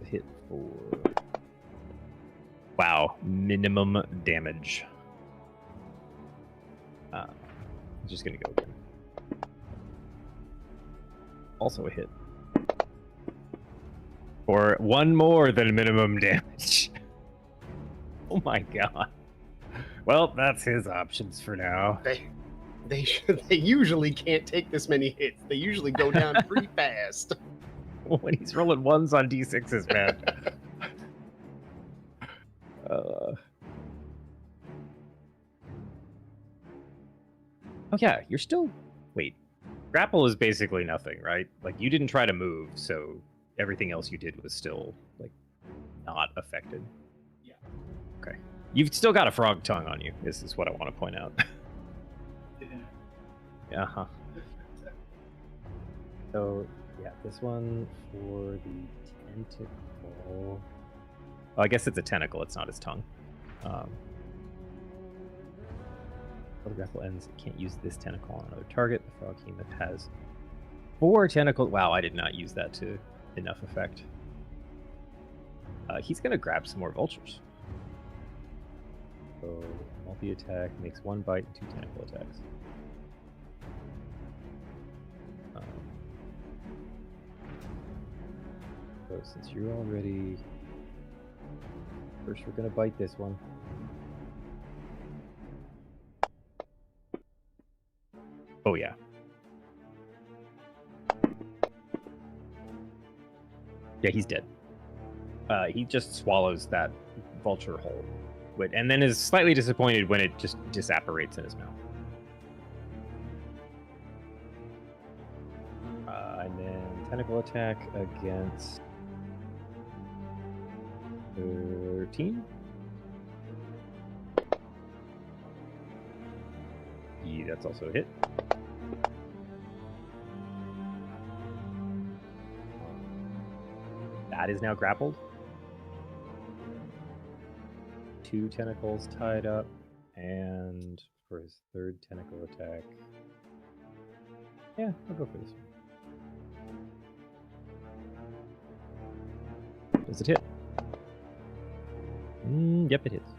Hit for... Wow, minimum damage. Just gonna go again. Also a hit. For 1 more than minimum damage. Oh my god. Well, that's his options for now. They usually can't take this many hits. They usually go down pretty fast. When he's rolling 1s on d6s, man. Oh yeah, you're still... Wait. Grapple is basically nothing, right? Like, you didn't try to move, so everything else you did was still, like, not affected. Yeah. Okay. You've still got a frog tongue on you, this is what I want to point out. Uh-huh. So, yeah, this one for the tentacle... Oh, I guess it's a tentacle, it's not his tongue. The grapple ends, it can't use this tentacle on another target. The frog behemoth has 4 tentacles. Wow, I did not use that to enough effect. He's going to grab some more vultures. So, multi-attack makes 1 bite and 2 tentacle attacks. So, since you're already... First, we're going to bite this one. Oh, yeah. Yeah, he's dead. He just swallows that vulture whole. And then is slightly disappointed when it just disapparates in his mouth. And then tentacle attack against 13. Yeah, that's also a hit. That is now grappled. 2 tentacles tied up, and for his 3rd tentacle attack, yeah, I'll go for this one. Does it hit? Yep, it hits.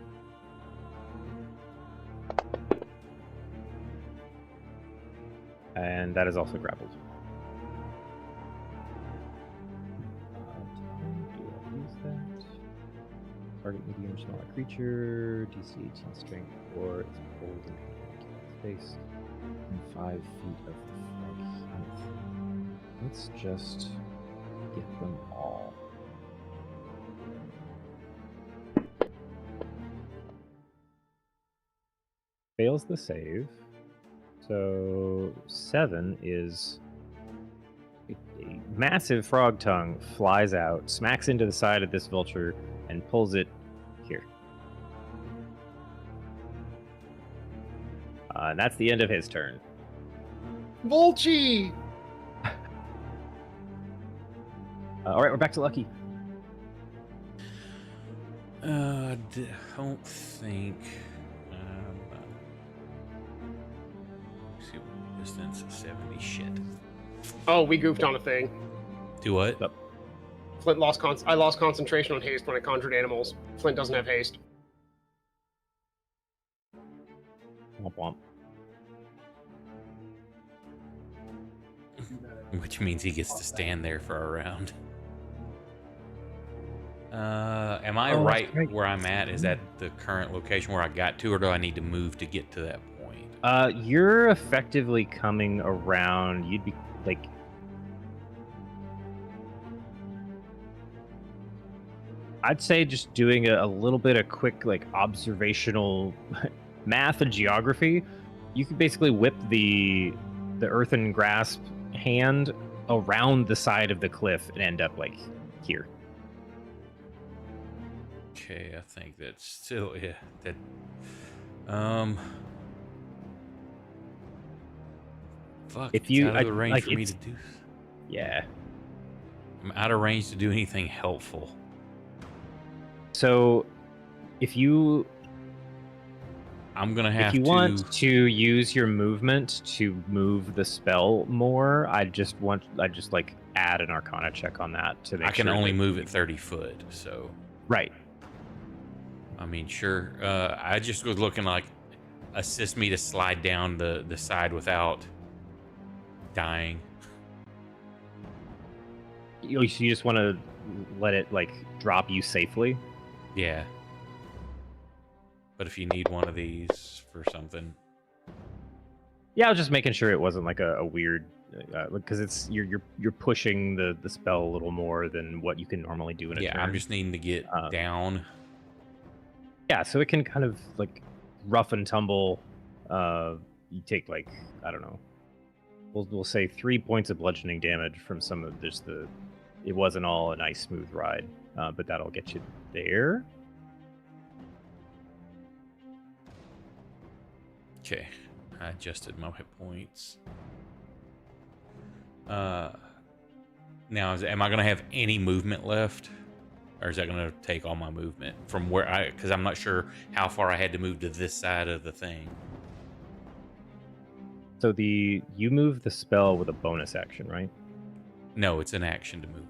And that is also grappled. Do I use that? Target medium or smaller creature, DC 18 strength, or it's pulled in space, and 5 feet of the frog. Let's just get them all. Fails the save. So 7 is a massive frog tongue flies out, smacks into the side of this vulture, and pulls it here. And that's the end of his turn. Volchi! All right, we're back to Lucky. Don't think. See what distance is 70. Shit. Oh, we goofed on a thing. Do what? Yep. Flint lost I lost concentration on haste when I conjured animals. Flint doesn't have haste. Womp womp. Which means he gets to stand there for a round. Am I right where I'm at? Is that the current location where I got to, or do I need to move to get to that point? You're effectively coming around. You'd be like, I'd say just doing a little bit of quick like observational math and geography. You could basically whip the earthen grasp hand around the side of the cliff and end up like here. Okay, I think that's still that. Fuck. If you it's out of the range like, for me to do. yeah. I'm out of range to do anything helpful. So if you I'm gonna have to. want to use your movement to move the spell more, I just like add an Arcana check on that to make I can sure only that- move it 30 foot, so. Right. I mean, sure. I just was looking like assist me to slide down the side without dying. You just want to let it like drop you safely. Yeah. But if you need one of these for something, Yeah, I was just making sure it wasn't like a weird, because it's you're pushing the spell a little more than what you can normally do in a yeah, turn. I'm just needing to get down. Yeah, so it can kind of like rough and tumble. You take like, I don't know, we'll say 3 points of bludgeoning damage from some of just the. It wasn't all a nice smooth ride, but that'll get you there. Okay, I adjusted my hit points. Now, am I gonna have any movement left, or is that gonna take all my movement from where I? Because I'm not sure how far I had to move to this side of the thing. So you move the spell with a bonus action, right? No, it's an action to move it.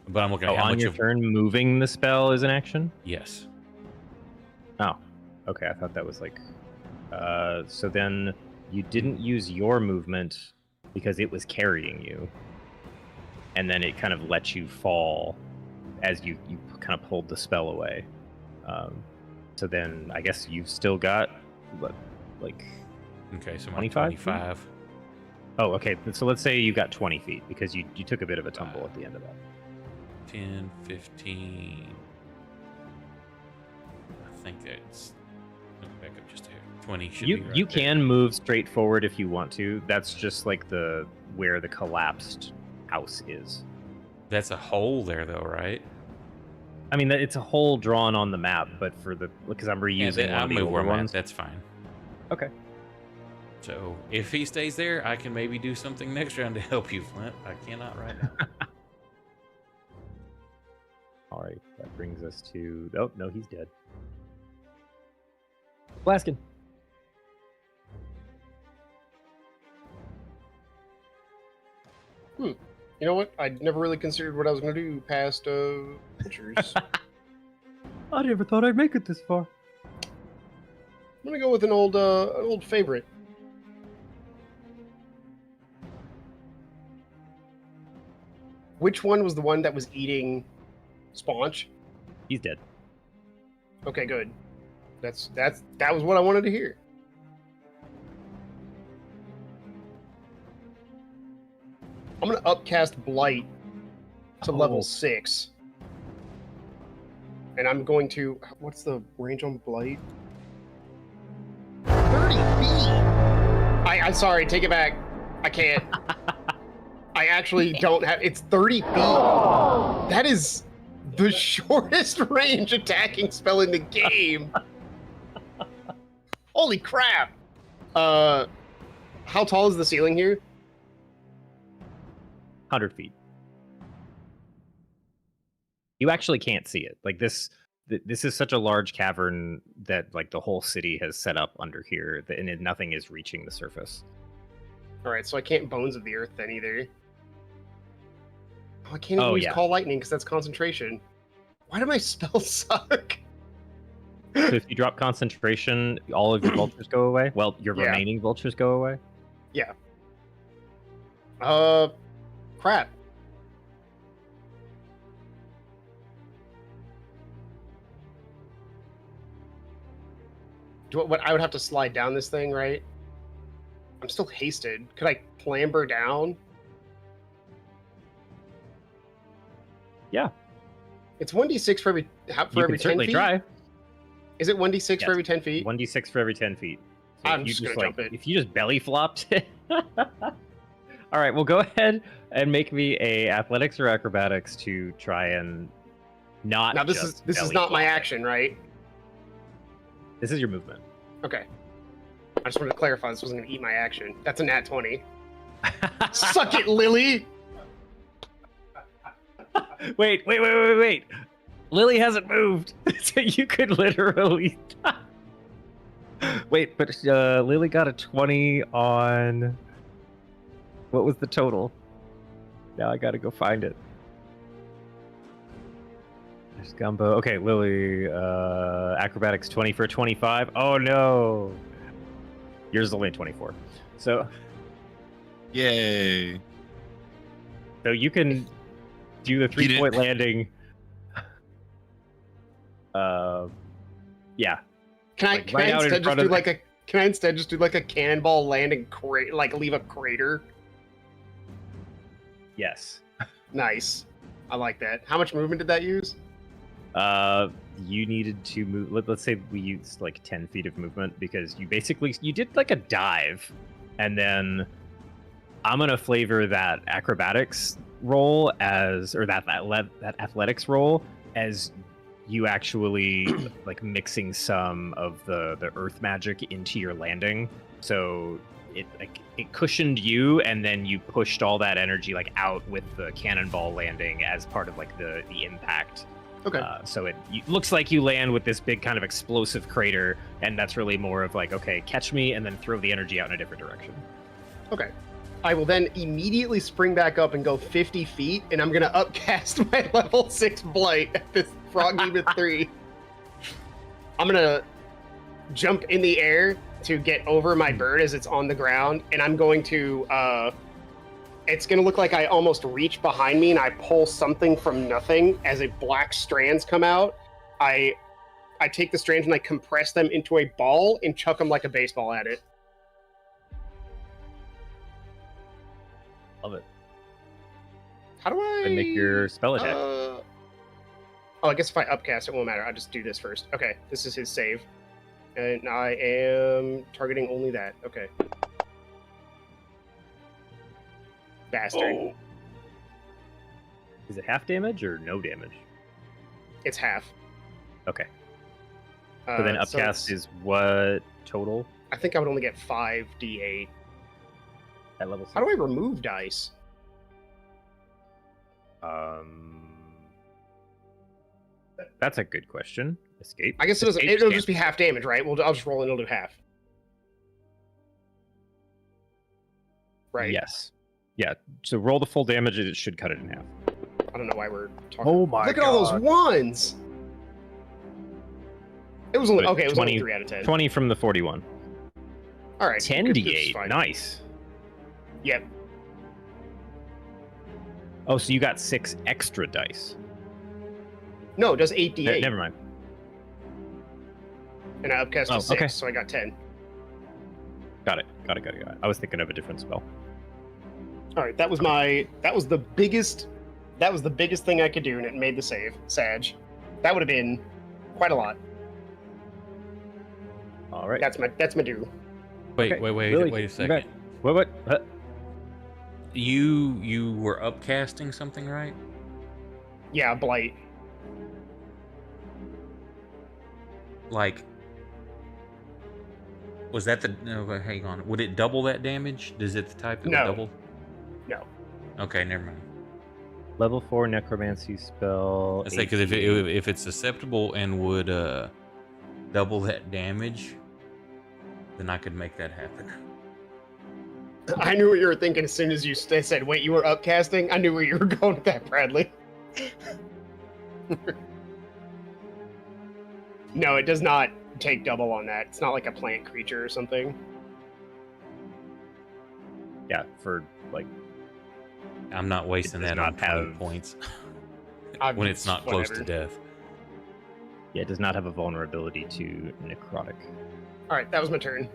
But I'm looking at how On much your of. turn, moving the spell is an action. Yes. Oh, okay. I thought that was like. So then you didn't use your movement because it was carrying you, and then it kind of let you fall as you kind of pulled the spell away. So then I guess you've still got what, like. Okay, so my 25? 25. Oh, okay. So let's say you got 20 feet because you took a bit of a tumble at the end of that. 10, 15. I think that's. Let me back up just here. 20 should be right You there. can move straight forward if you want to. That's just like where the collapsed house is. That's a hole there, though, right? I mean, it's a hole drawn on the map, but because I'm reusing I'll one of the move where older I'm at. ones. That's fine. Okay. So if he stays there, I can maybe do something next round to help you, Flint. I cannot right now. All right. That brings us to. Oh no, he's dead. Blaskin. You know what? I never really considered what I was going to do past pictures. I never thought I'd make it this far. I'm going to go with an old favorite. Which one was the one that was eating Sponge? He's dead. Okay, good. That was what I wanted to hear. I'm gonna upcast Blight to level 6. And I'm going to. What's the range on Blight? 30 feet! I'm sorry, take it back. I can't. I actually don't have. It's 30 feet. That is the shortest range attacking spell in the game. Holy crap! How tall is the ceiling here? 100 feet. You actually can't see it. Like this is such a large cavern that like the whole city has set up under here, and nothing is reaching the surface. All right, so I can't Bones of the Earth then either. Oh, I can't even Oh, use yeah. Call Lightning because that's concentration. Why do my spells suck? So if you drop concentration, all of your vultures go away. Well, your Yeah. remaining vultures go away. Crap. I would have to slide down this thing, right? I'm still hasted. Could I clamber down? Yeah. It's 1d6 for every You every can 10 certainly feet. try. Is it 1d6 Yes. for every 10 feet? 1d6 for every 10 feet. So I'm if you just gonna like, jump it. If you just belly flopped. All right, well, go ahead and make me a athletics or acrobatics to try and not. Now this just is belly not my flop it. action, right? This is your movement. Okay. I just wanted to clarify this wasn't gonna eat my action. That's a nat 20. Suck it, Lily! Wait. Lily hasn't moved, so you could literally. Wait, but Lily got a 20 on. What was the total? Now I gotta go find it. There's Gumbo. Okay, Lily, acrobatics 20 for 25. Oh no! Yours is only 24. So Yay. you can do the You didn't- 3-point landing. Yeah. Can I, Like, can right I out in instead just front do of- like a can I instead just do like a cannonball landing like leave a crater? Yes. Nice. I like that. How much movement did that use? You needed to move. Let's say we used like 10 feet of movement because you did like a dive, and then I'm gonna flavor that acrobatics roll or that athletics roll as you actually like mixing some of the earth magic into your landing. So it cushioned you, and then you pushed all that energy like out with the cannonball landing as part of like the impact. Okay. So it looks like you land with this big kind of explosive crater, and that's really more of like, okay, catch me and then throw the energy out in a different direction. Okay. I will then immediately spring back up and go 50 feet, and I'm gonna upcast my level 6 blight at this frog demon 3. I'm gonna jump in the air to get over my bird as it's on the ground, and I'm going to it's gonna look like I almost reach behind me and I pull something from nothing as a black strands come out. I take the strands and I compress them into a ball and chuck them like a baseball at it. Love it. How do I And make your spell attack. Oh, I guess if I upcast, it won't matter. I'll just do this first. Okay, this is his save. And I am targeting only that. Okay. Bastard. Is it half damage or no damage? It's half. Okay. So then upcast is what total I think I would only get 5d8. at level 6? How do I remove dice? That's a good question. Escape. I guess it doesn't. Escape It'll scan. just be half damage, right? I'll just roll and it'll do half. Right. Yes. Yeah. So roll the full damage, and it should cut it in half. I don't know why we're talking. Oh my Look at all those ones. It was only But okay. It was 20 only 3 out of 10. 20 from the 41. All right. 10d8. Nice. Yep. Oh, so you got 6 extra dice. No, it does 8d8. Never mind. And I upcast Oh, to 6, okay. so I got 10. Got it. I was thinking of a different spell. All right, that was the biggest thing I could do, and it made the save. Sag. That would have been quite a lot. All right. That's my do. Wait, Okay, wait Lily, a you second. got- What? You were upcasting something, right? Yeah, blight. Like, was that the? No, hang on. Would it double that damage? Does it the type that No. would double? No. Okay, never mind. Level 4 necromancy spell. I say because if it's susceptible and would double that damage, then I could make that happen. I knew what you were thinking as soon as you said, "Wait, you were upcasting." I knew where you were going with that, Bradley. No, it does not take double on that. It's not like a plant creature or something. Yeah, for like I'm not wasting does that not on 20 have- points I'm when it's not close to whatever. death. yeah, it does not have a vulnerability to necrotic. All right, that was my turn.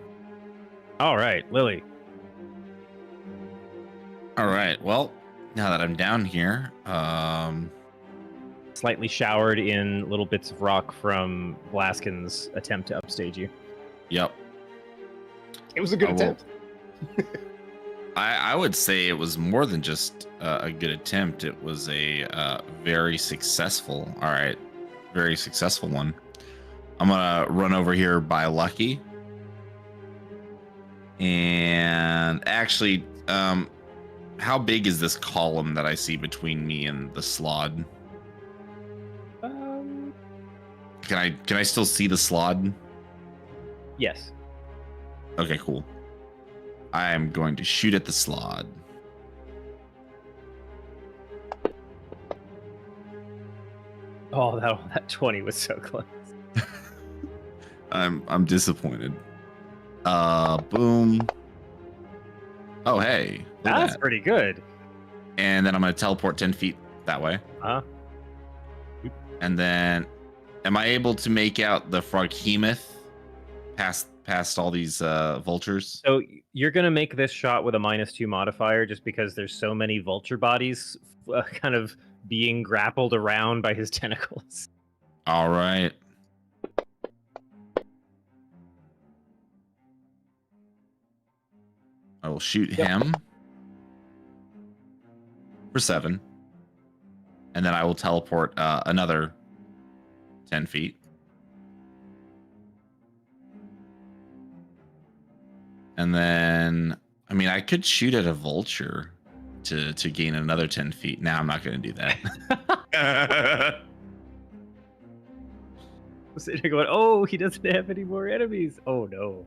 All right, Lily. All right. Well, now that I'm down here, Slightly showered in little bits of rock from Blaskin's attempt to upstage you. yep. It was a good I will- attempt. I would say it was more than just a good attempt. It was a very successful. All right, very successful one. I'm gonna run over here by Lucky, and actually, how big is this column that I see between me and the slod? Can I still see the slod? Yes. Okay, cool. I am going to shoot at the slod. Oh, that 20 was so close. I'm disappointed. Boom. Oh, hey. Look at That's that. pretty good. And then I'm going to teleport 10 feet that way. Huh? And then, am I able to make out the Froghemoth past all these vultures? So you're going to make this shot with a -2 modifier just because there's so many vulture bodies kind of being grappled around by his tentacles. All right. I will shoot him for 7. And then I will teleport another 10 feet. And then, I mean, I could shoot at a vulture to gain another 10 feet. Now I'm not going to do that. Sitting there going, oh, he doesn't have any more enemies. Oh, no.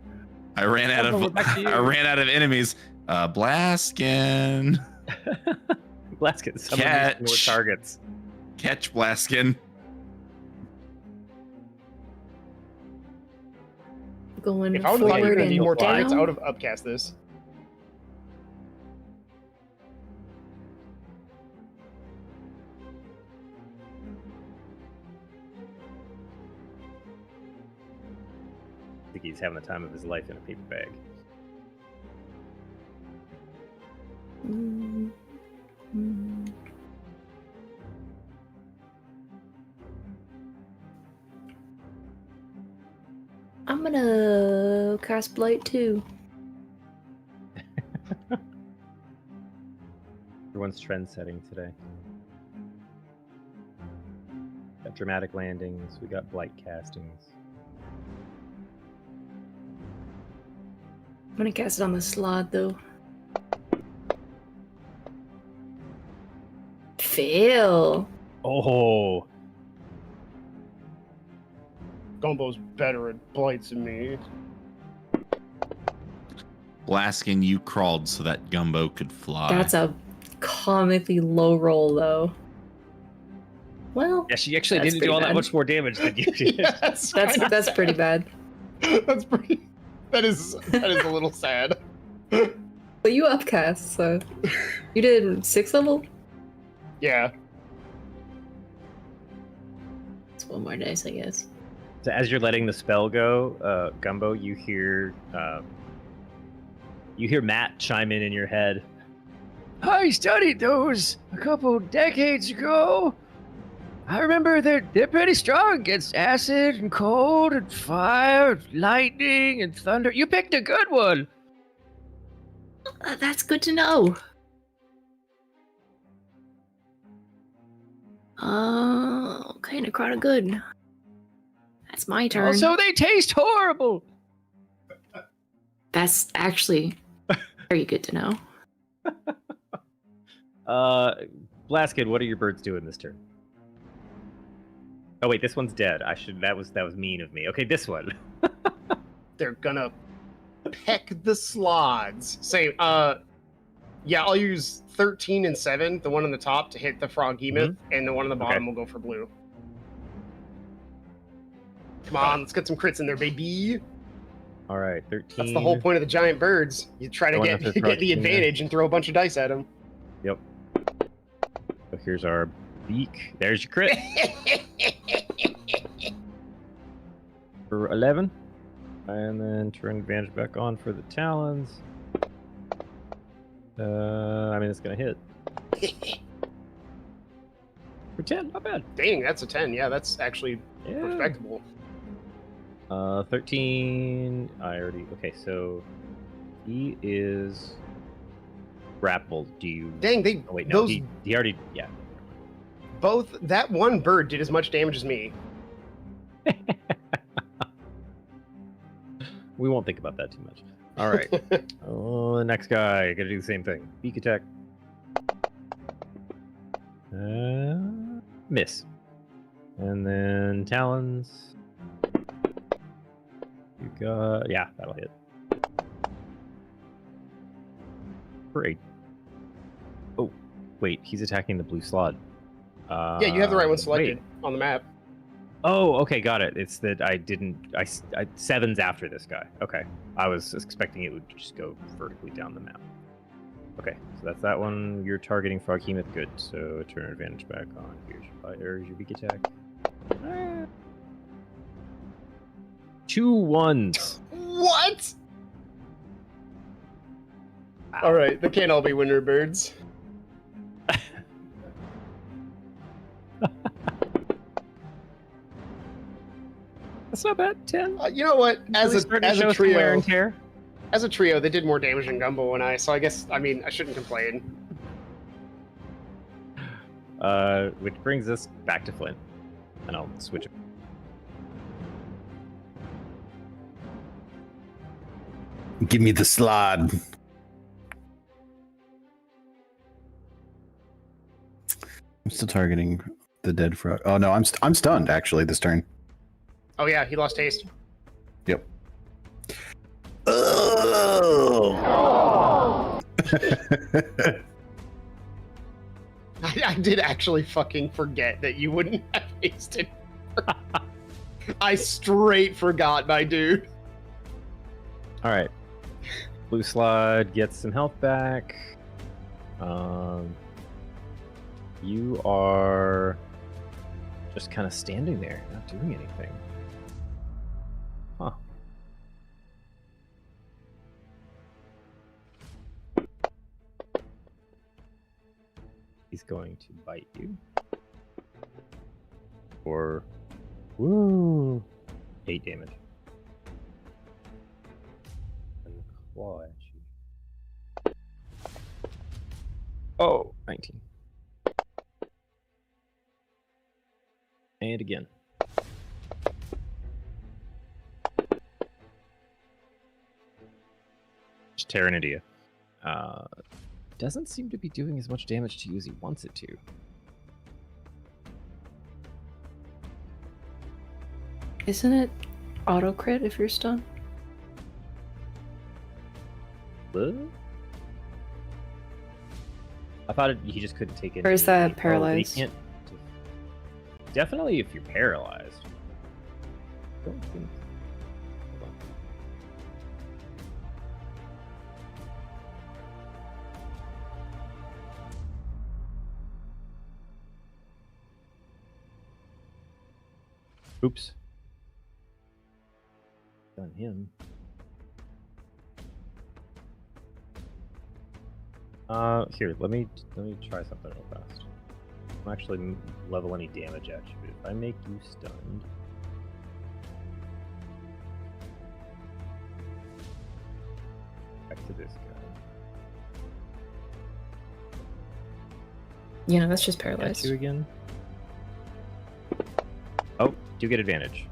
I ran out Oh, we're of back to you. I ran out of enemies. Blaskin. Blaskin, some more Catch. targets. Catch Blaskin. Going If I would have thought you were forward going to need and more targets, I down. would have upcast this. I think he's having the time of his life in a paper bag. Mm, mm. I'm gonna cast Blight too. Everyone's trend setting today. Got dramatic landings. We got blight castings. I'm gonna cast it on the slot though. Fail. Oh, Gumbo's better at blights than me. Blaskin, you crawled so that Gumbo could fly. That's a comically low roll though. Well, yeah. She actually That's didn't do pretty all that bad. much more damage than you did. Yes, that's pretty bad. That's pretty. That is a little sad. But you upcast, so you did 6th level. Yeah. It's one more dice, I guess. So as you're letting the spell go, Gumbo, you hear Matt chime in your head. I studied those a couple decades ago. I remember they're pretty strong against acid and cold and fire, and lightning and thunder. You picked a good one. That's good to know. Okay, Necrota good. That's my turn. Also, they taste horrible. That's actually very good to know. Blaskin, what are your birds doing this turn? Oh wait, this one's dead. That was mean of me. Okay, this one. They're gonna peck the slods. Same. Yeah, I'll use 13 and 7, the one on the top to hit the Froghemoth, and the one on the bottom will go for blue. Come on, let's get some crits in there, baby. All right, 13. That's the whole point of the giant birds. You try to Going get after get the Froghemoth. advantage and throw a bunch of dice at them. Yep. So here's our beak. There's your crit. For 11. And then turn advantage back on for the talons. I mean, it's gonna hit. For 10, not bad. Dang, that's a 10. Yeah, that's actually Yeah. respectable. 13. I already. Okay, so he is grappled. Do you? Dang, they Oh, wait, no. those He already. Yeah. both that one bird did as much damage as me. We won't think about that too much. All right. Oh, the next guy. Gotta do the same thing. Beak attack. Miss. And then talons. You got. Yeah, that'll hit. For 8. Oh, wait. He's attacking the blue slot. Yeah, you have the right one selected Wait. on the map. Oh, okay, got it. It's that I didn't. I 7's after this guy. Okay, I was expecting it would just go vertically down the map. Okay, so that's that one. You're targeting Froghemoth. Good. So turn advantage back on. Here's your beak attack. 2 1s. What? Wow. All right, they can't all be winter birds. That's not bad. 10. You know what? As Really starting to a show some wear and trio, tear. as a trio, they did more damage than Gumbo and I. So I guess I shouldn't complain. Which brings us back to Flint, and I'll switch it. Give me the slide. I'm still targeting the dead frog. Oh no, I'm stunned actually this turn. Oh yeah, he lost haste. Yep. Oh. I did actually fucking forget that you wouldn't have hasted. I straight forgot, my dude. All right. Blue slide gets some health back. You are just kind of standing there, not doing anything. Huh. He's going to bite you. For 8 damage. And claw at you. Oh, 19. And again. Just tearing into you. Doesn't seem to be doing as much damage to you as he wants it to. Isn't it auto crit if you're stunned? What? I thought he just couldn't take it. Or is that Oh, paralyzed? he can't. Definitely if you're paralyzed. Don't think. Hold on. Oops. Done him. Here, let me try something real fast. I don't actually level any damage at you, but if I make you stunned, back to this guy. You know, that's just At paralyzed. you again. Oh, do get advantage.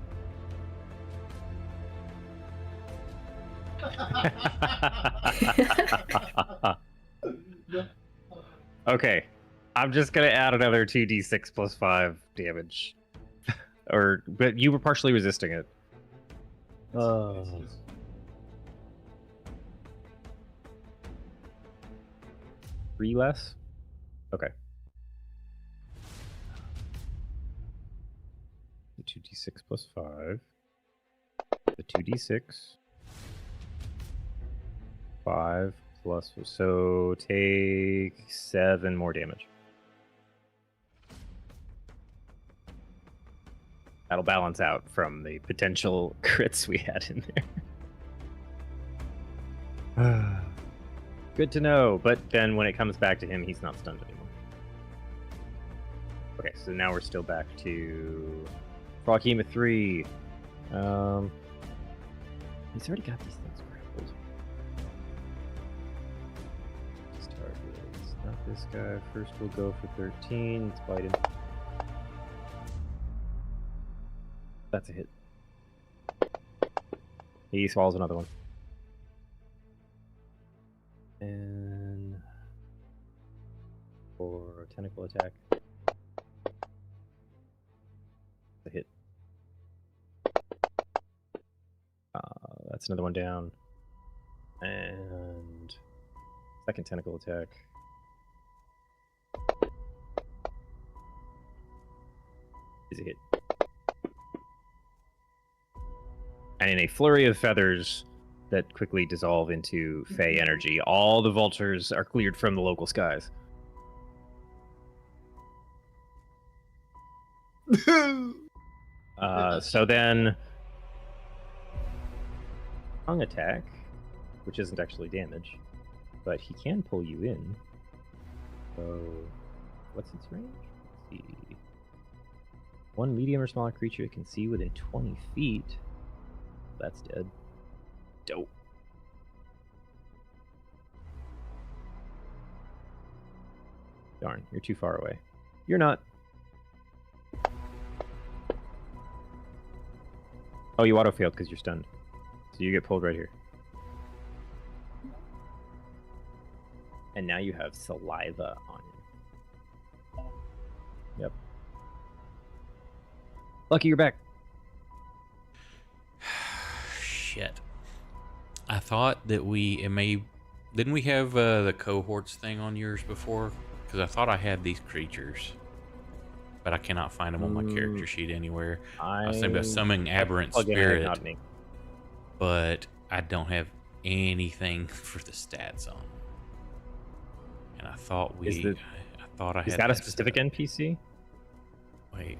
Okay, I'm just gonna add another 2d6 plus 5 damage. But you were partially resisting it. Oh. Three less? Okay. The 2d6 plus 5. The 2d6. 5 plus, so take 7 more damage. That'll balance out from the potential crits we had in there. Good to know, but then when it comes back to him, he's not stunned anymore. Okay, so now we're still back to Frogheem at 3. He's already got these things grappled. Start with not this guy. First we'll go for 13. Let's bite him. That's a hit. He swallows another one. And for a tentacle attack. A hit. That's another one down. And second tentacle attack. Is a hit. And in a flurry of feathers that quickly dissolve into Fey energy, all the vultures are cleared from the local skies. So then, tongue attack, which isn't actually damage, but he can pull you in. So, what's its range? Let's see. One medium or smaller creature it can see within 20 feet. That's dead. Dope. Darn, you're too far away. You're not. Oh, you auto-failed because you're stunned. So you get pulled right here. And now you have saliva on you. Yep. Lucky you're back. Shit. I thought that didn't we have the cohorts thing on yours before? Because I thought I had these creatures, but I cannot find them on my character sheet anywhere. I was thinking about summoning aberrant spirit, but I don't have anything for the stats on. And I thought I thought I had. Is that a specific NPC? Wait,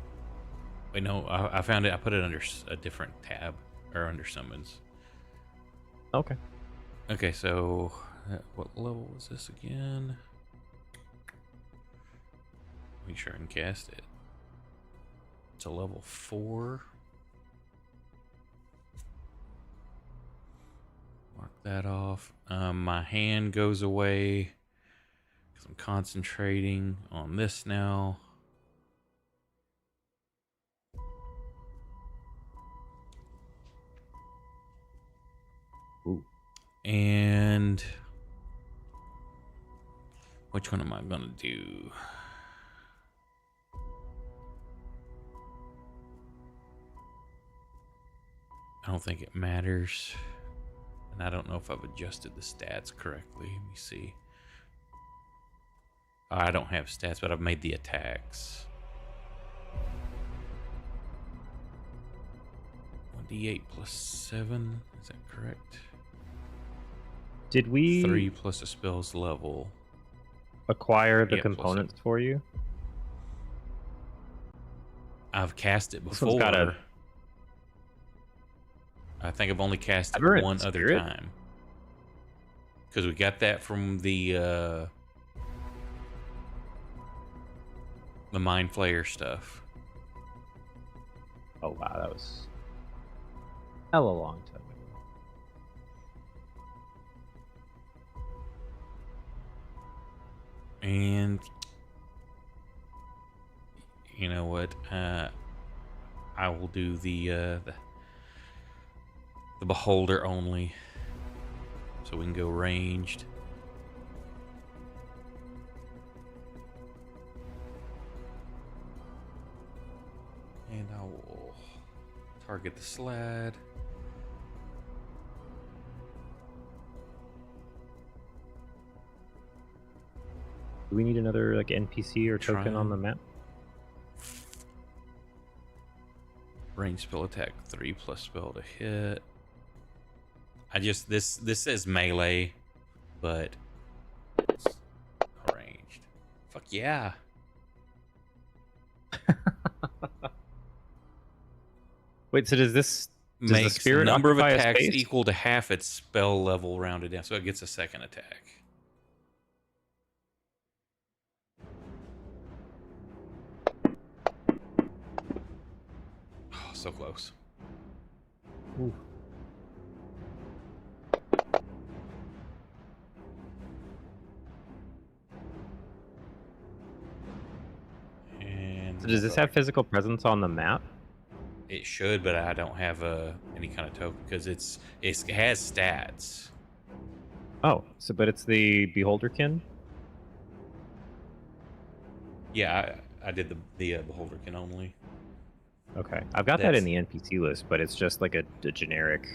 no, I found it. I put it under a different tab or under summons. Okay. Okay, so what level was this again? Make sure I can cast it. It's a level 4. Mark that off. My hand goes away because I'm concentrating on this now. Ooh. And which one am I gonna do? I don't think it matters. And I don't know if I've adjusted the stats correctly. Let me see. I don't have stats, but I've made the attacks. 1d8 plus 7. Is that correct? Did we 3 plus a spell's level. acquire the Yeah, components for you? I've cast it This one's before. got a- I think I've only cast it Aberrant one other Spirit? time. Because we got that from the Mind Flayer stuff. Oh wow, that was hella long time ago. And you know what? I will do the beholder only, so we can go ranged. And I will target the slad. Do we need another like NPC or token Trying. on the map? Range spell attack 3 plus spell to hit. This says melee, but it's ranged. Fuck yeah. Wait, so does the Makes spirit number of occupy a attacks space? equal to half its spell level rounded down, so it gets a second attack. Oh, so close. Ooh. And So does this have physical presence on the map? It should, but I don't have any kind of token because it has stats. Oh, so but it's the Beholderkin? Yeah, I did the Beholderkin only. Okay. I've got that That's- in the NPC list, but it's just like a generic,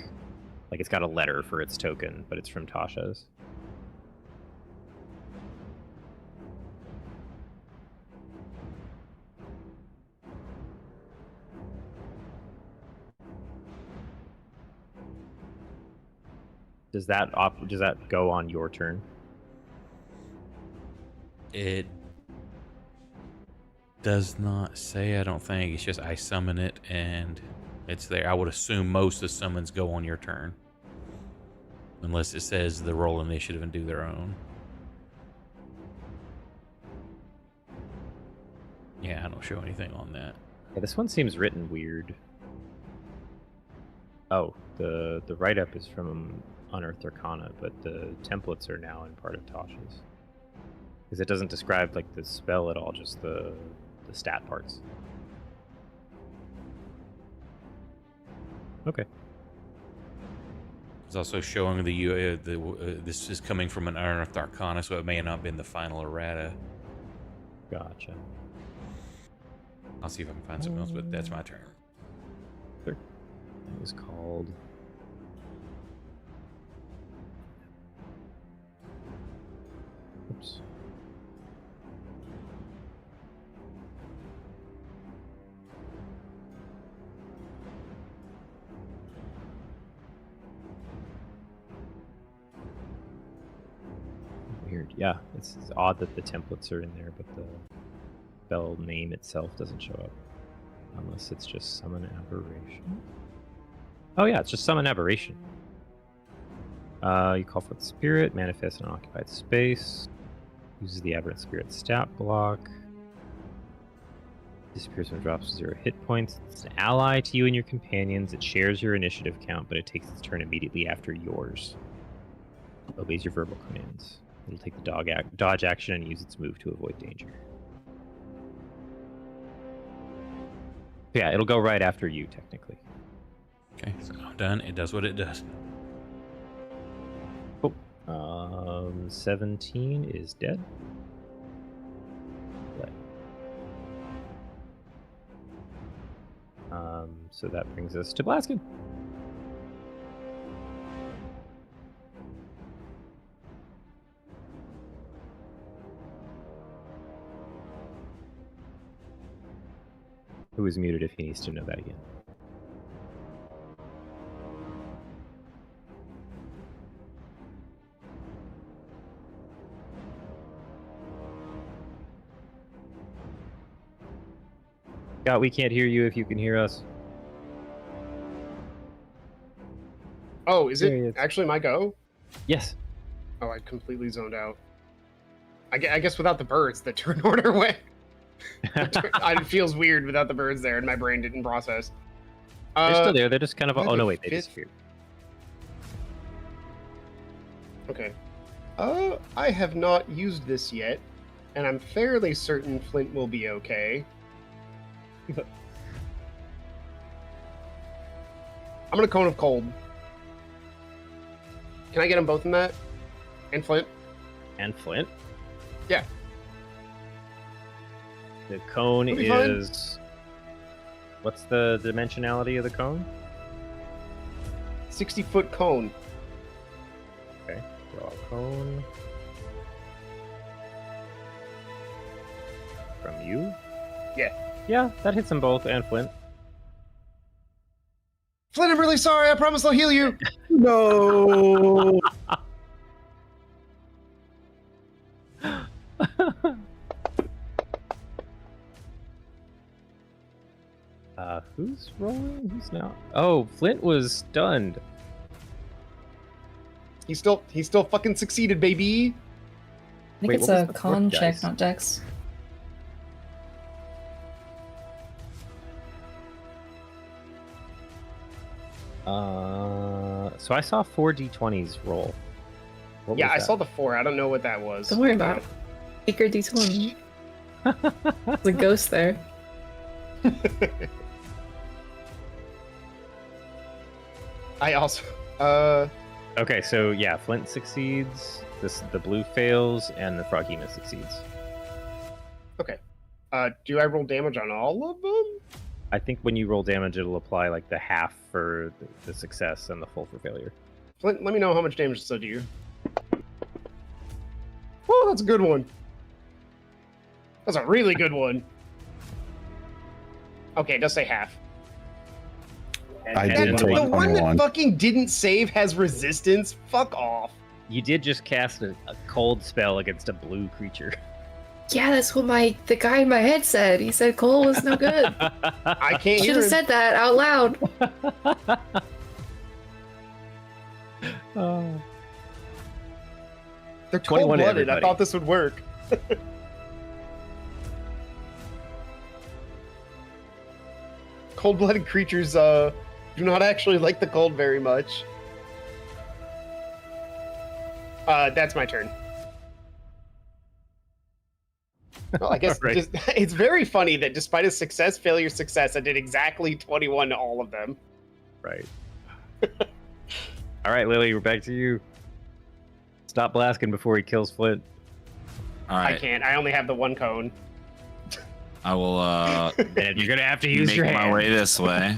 like it's got a letter for its token, but it's from Tasha's. Does that go on your turn? It does not say, I don't think. It's just I summon it and it's there. I would assume most of the summons go on your turn. Unless it says the roll initiative and do their own. Yeah, I don't show anything on that. Yeah, this one seems written weird. Oh, the write-up is from Unearthed Arcana, but the templates are now in part of Tasha's. Because it doesn't describe like the spell at all, just the stat parts. Okay. It's also showing this is coming from an Unearthed Arcana, so it may not have been the final errata. Gotcha. I'll see if I can find something else, but that's my turn. Sure. It was called. Oops. Weird. Yeah, it's odd that the templates are in there, but the spell name itself doesn't show up. Unless it's just Summon Aberration. Oh yeah, it's just Summon Aberration. You call for the spirit, manifest in an occupied space. Uses the Aberrant Spirit stat block. Disappears when it drops to 0 hit points. It's an ally to you and your companions. It shares your initiative count, but it takes its turn immediately after yours. Obeys your verbal commands. It'll take the dodge action and use its move to avoid danger. Yeah, it'll go right after you, technically. Okay, so I'm done. It does what it does. Cool. 17 is dead. Play. So that brings us to Blaskin. Who is muted if he needs to know that again? Scott, we can't hear you if you can hear us. Oh, is There he it is. actually my go? Yes. Oh, I completely zoned out. I guess without the birds, the turn order went. It feels weird without the birds there, and my brain didn't process. They're still there. They're just kind of. by Oh the no, wait, they fifth- disappeared. Okay. I have not used this yet, and I'm fairly certain Flint will be okay. I'm gonna Cone of Cold. Can I get them both in that? And Flint? And Flint. Yeah. The cone It'll be fine. is. What's the dimensionality of the cone? 60-foot cone. Okay, draw a cone. From you? Yeah. Yeah, that hits them both, and Flint. Flint, I'm really sorry. I promise I'll heal you. No. Who's rolling? Who's not? Oh, Flint was stunned. He still fucking succeeded, baby. I think Wait, it's what was a the con fourth check, dice? not dex. So I saw 4d20s roll. What Yeah, I was saw the 4. I don't know what that was. Don't worry about it. Take your d20. There's a ghost there. I also Okay, so yeah, Flint succeeds. The blue fails, and the Froghemoth succeeds. do I roll damage on all of them? I think when you roll damage, it'll apply like the half for the success and the full for failure. Flint, let me know how much damage this will do you. Oh, that's a good one. That's a really good one. Okay, just say half. I And did then take The one that 21. fucking didn't save has resistance. Fuck off. You did just cast a cold spell against a blue creature. Yeah, that's what the guy in my head said. He said Cole was no good. I can't Should hear have him. said that out loud. Oh. They're 21 to cold-blooded. I everybody. thought this would work. Cold-blooded creatures do not actually like the cold very much. That's my turn. Well, I guess Right. it's very funny that despite a success, failure, success, I did exactly 21 to all of them. Right. All right, Lily, we're back to you. Stop blasting before he kills Flint. All I right, can't. I only have the one cone. I will And you're gonna have to use make your my hand. way this way.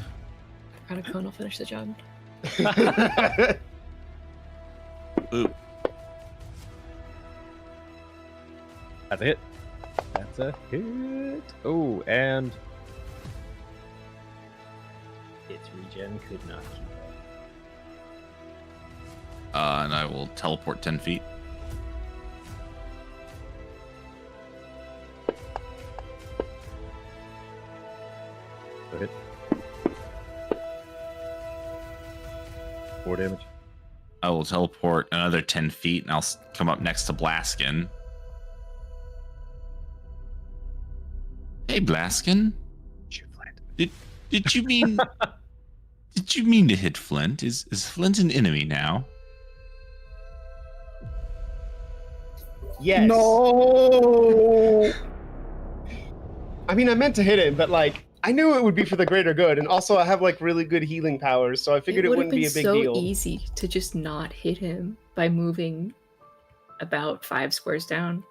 Got a cone, I'll finish the job. Ooh, That's a hit. That's a hit. Oh, and its regen could not keep up. and I will teleport 10 feet. Go hit. 4 damage. I will teleport another 10 feet, and I'll come up next to Blaskin. Hey, Blaskin. Shoot Flint. Did you mean? Did you mean to hit Flint? Is Flint an enemy now? Yes. No. I mean, I meant to hit him, but like, I knew it would be for the greater good, and also I have like really good healing powers, so I figured it would wouldn't have be been a big so deal. easy to just not hit him by moving about 5 squares down.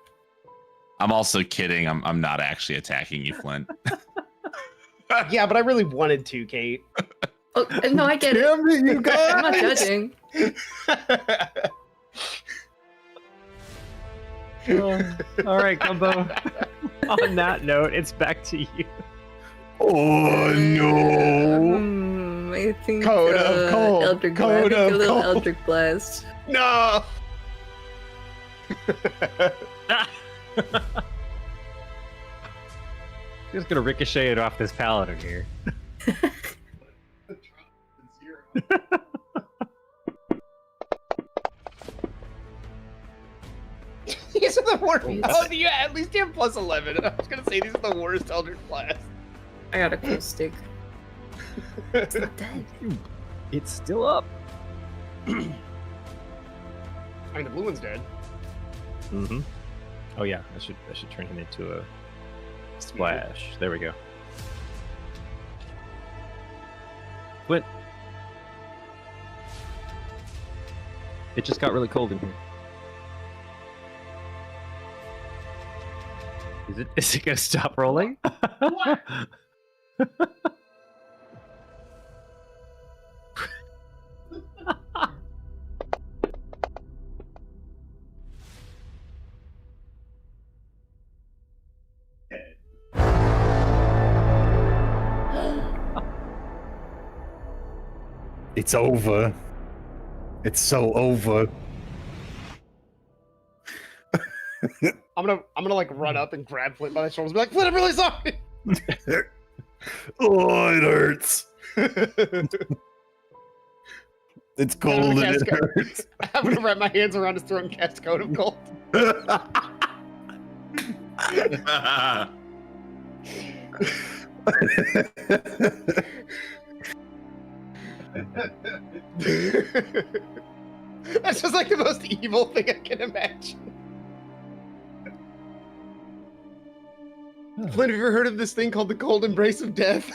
I'm also kidding. I'm not actually attacking you, Flint. Yeah, but I really wanted to, Kate. Oh, no, I get it. Damn it, you guys. I'm not judging. All right, Gumbo. On that note, it's back to you. Oh no. I think Code of cold. Eldritch Code Blast. I think of a little cold. Eldritch Blast. No. Just gonna ricochet it off this paladin here. These are the worst. Oh, yeah, at least you have plus 11. I was gonna say these are the worst Eldritch Blast. I got a cool stick. It's not dead. It's still up. I mean, the blue one's dead. Mm-hmm. Oh yeah, I should turn him into a splash. There we go. Quit. It just got really cold in here. Is it gonna stop rolling? What? It's over. It's so over. I'm gonna like run up and grab Flint by the shoulders and be like, Flint, I'm really sorry. Oh, it hurts. It's cold and it hurts. I'm gonna wrap my hands around his throat and cast Code of Cold. That's just like the most evil thing I can imagine. Flynn, have you ever heard of this thing called the cold embrace of death?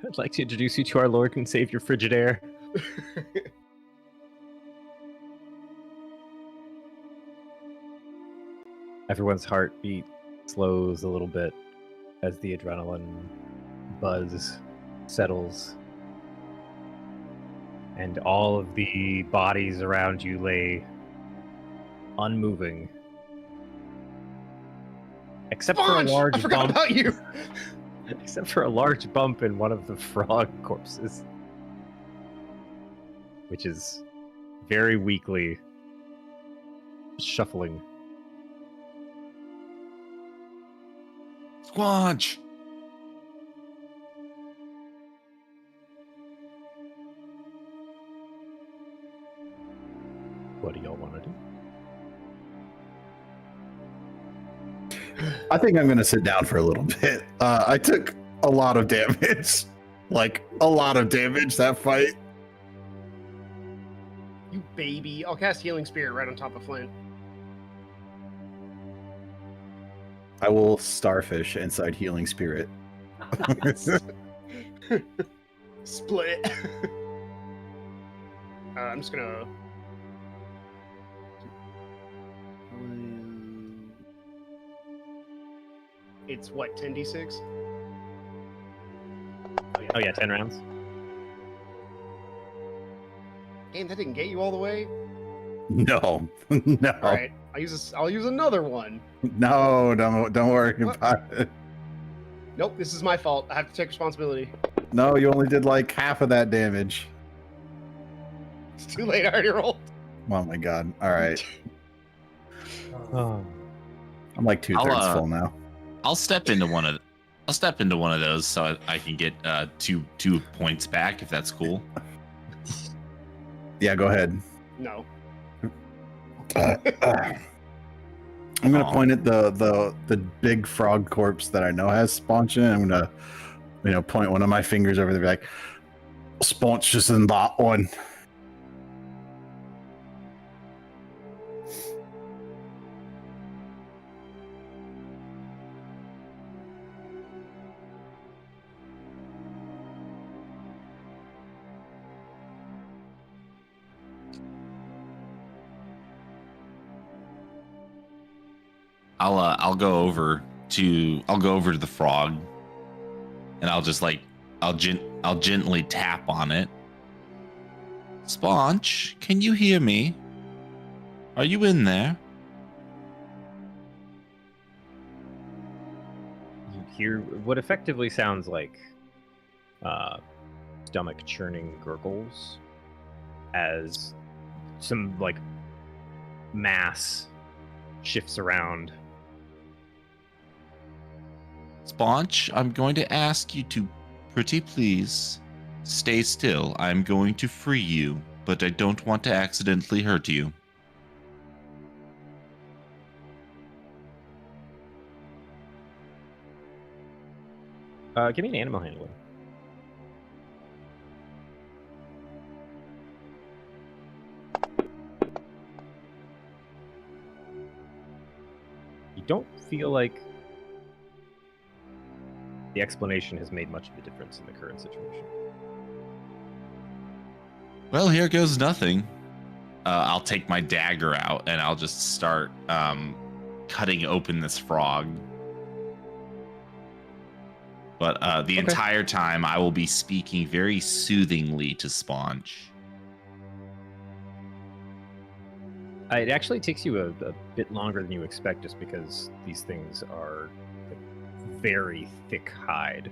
I'd like to introduce you to our Lord and Savior Frigidaire. Everyone's heartbeat slows a little bit as the adrenaline buzz settles. And all of the bodies around you lay unmoving. Except for a Sponge! large I forgot bump. about you. Except for a large bump in one of the frog corpses. Which is very weakly shuffling. Squanch! What do y'all want to do? I think I'm gonna sit down for a little bit. I took a lot of damage, like a lot of damage that fight. You baby. I'll cast Healing Spirit right on top of Flynn. I will starfish inside Healing Spirit. Split. I'm just gonna. It's what, 10d6? Oh yeah, 10 rounds. Damn, that didn't get you all the way. No, no, All right, I'll use another one. no, don't worry What? about it. Nope, this is my fault. I have to take responsibility. No, you only did like half of that damage. It's too late. I already rolled. Oh my god! All right, Oh. I'm like 2/3 full now. I'll step into one of those so I can get two points back if that's cool. Yeah, go ahead. No. I'm gonna Aw. point at the big frog corpse that I know has sponge in it. I'm gonna, point one of my fingers over there, be like, sponge just in that one. I'll go over to the frog, and I'll just I'll gently tap on it. Sponge, can you hear me? Are you in there? You hear what effectively sounds like stomach churning gurgles as some mass shifts around. Sponge, I'm going to ask you to pretty please stay still. I'm going to free you, but I don't want to accidentally hurt you. Give me an animal handling. You don't feel like the explanation has made much of a difference in the current situation. Well, here goes nothing. I'll take my dagger out and I'll just start cutting open this frog. But the entire time I will be speaking very soothingly to Sponge. It actually takes you a bit longer than you expect, just because these things are very thick hide,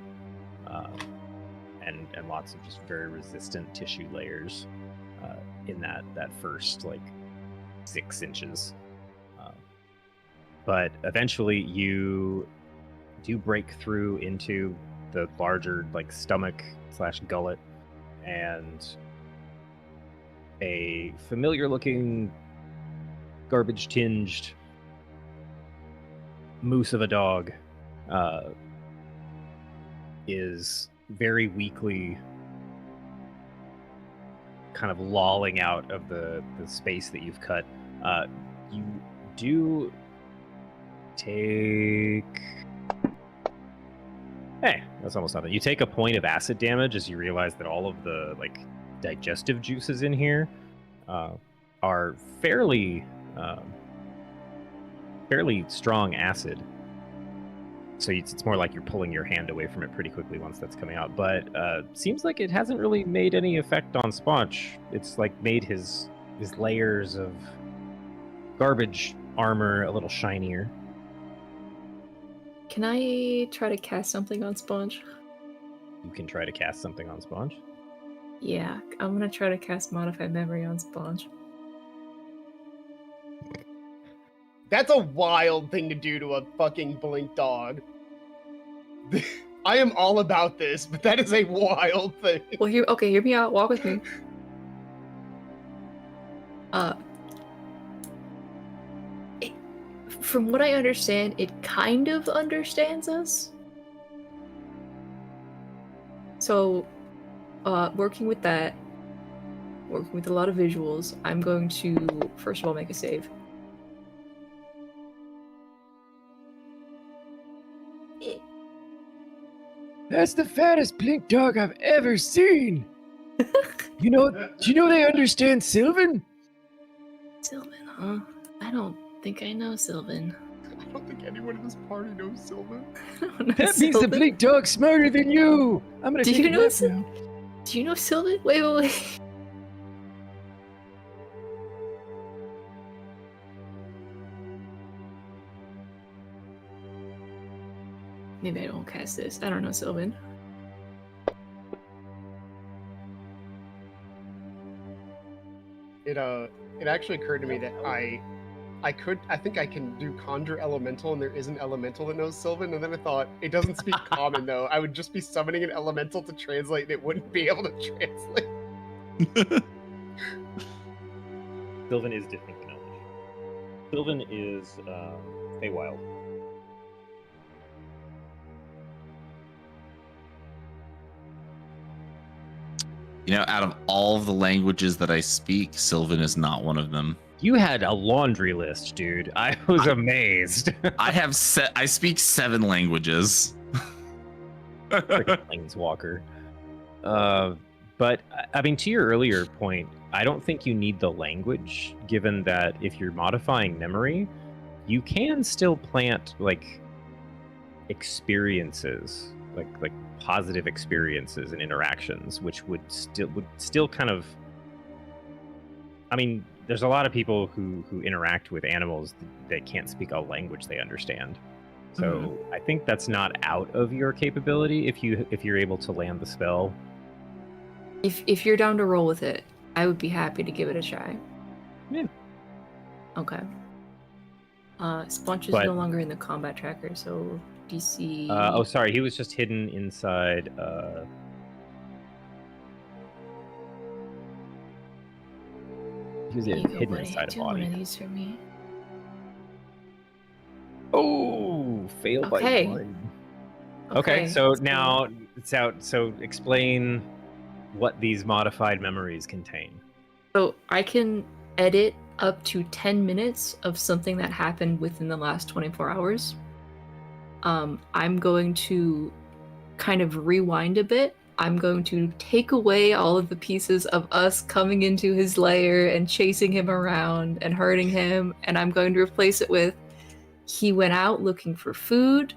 and lots of just very resistant tissue layers in that first 6 inches. but eventually you do break through into the larger like stomach / gullet, and a familiar looking garbage tinged moose of a dog is very weakly kind of lolling out of the space that you've cut. You do take... Hey, that's almost nothing. You take a point of acid damage as you realize that all of the like digestive juices in here are fairly strong acid. So it's more like you're pulling your hand away from it pretty quickly once that's coming out. But seems like it hasn't really made any effect on Sponge. It's like made his layers of garbage armor a little shinier. Can I try to cast something on Sponge? You can try to cast something on Sponge. Yeah, I'm gonna try to cast Modified Memory on Sponge. That's a wild thing to do to a fucking blink dog. I am all about this, but that is a wild thing. Well, hear me out. Walk with me. From what I understand, it kind of understands us. So, working with that, working with a lot of visuals, I'm going to first of all make a save. That's the fattest blink dog I've ever seen. Do you know they understand Sylvan? Sylvan, huh? I don't think I know Sylvan. I don't think anyone in this party knows Sylvan. I don't know That means the Sylvan. blink dog's smarter than you. I'm gonna Do take you a know nap Syl- now. Do you know Sylvan? Wait. Maybe I don't cast this. I don't know Sylvan. It actually occurred to me that I think I can do conjure elemental, and there is an elemental that knows Sylvan, and then I thought it doesn't speak common though. I would just be summoning an elemental to translate, and it wouldn't be able to translate. Sylvan is different than Elvish. Sylvan is Feywild. You know, out of all of the languages that I speak, Sylvan is not one of them. You had a laundry list, dude. I was amazed. I speak 7 languages. Freaking planeswalker. But I mean, to your earlier point, I don't think you need the language, given that if you're modifying memory, you can still plant like experiences, like positive experiences and interactions, which would still kind of. I mean, there's a lot of people who interact with animals that can't speak a language they understand. So I think that's not out of your capability if you're able to land the spell. If you're down to roll with it, I would be happy to give it a try. Yeah. Okay. Sponge is But- no longer in the combat tracker, so DC. Oh, sorry, he was just hidden inside. He was Here you go, hidden buddy. inside a Do one of body. these for me. Oh, fail Okay. by one. Okay, so now it's out. So explain what these modified memories contain. So I can edit up to 10 minutes of something that happened within the last 24 hours. I'm going to kind of rewind a bit. I'm going to take away all of the pieces of us coming into his lair and chasing him around and hurting him, and I'm going to replace it with he went out looking for food.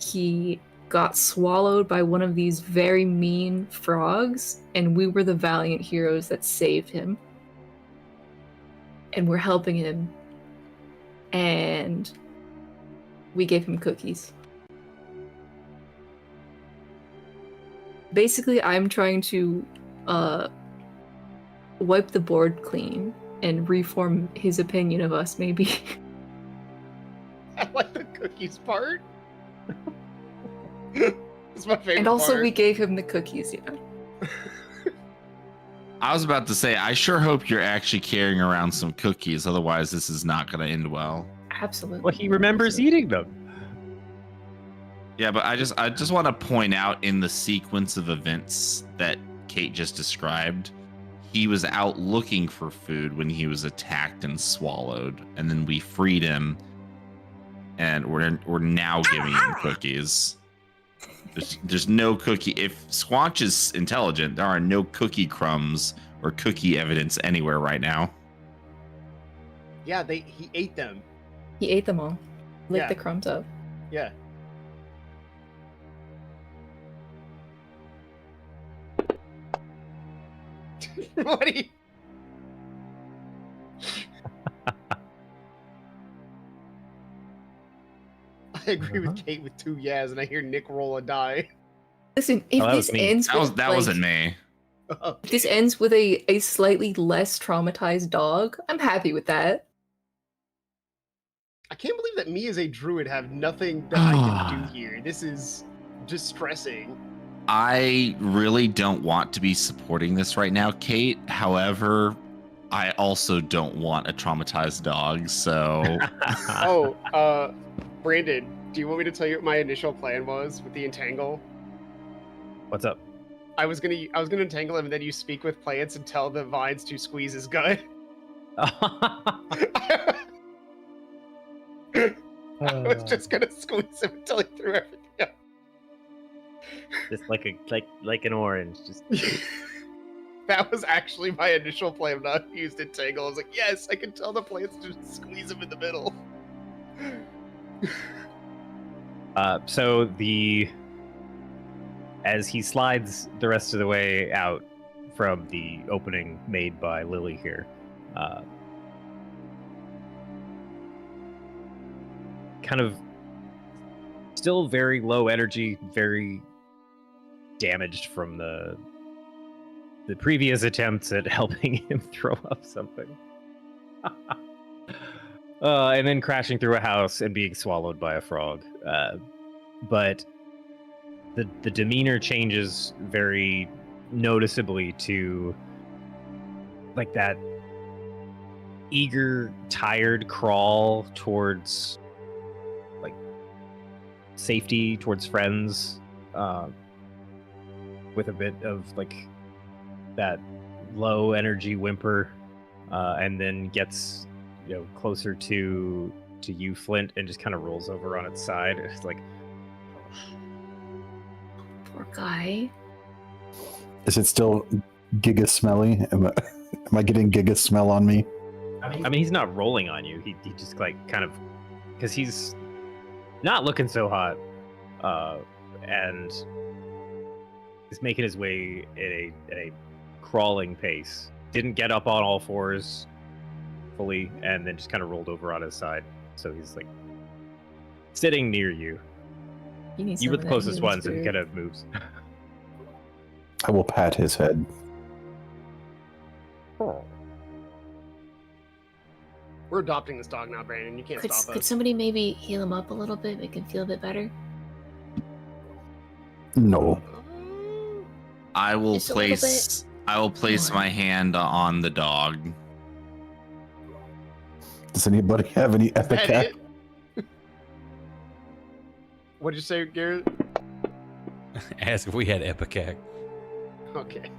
He got swallowed by one of these very mean frogs, and we were the valiant heroes that saved him. And we're helping him. And we gave him cookies. Basically, I'm trying to wipe the board clean and reform his opinion of us, maybe. cookies part. It's my favorite And also, part. we gave him the cookies, yeah. I was about to say, I sure hope you're actually carrying around some cookies. Otherwise, this is not going to end well. Absolutely. Well, he remembers eating them. Yeah, but I just want to point out in the sequence of events that Kate just described, he was out looking for food when he was attacked and swallowed, and then we freed him, and we're now giving him cookies. There's no cookie. If Squanch is intelligent, there are no cookie crumbs or cookie evidence anywhere right now. Yeah, he ate them. He ate them all. Licked Yeah. the crumbs up. Yeah. What do you... I agree with Kate with 2 yeahs, and I hear Nick roll a die. Listen, if Oh, that this was me. ends with That wasn't me. if this ends with a slightly less traumatized dog, I'm happy with that. I can't believe that me as a druid have nothing that I can do here. This is distressing. I really don't want to be supporting this right now, Kate. However, I also don't want a traumatized dog, so Brandon, do you want me to tell you what my initial plan was with the entangle? What's up? I was gonna entangle him, and then you speak with plants and tell the vines to squeeze his gut. I was just gonna squeeze him until he threw everything out. Just like an orange. Just That was actually my initial plan. Not used entangle. I was like, yes, I can tell the plants to squeeze him in the middle. So as he slides the rest of the way out from the opening made by Lily here, kind of still very low energy, very damaged from the previous attempts at helping him throw up something. And then crashing through a house and being swallowed by a frog. But the demeanor changes very noticeably to like that eager, tired crawl towards like safety, towards friends, with a bit of like that low energy whimper, and then gets closer to you, Flint, and just kind of rolls over on its side. It's like, Poor guy. Is it still giga smelly? Am I getting giga smell on me? I mean, he's not rolling on you. He just like kind of, because he's not looking so hot, and is making his way at a crawling pace. Didn't get up on all fours fully, and then just kind of rolled over on his side. So he's like sitting near you. You were the closest one, so he kind of moves. I will pat his head. We're adopting this dog now, Brandon. You can't stop Could us. somebody maybe heal him up a little bit, make him feel a bit better? No. I will Just a little place my hand on the dog. Does anybody have any Is that epic? it? What'd you say, Garrett? Ask if we had Epicac. Okay.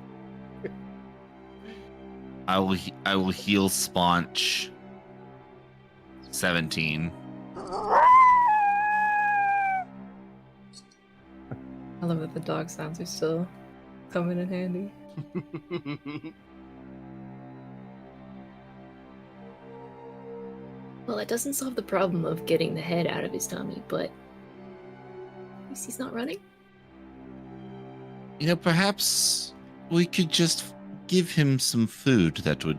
I will heal Sponge. 17. I love that the dog sounds are still coming in handy. Well, it doesn't solve the problem of getting the head out of his tummy, but at least he's not running. Perhaps we could just give him some food that would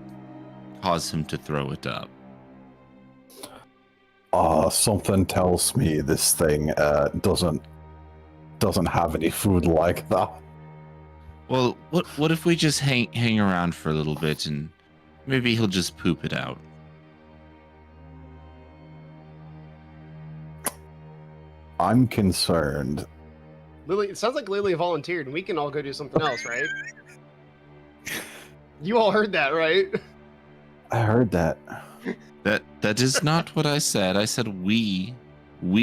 cause him to throw it up. Something tells me this thing doesn't have any food like that. Well, what if we just hang around for a little bit and maybe he'll just poop it out? I'm concerned. Lily, it sounds like Lily volunteered, and we can all go do something else, right? You all heard that, right? I heard that. That is not what I said. I said we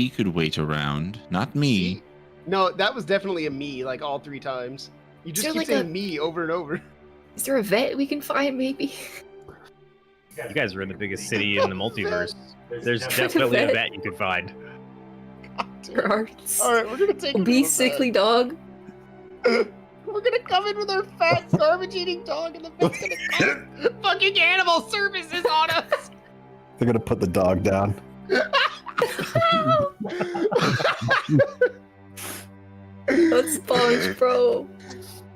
could wait around, not me. No, that was definitely a me, like all 3 times. You just there keep like saying a- me over and over. Is there a vet we can find, maybe? You guys are in the biggest city in the multiverse. There's definitely a vet you could find. There are. All right, we're gonna take. Be sickly dog. We're gonna come in with our fat garbage-eating dog, and the vet's gonna call fucking animal services on us. They're gonna put the dog down. That's Sponge, bro.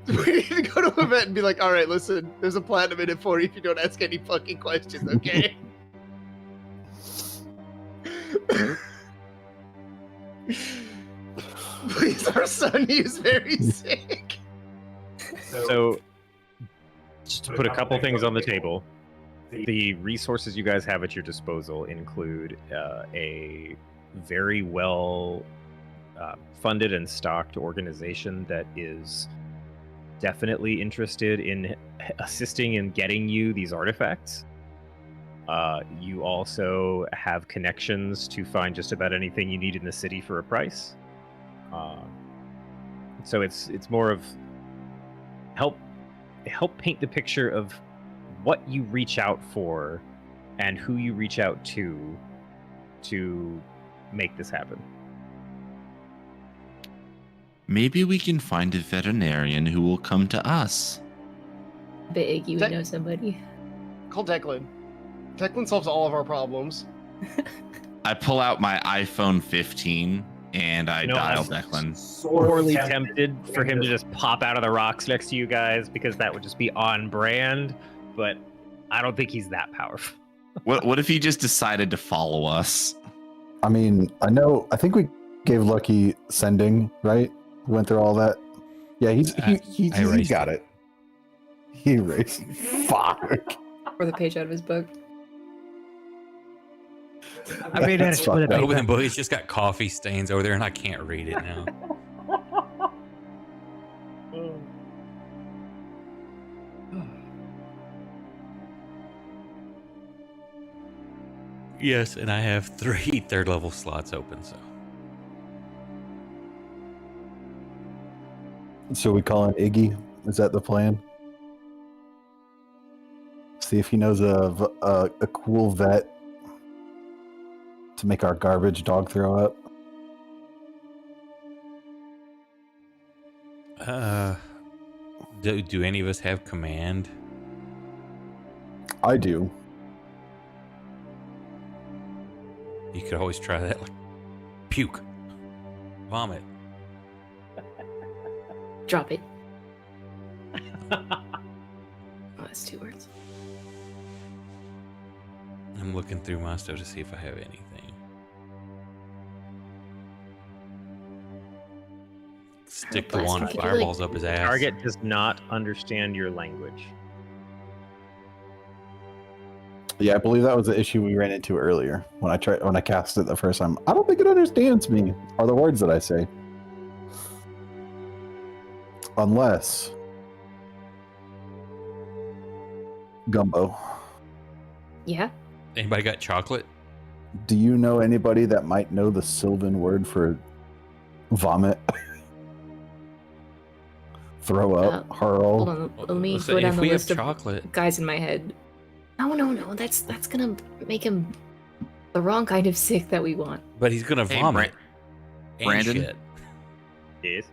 We need to go to a vet and be like, all right, listen, there's a platinum in it for you if you don't ask any fucking questions, okay? Please, our son, he's very sick. So, just to put a couple things on the table, the resources you guys have at your disposal include a very well funded and stocked organization that is definitely interested in assisting in getting you these artifacts. You also have connections to find just about anything you need in the city for a price. So it's more of help paint the picture of what you reach out for and who you reach out to make this happen. Maybe we can find a veterinarian who will come to us. Big, you would know somebody. Call Declan. Declan solves all of our problems. I pull out my iPhone 15 and I dial Declan. Sorely tempted for him to just pop out of the rocks next to you guys because that would just be on brand, but I don't think he's that powerful. What if he just decided to follow us? I mean, I think we gave Lucky sending, right? We went through all that. Yeah, he got it. He erased. Fuck. Or the page out of his book. I mean, That's fucked up. Oh, the boy's just got coffee stains over there, and I can't read it now. Yes, and I have 3 third-level slots open, so. So we call in Iggy. Is that the plan? See if he knows a cool vet to make our garbage dog throw up. Do any of us have command? I do. You could always try that. Like, puke. Vomit. Drop it. Oh, that's 2 words. I'm looking through my stuff to see if I have anything. Stick the Blast one him. Could you, fireballs up his ass. Target does not understand your language. Yeah, I believe that was the issue we ran into earlier when I cast it the first time. I don't think it understands me or the words that I say. Unless Gumbo. Yeah? Anybody got chocolate? Do you know anybody that might know the Sylvan word for vomit? Throw up, hurl. Hold on, let me Listen, go down if the we have list of chocolate, guys in my head. No, that's gonna make him the wrong kind of sick that we want. but he's gonna Hey, vomit. And Brandon? shit. Yes.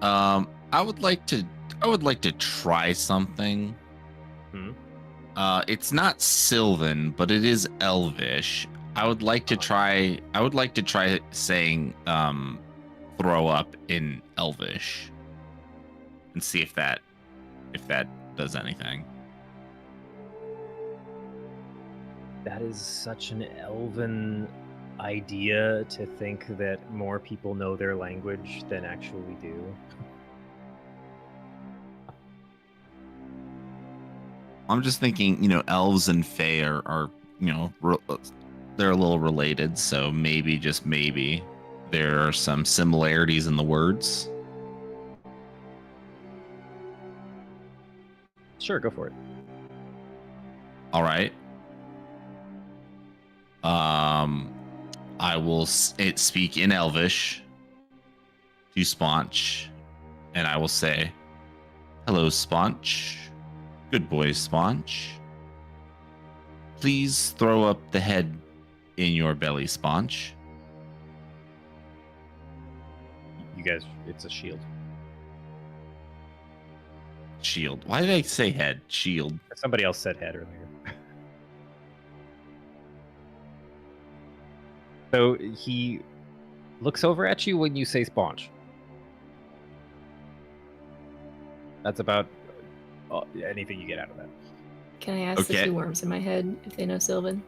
I would like to try something. Hmm? It's not Sylvan, but it is Elvish. I would like to try saying throw up in Elvish and see if that does anything. That is such an elven idea to think that more people know their language than actually do. I'm just thinking, elves and fae are they're a little related, so maybe, just maybe. there are some similarities in the words. Sure, go for it. All right. I will speak in Elvish to Sponge, and I will say, "Hello, Sponge. Good boy, Sponge. Please throw up the head in your belly, Sponge." You guys, it's a shield. Shield. Why did I say head? Shield. Somebody else said head earlier. So he looks over at you when you say Sponge. That's about anything you get out of that. Can I ask the Okay. two worms in my head if they know Sylvan?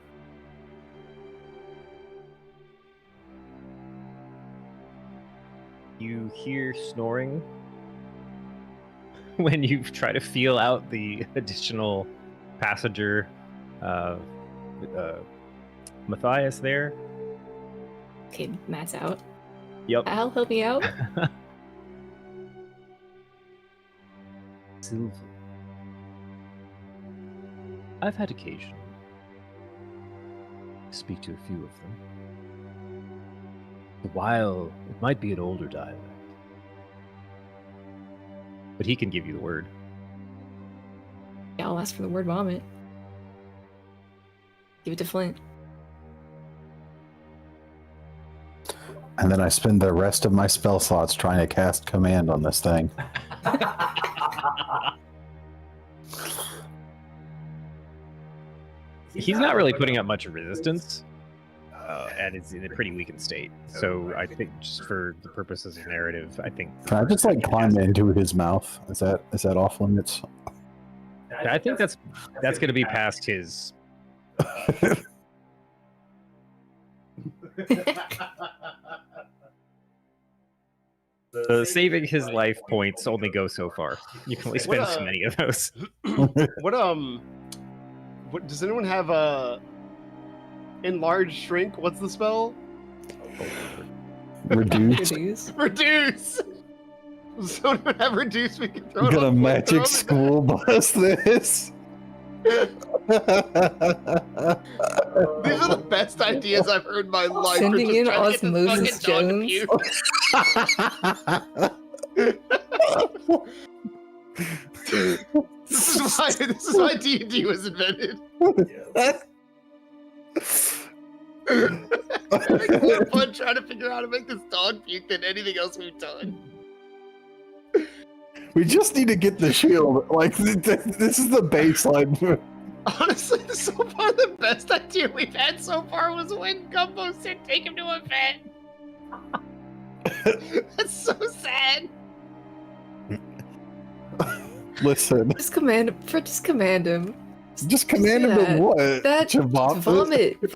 You hear snoring when you try to feel out the additional passenger, Matthias there. Okay, Matt's out. Yep. Al, help me out. Sylvan. I've had occasion to speak to a few of them. While it might be an older dialect, But he can give you the word. Yeah, I'll ask for the word vomit. Give it to Flint. And then I spend the rest of my spell slots trying to cast command on this thing. He's not really putting up much resistance, and is in a pretty weakened state. So I think, just for the purposes of narrative, I think. Can I just like climb into his mouth? Is that off limits? I think that's going to be past his. Saving his life points only go so far. You can only spend so many of those. What does anyone have a enlarge shrink? What's the spell? Reduce. Reduce. Does someone have reduce? We can throw I'm it gonna on magic Flint. school bus this. These are the best ideas I've heard in my life. for Sending just in trying to get this Osmosis fucking dog to puke. This is why D&D was invented. It's more fun trying to figure out how to make this dog puke than anything else we've done. We just need to get the shield. Like this is the baseline. Honestly, so far the best idea we've had so far was when Gumbo said take him to a vet. That's so sad. Listen, Just command him. just command him to what? That To vomit?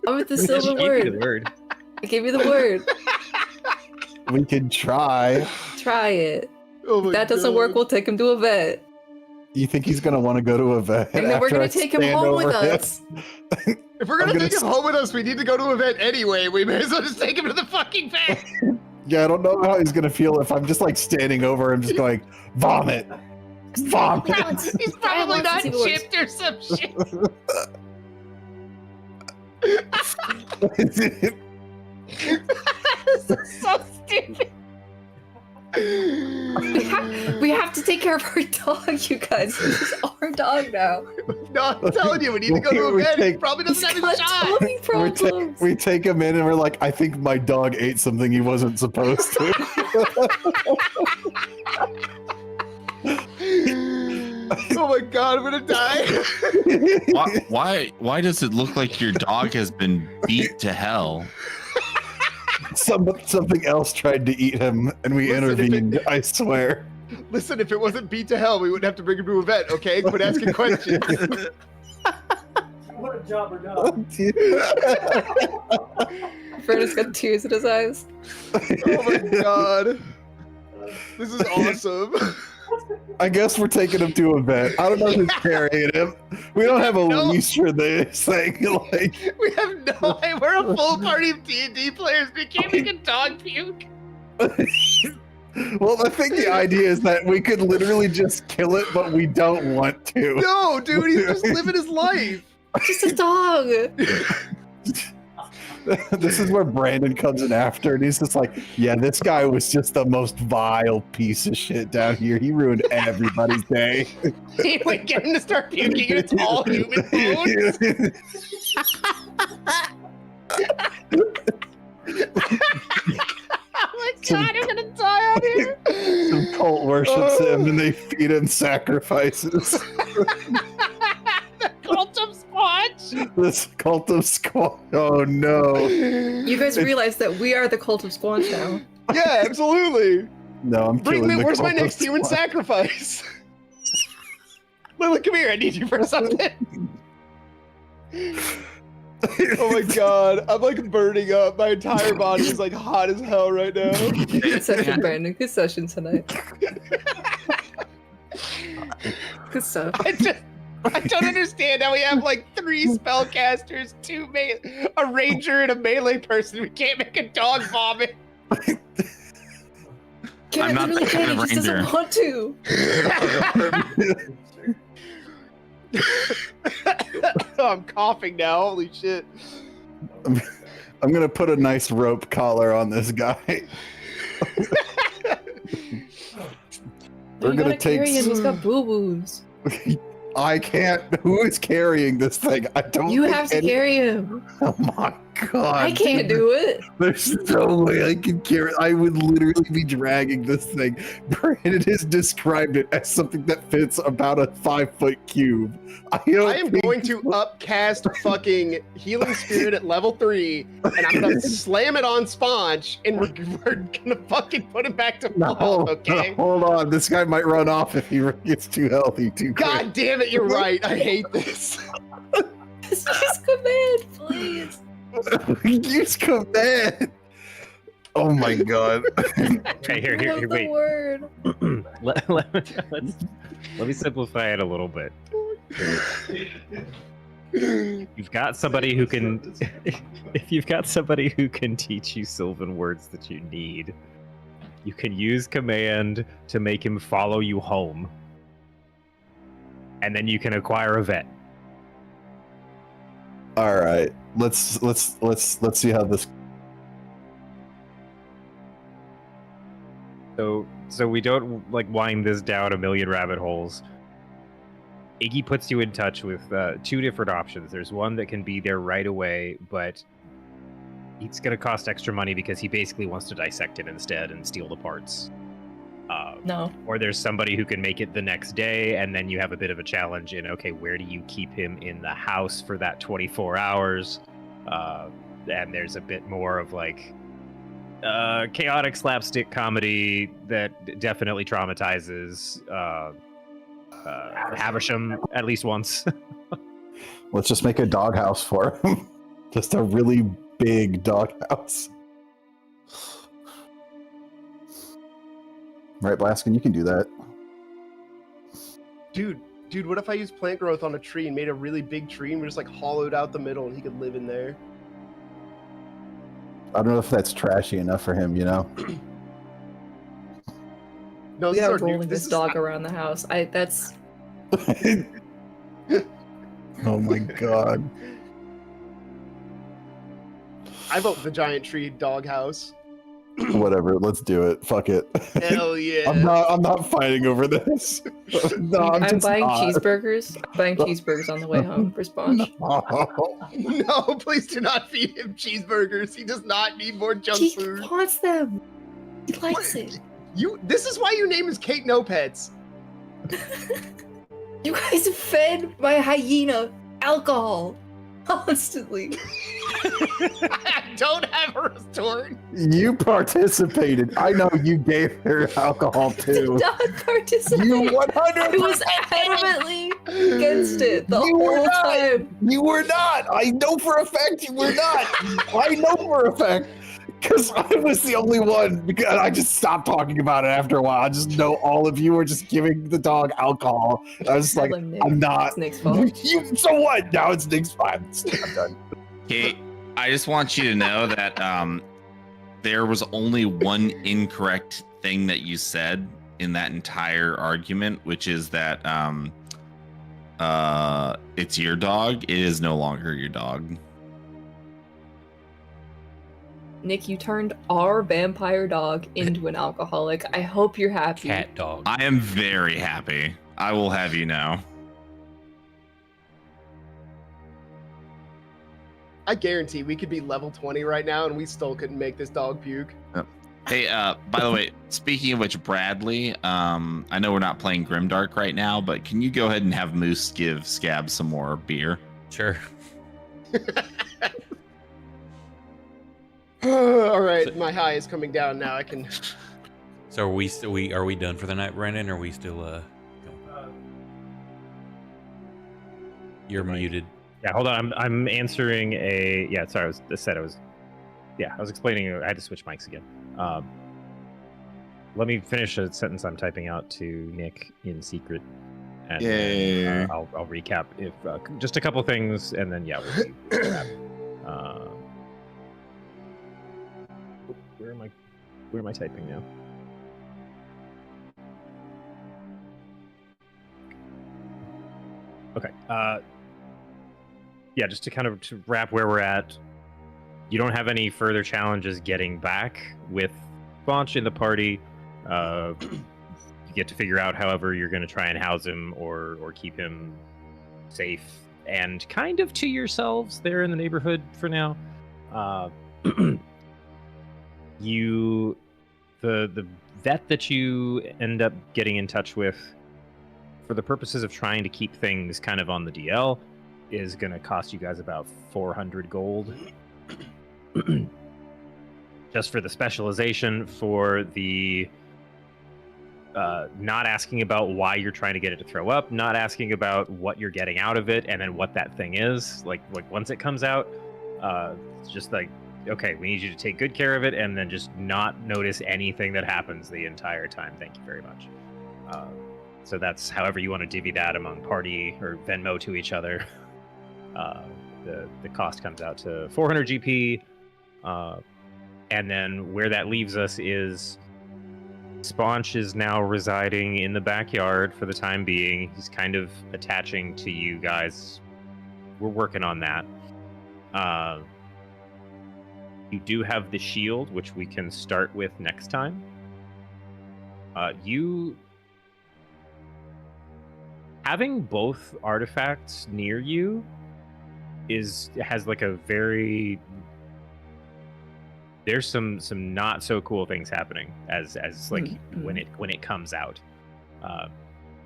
Vomit the She silver gave you the word. word. I gave you the word. We can try. Try it. Oh my If that doesn't God. work, we'll take him to a vet. You think he's gonna want to go to a vet? And then we're after gonna I take him stand home with over him? us. If we're gonna I'm gonna take him home with us, we need to go to a vet anyway. We may as well just take him to the fucking vet. Yeah, I don't know how he's gonna feel if I'm just like standing over him, just going vomit, vomit. He's probably wants not to see what- chipped or some shit. This is so stupid. We have to take care of our dog, you guys. This is our dog now. No, I'm telling you, we need to go to a We vet. He take- probably He's doesn't have got a shot. tummy problems. We take him in and we're like, I think my dog ate something he wasn't supposed to. Oh my god, I'm gonna die. Why does it look like your dog has been beat to hell? Something else tried to eat him, and we Listen, if intervened. I swear. Listen, if it wasn't beat to hell, we wouldn't have to bring him to a vet, okay? Quit asking questions. What a jobber dog. Fernand's got tears in his eyes. Oh my god. This is awesome. I guess we're taking him to a vet. I don't know who's carrying him. We don't have a leash for this thing. Like, We have no idea. We're a full party of D&D players. We can't make a dog puke. well, I think the idea is that we could literally just kill it, but we don't want to. No, dude, he's just living his life. Just a dog. This is where Brandon comes in after, and he's just like, yeah, this guy was just the most vile piece of shit down here. He ruined everybody's day. We get him to start puking, and it's all human bones. Oh my god, I'm gonna die out here. Some cult worships him, and they feed him sacrifices. The cult of Squatch. This cult of Squatch. Oh no. You guys realize that we are the cult of Squanch now. Yeah, absolutely. No, I'm Bring killing me. the Where's my cult of next human Squatch. sacrifice? Lily, come here. I need you for something. Oh my god, I'm like burning up. My entire body is like hot as hell right now. Good session, Brandon. Good session tonight. Good stuff. I don't understand how we have like 3 spellcasters, 2 a ranger, and a melee person. We can't make a dog vomit. Garrett not literally that kind can, of he just doesn't ranger. want to. Oh, I'm coughing now. Holy shit. I'm gonna put a nice rope collar on this guy. We're You gonna gotta take. carry him. He's got boo-boos. I can't. Who is carrying this thing? I don't. You think have to carry him. Oh my god! I can't do it. There's no way I can carry. I would literally be dragging this thing. Brandon has described it as something that fits about a 5-foot cube. I am going to upcast fucking Healing Spirit at level 3, and I'm gonna slam it on Sponge, and we're gonna fucking put him back to full health, okay? Hold on. This guy might run off if he gets too healthy too quick. God damn it, you're right. I hate this. Use command, please. Use command. Oh my god. Okay, here, I love the wait. word. Let me simplify it a little bit. You've got somebody who can. If you've got somebody who can teach you Sylvan words that you need, you can use command to make him follow you home, and then you can acquire a vet. All right. Let's see how this. So we don't like wind this down a million rabbit holes. Iggy puts you in touch with 2 different options. There's one that can be there right away, but it's going to cost extra money because he basically wants to dissect it instead and steal the parts. No. Or there's somebody who can make it the next day, and then you have a bit of a challenge in, okay, where do you keep him in the house for that 24 hours? And there's a bit more of like chaotic slapstick comedy that definitely traumatizes Havisham at least once. Let's just make a doghouse for him. Just a really big doghouse. Right, Blaskin, you can do that. Dude, what if I used plant growth on a tree and made a really big tree and we just like hollowed out the middle and he could live in there? I don't know if that's trashy enough for him, you know? No, We this is are our new- rolling this is dog not- around the house. That's Oh my god. I vote the giant tree doghouse. Whatever, let's do it. Fuck it. Hell yeah. I'm not fighting over this. No, I'm I'm just buying not. cheeseburgers. I'm buying cheeseburgers on the way home for Sponge. No, please do not feed him cheeseburgers. He does not need more junk He food. wants them. He likes it. This is why your name is Kate No Pets. You guys fed my hyena alcohol constantly. I don't have a retort. You participated. I know you gave her alcohol too. Did not participate. You 100%. I was adamantly against it the You were whole not. time. You were not. I know for a fact you were not. I know for a fact. Because I was the only one, because I just stopped talking about it after a while. I just know all of you were just giving the dog alcohol. I was just like, Blame Nick. I'm not. It's Nick's fault. So what? Now it's Nick's fine. I'm done. Kate, I just want you to know that there was only one incorrect thing that you said in that entire argument, which is that it's your dog. It is no longer your dog. Nick, you turned our vampire dog into an alcoholic. I hope you're happy. Cat dog. I am very happy. I will have you know. I guarantee we could be level 20 right now and we still couldn't make this dog puke. Hey, by the way, speaking of which, Bradley, I know we're not playing Grimdark right now, but can you go ahead and have Moose give Scab some more beer? Sure. All right, my high is coming down now. I can. So are we done for the night, Brandon? Or are we still going? You're muted. Yeah, hold on. I'm answering a. Yeah, sorry. I was explaining. I had to switch mics again. Let me finish a sentence I'm typing out to Nick in secret, and then, I'll recap if just a couple things, and then we'll see. Where am I typing now? Okay. Just to kind of wrap where we're at. You don't have any further challenges getting back with Bonch in the party. You get to figure out however you're going to try and house him or keep him safe and kind of to yourselves there in the neighborhood for now. The vet that you end up getting in touch with for the purposes of trying to keep things kind of on the DL is going to cost you guys about 400 gold. Just for the specialization, for the not asking about why you're trying to get it to throw up, not asking about what you're getting out of it, and then what that thing is. Like once it comes out, it's just like, okay, we need you to take good care of it, and then just not notice anything that happens the entire time. Thank you very much. So that's however you want to divvy that among party or Venmo to each other. The cost comes out to 400 GP. And then where that leaves us is Sponge is now residing in the backyard for the time being. He's kind of attaching to you guys. We're working on that. You do have the shield, which we can start with next time. You having both artifacts near you has like a very, there's some not so cool things happening as like when it comes out.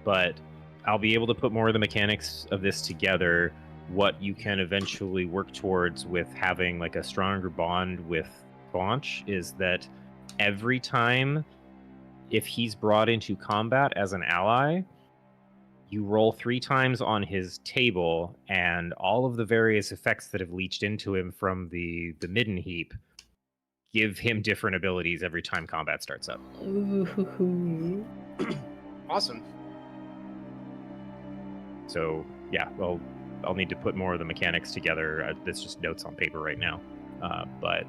But I'll be able to put more of the mechanics of this together. What you can eventually work towards with having like a stronger bond with Bonch is that every time if he's brought into combat as an ally, you roll 3 times on his table, and all of the various effects that have leached into him from the midden heap give him different abilities every time combat starts up. Ooh. Awesome. So yeah, well, I'll need to put more of the mechanics together. That's just notes on paper right now, but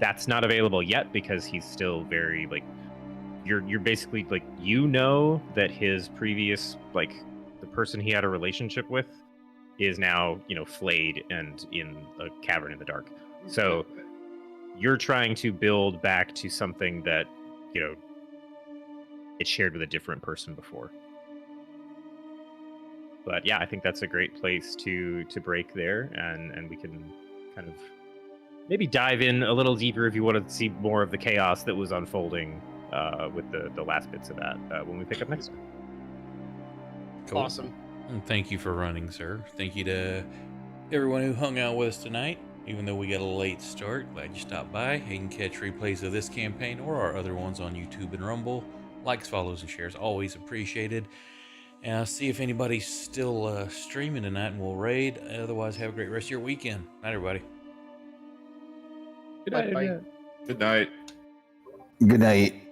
that's not available yet because he's still very like. You're basically like, you know that his previous, like the person he had a relationship with is now, flayed and in a cavern in the dark. So you're trying to build back to something that, it shared with a different person before. But yeah, I think that's a great place to break there, and we can kind of maybe dive in a little deeper if you want to see more of the chaos that was unfolding with the last bits of that when we pick up next time. Cool. Awesome. And thank you for running, sir. Thank you to everyone who hung out with us tonight. Even though we got a late start, glad you stopped by. You can catch replays of this campaign or our other ones on YouTube and Rumble. Likes, follows, and shares always appreciated. And I'll see if anybody's still streaming tonight, and we'll raid. Otherwise, have a great rest of your weekend. Night, everybody. Good night. Bye. Good night. Good night.